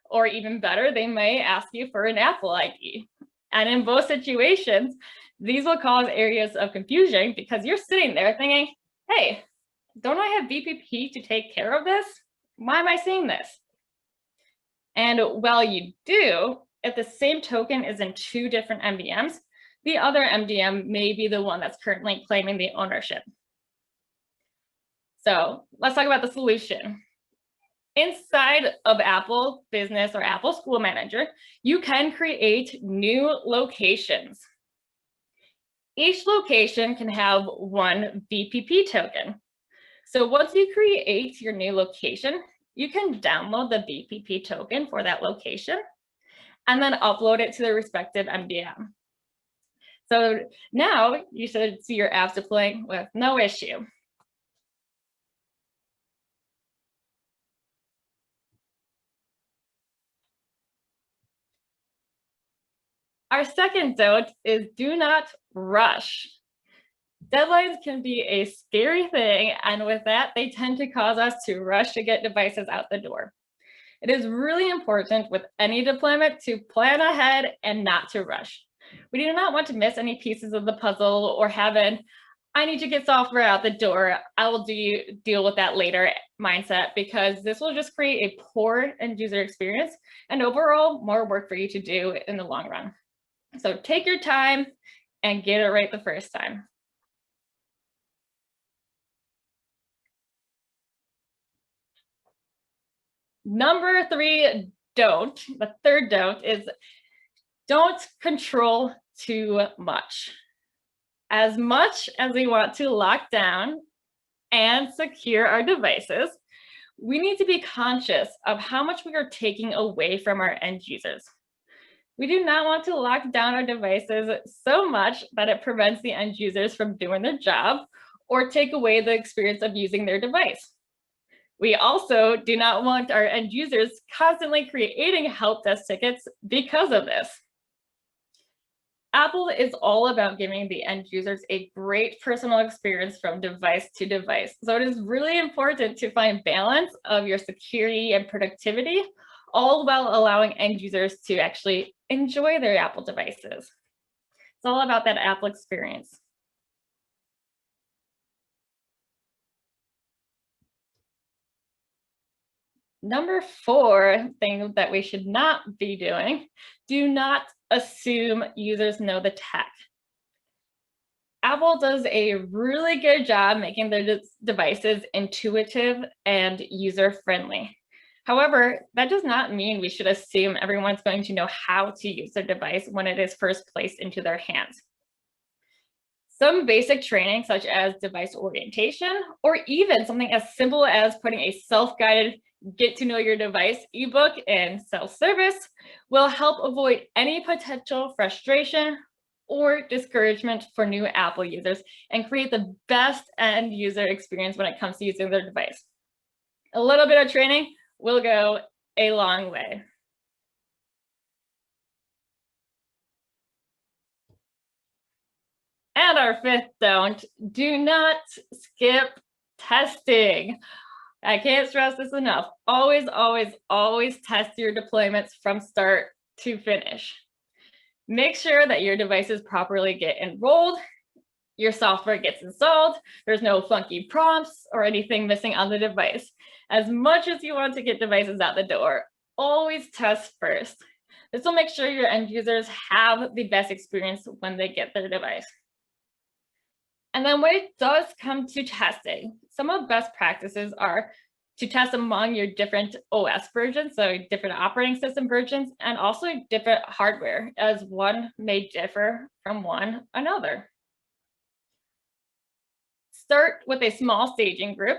Or even better, they may ask you for an Apple ID. And in both situations, these will cause areas of confusion because you're sitting there thinking, hey, don't I have VPP to take care of this? Why am I seeing this? And while you do, if the same token is in two different MDMs, the other MDM may be the one that's currently claiming the ownership. So let's talk about the solution. Inside of Apple Business or Apple School Manager, you can create new locations. Each location can have one VPP token. So once you create your new location, you can download the VPP token for that location and then upload it to the respective MDM. So now you should see your apps deploying with no issue. Our second don't is do not rush. Deadlines can be a scary thing, and with that, they tend to cause us to rush to get devices out the door. It is really important with any deployment to plan ahead and not to rush. We do not want to miss any pieces of the puzzle or have an, I need to get software out the door, I will deal with that later mindset, because this will just create a poor end user experience and overall more work for you to do in the long run. So take your time and get it right the first time. Number 3, don't. The third don't is don't control too much. As much as we want to lock down and secure our devices, we need to be conscious of how much we are taking away from our end users. We do not want to lock down our devices so much that it prevents the end users from doing their job or take away the experience of using their device. We also do not want our end users constantly creating help desk tickets because of this. Apple is all about giving the end users a great personal experience from device to device. So it is really important to find balance of your security and productivity, all while allowing end users to actually enjoy their Apple devices. It's all about that Apple experience. Number 4 thing that we should not be doing, do not assume users know the tech. Apple does a really good job making their devices intuitive and user-friendly. However, that does not mean we should assume everyone's going to know how to use their device when it is first placed into their hands. Some basic training, such as device orientation, or even something as simple as putting a self-guided get to know your device ebook in self-service, will help avoid any potential frustration or discouragement for new Apple users and create the best end user experience when it comes to using their device. A little bit of training will go a long way. And our 5th don't, do not skip testing. I can't stress this enough. Always, always, always test your deployments from start to finish. Make sure that your devices properly get enrolled, your software gets installed, there's no funky prompts or anything missing on the device. As much as you want to get devices out the door, always test first. This will make sure your end users have the best experience when they get their device. And then when it does come to testing, some of the best practices are to test among your different OS versions, so different operating system versions, and also different hardware, as one may differ from one another. Start with a small staging group,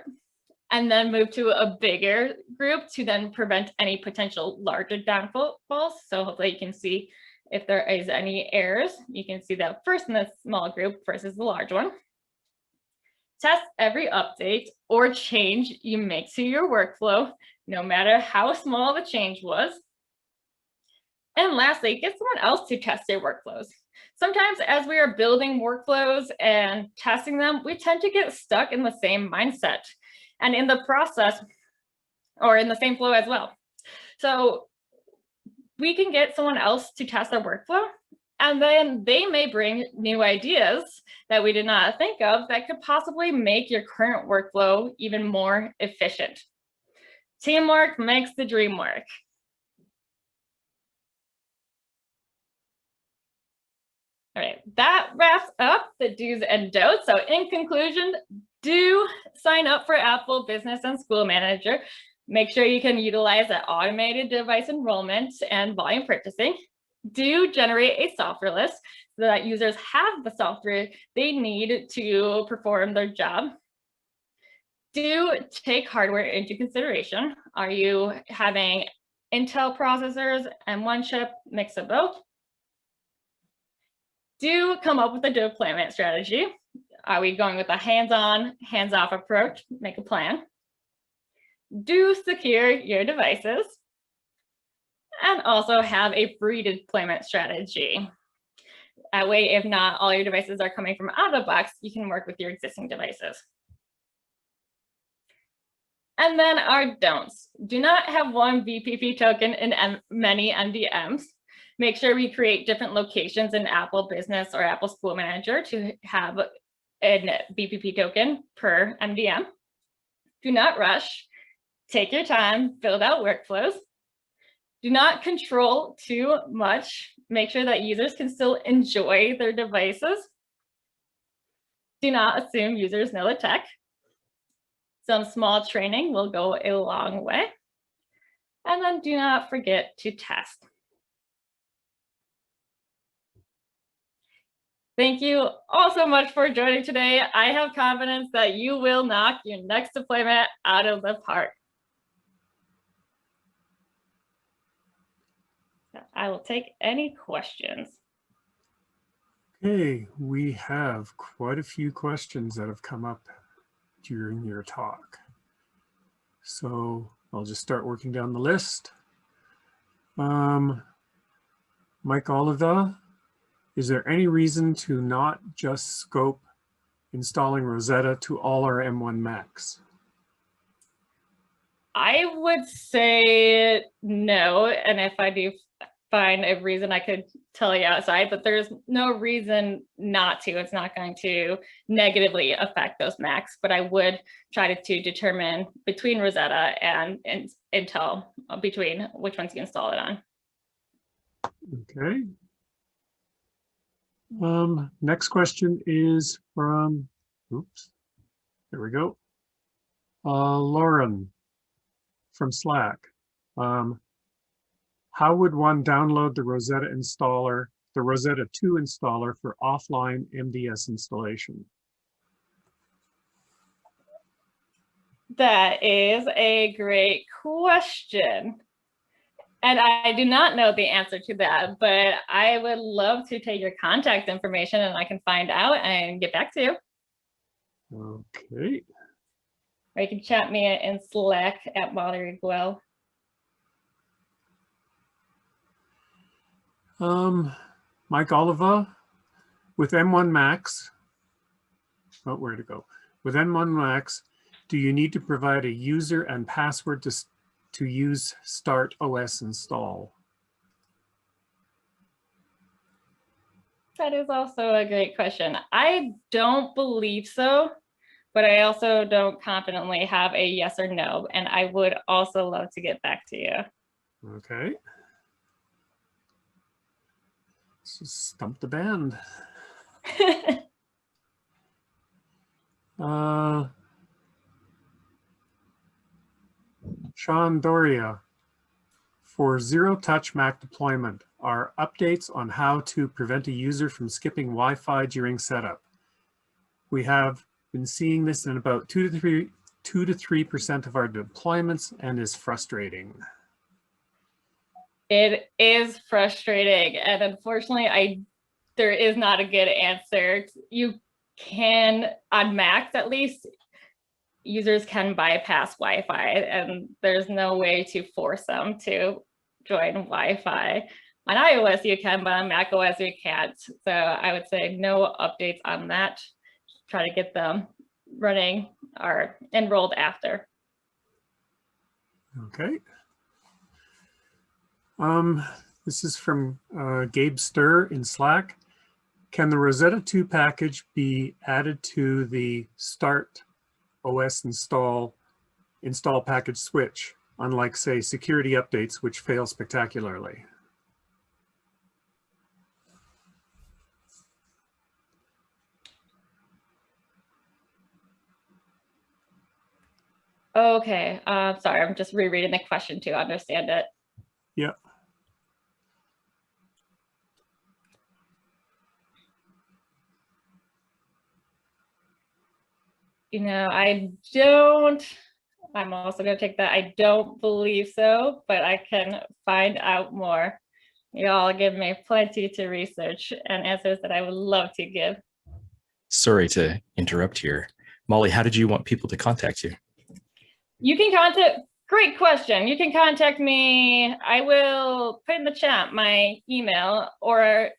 and then move to a bigger group to then prevent any potential larger downfalls. So hopefully you can see if there is any errors. You can see that first in the small group versus the large one. Test every update or change you make to your workflow, no matter how small the change was. And lastly, get someone else to test their workflows. Sometimes as we are building workflows and testing them, we tend to get stuck in the same mindset and in the process, or in the same flow as well. So we can get someone else to test our workflow, and then they may bring new ideas that we did not think of that could possibly make your current workflow even more efficient. Teamwork makes the dream work. All right, that wraps up the do's and don'ts. So in conclusion, do sign up for Apple Business and School Manager. Make sure you can utilize that automated device enrollment and volume purchasing. Do generate a software list so that users have the software they need to perform their job. Do take hardware into consideration. Are you having Intel processors and one chip, mix of both? Do come up with a deployment strategy. Are we going with a hands-on, hands-off approach? Make a plan. Do secure your devices. And also have a free deployment strategy. That way, if not all your devices are coming from out of the box, you can work with your existing devices. And then our don'ts. Do not have one BPP token in many MDMs. Make sure we create different locations in Apple Business or Apple School Manager to have a BPP token per MDM. Do not rush. Take your time, build out workflows. Do not control too much. Make sure that users can still enjoy their devices. Do not assume users know the tech. Some small training will go a long way. And then do not forget to test. Thank you all so much for joining today. I have confidence that you will knock your next deployment out of the park. I will take any questions. Okay, we have quite a few questions that have come up during your talk. So I'll just start working down the list. Mike Oliva, is there any reason to not just scope installing Rosetta to all our M1 Macs? I would say no, and if I do find a reason, I could tell you outside, but there's no reason not to. It's not going to negatively affect those Macs, but I would try to determine between Rosetta and Intel, between which ones you install it on. Okay. Next question is from, oops, there we go. Lauren from Slack. How would one download the Rosetta installer, the Rosetta 2 installer for offline MDS installation? That is a great question. And I do not know the answer to that, but I would love to take your contact information and I can find out and get back to you. Okay. Or you can chat me in Slack at Molly Rigual. Mike Oliva, with M1 Max, oh, where to go? With M1 Max, do you need to provide a user and password to use Start OS install? That is also a great question. I don't believe so, but I also don't confidently have a yes or no, and I would also love to get back to you. Okay. Let's just stump the band. Sean Doria, for zero-touch Mac deployment, are updates on how to prevent a user from skipping Wi-Fi during setup. We have been seeing this in about 2 to 3% of our deployments and is frustrating. It is frustrating, and unfortunately, there is not a good answer. You can, on Macs at least, users can bypass Wi-Fi, and there's no way to force them to join Wi-Fi. On iOS you can, but on macOS you can't. So I would say no updates on that. Try to get them running or enrolled after. Okay. This is from Gabe Stir in Slack. Can the Rosetta 2 package be added to the Start OS install package switch, unlike, say, security updates, which fail spectacularly? Okay, sorry, I'm just rereading the question to understand it. Yeah. You know, I'm also going to take that. I don't believe so, but I can find out more. You all give me plenty to research and answers that I would love to give. Sorry to interrupt here. Molly, how did you want people to contact you? You can great question. You can contact me. I will put in the chat my email, or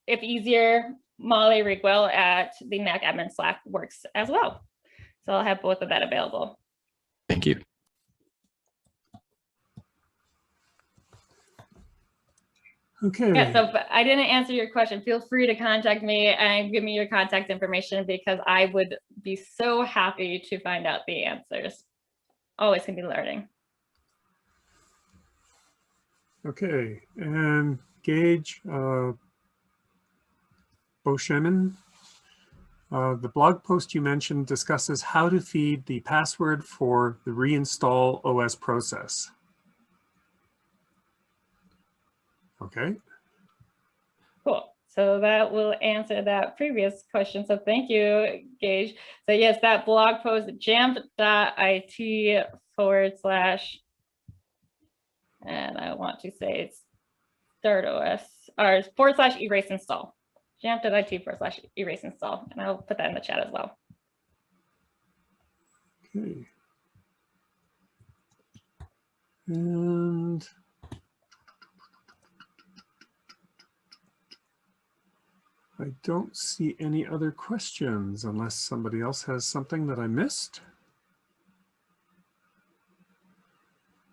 if easier, Molly Rigual at the Mac Admin Slack works as well. So I'll have both of that available. Thank you. Okay. Yeah, so if I didn't answer your question, feel free to contact me and give me your contact information because I would be so happy to find out the answers. Always can be learning. Okay, and Gage Beauchemin, the blog post you mentioned discusses how to feed the password for the reinstall OS process. Okay. Cool. So that will answer that previous question. So thank you, Gage. So yes, that blog post, jamf.it / and I want to say it's start OS or / erase install. jamf.it / erase install. And I'll put that in the chat as well. Okay. And I don't see any other questions unless somebody else has something that I missed.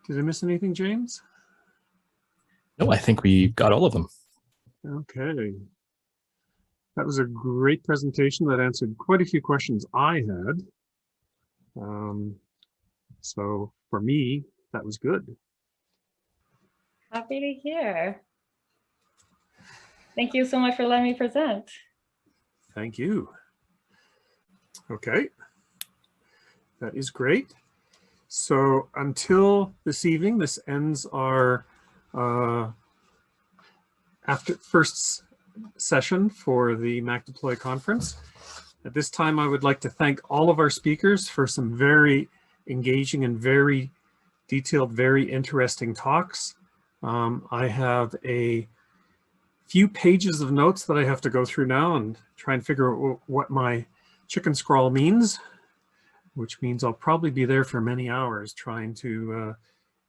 Did I miss anything, James? No, I think we got all of them. Okay. That was a great presentation that answered quite a few questions I had. So for me, that was good. Happy to hear. Thank you so much for letting me present. Thank you. Okay. That is great. So until this evening, this ends our first session for the MacDeploy conference. At this time, I would like to thank all of our speakers for some very engaging and very detailed, very interesting talks. I have a few pages of notes that I have to go through now and try and figure out what my chicken scrawl means, which means I'll probably be there for many hours trying to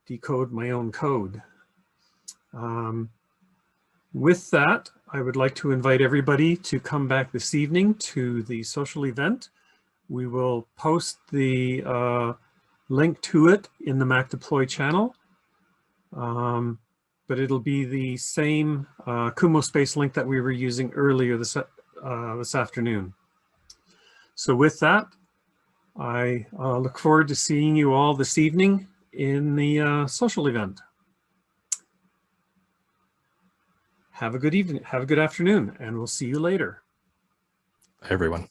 decode my own code. With that, I would like to invite everybody to come back this evening to the social event. We will post the link to it in the MacDeploy channel, but it'll be the same Kumo Space link that we were using earlier this afternoon. So with that, I look forward to seeing you all this evening in the social event. Have a good evening, have a good afternoon, and we'll see you later. Bye, everyone.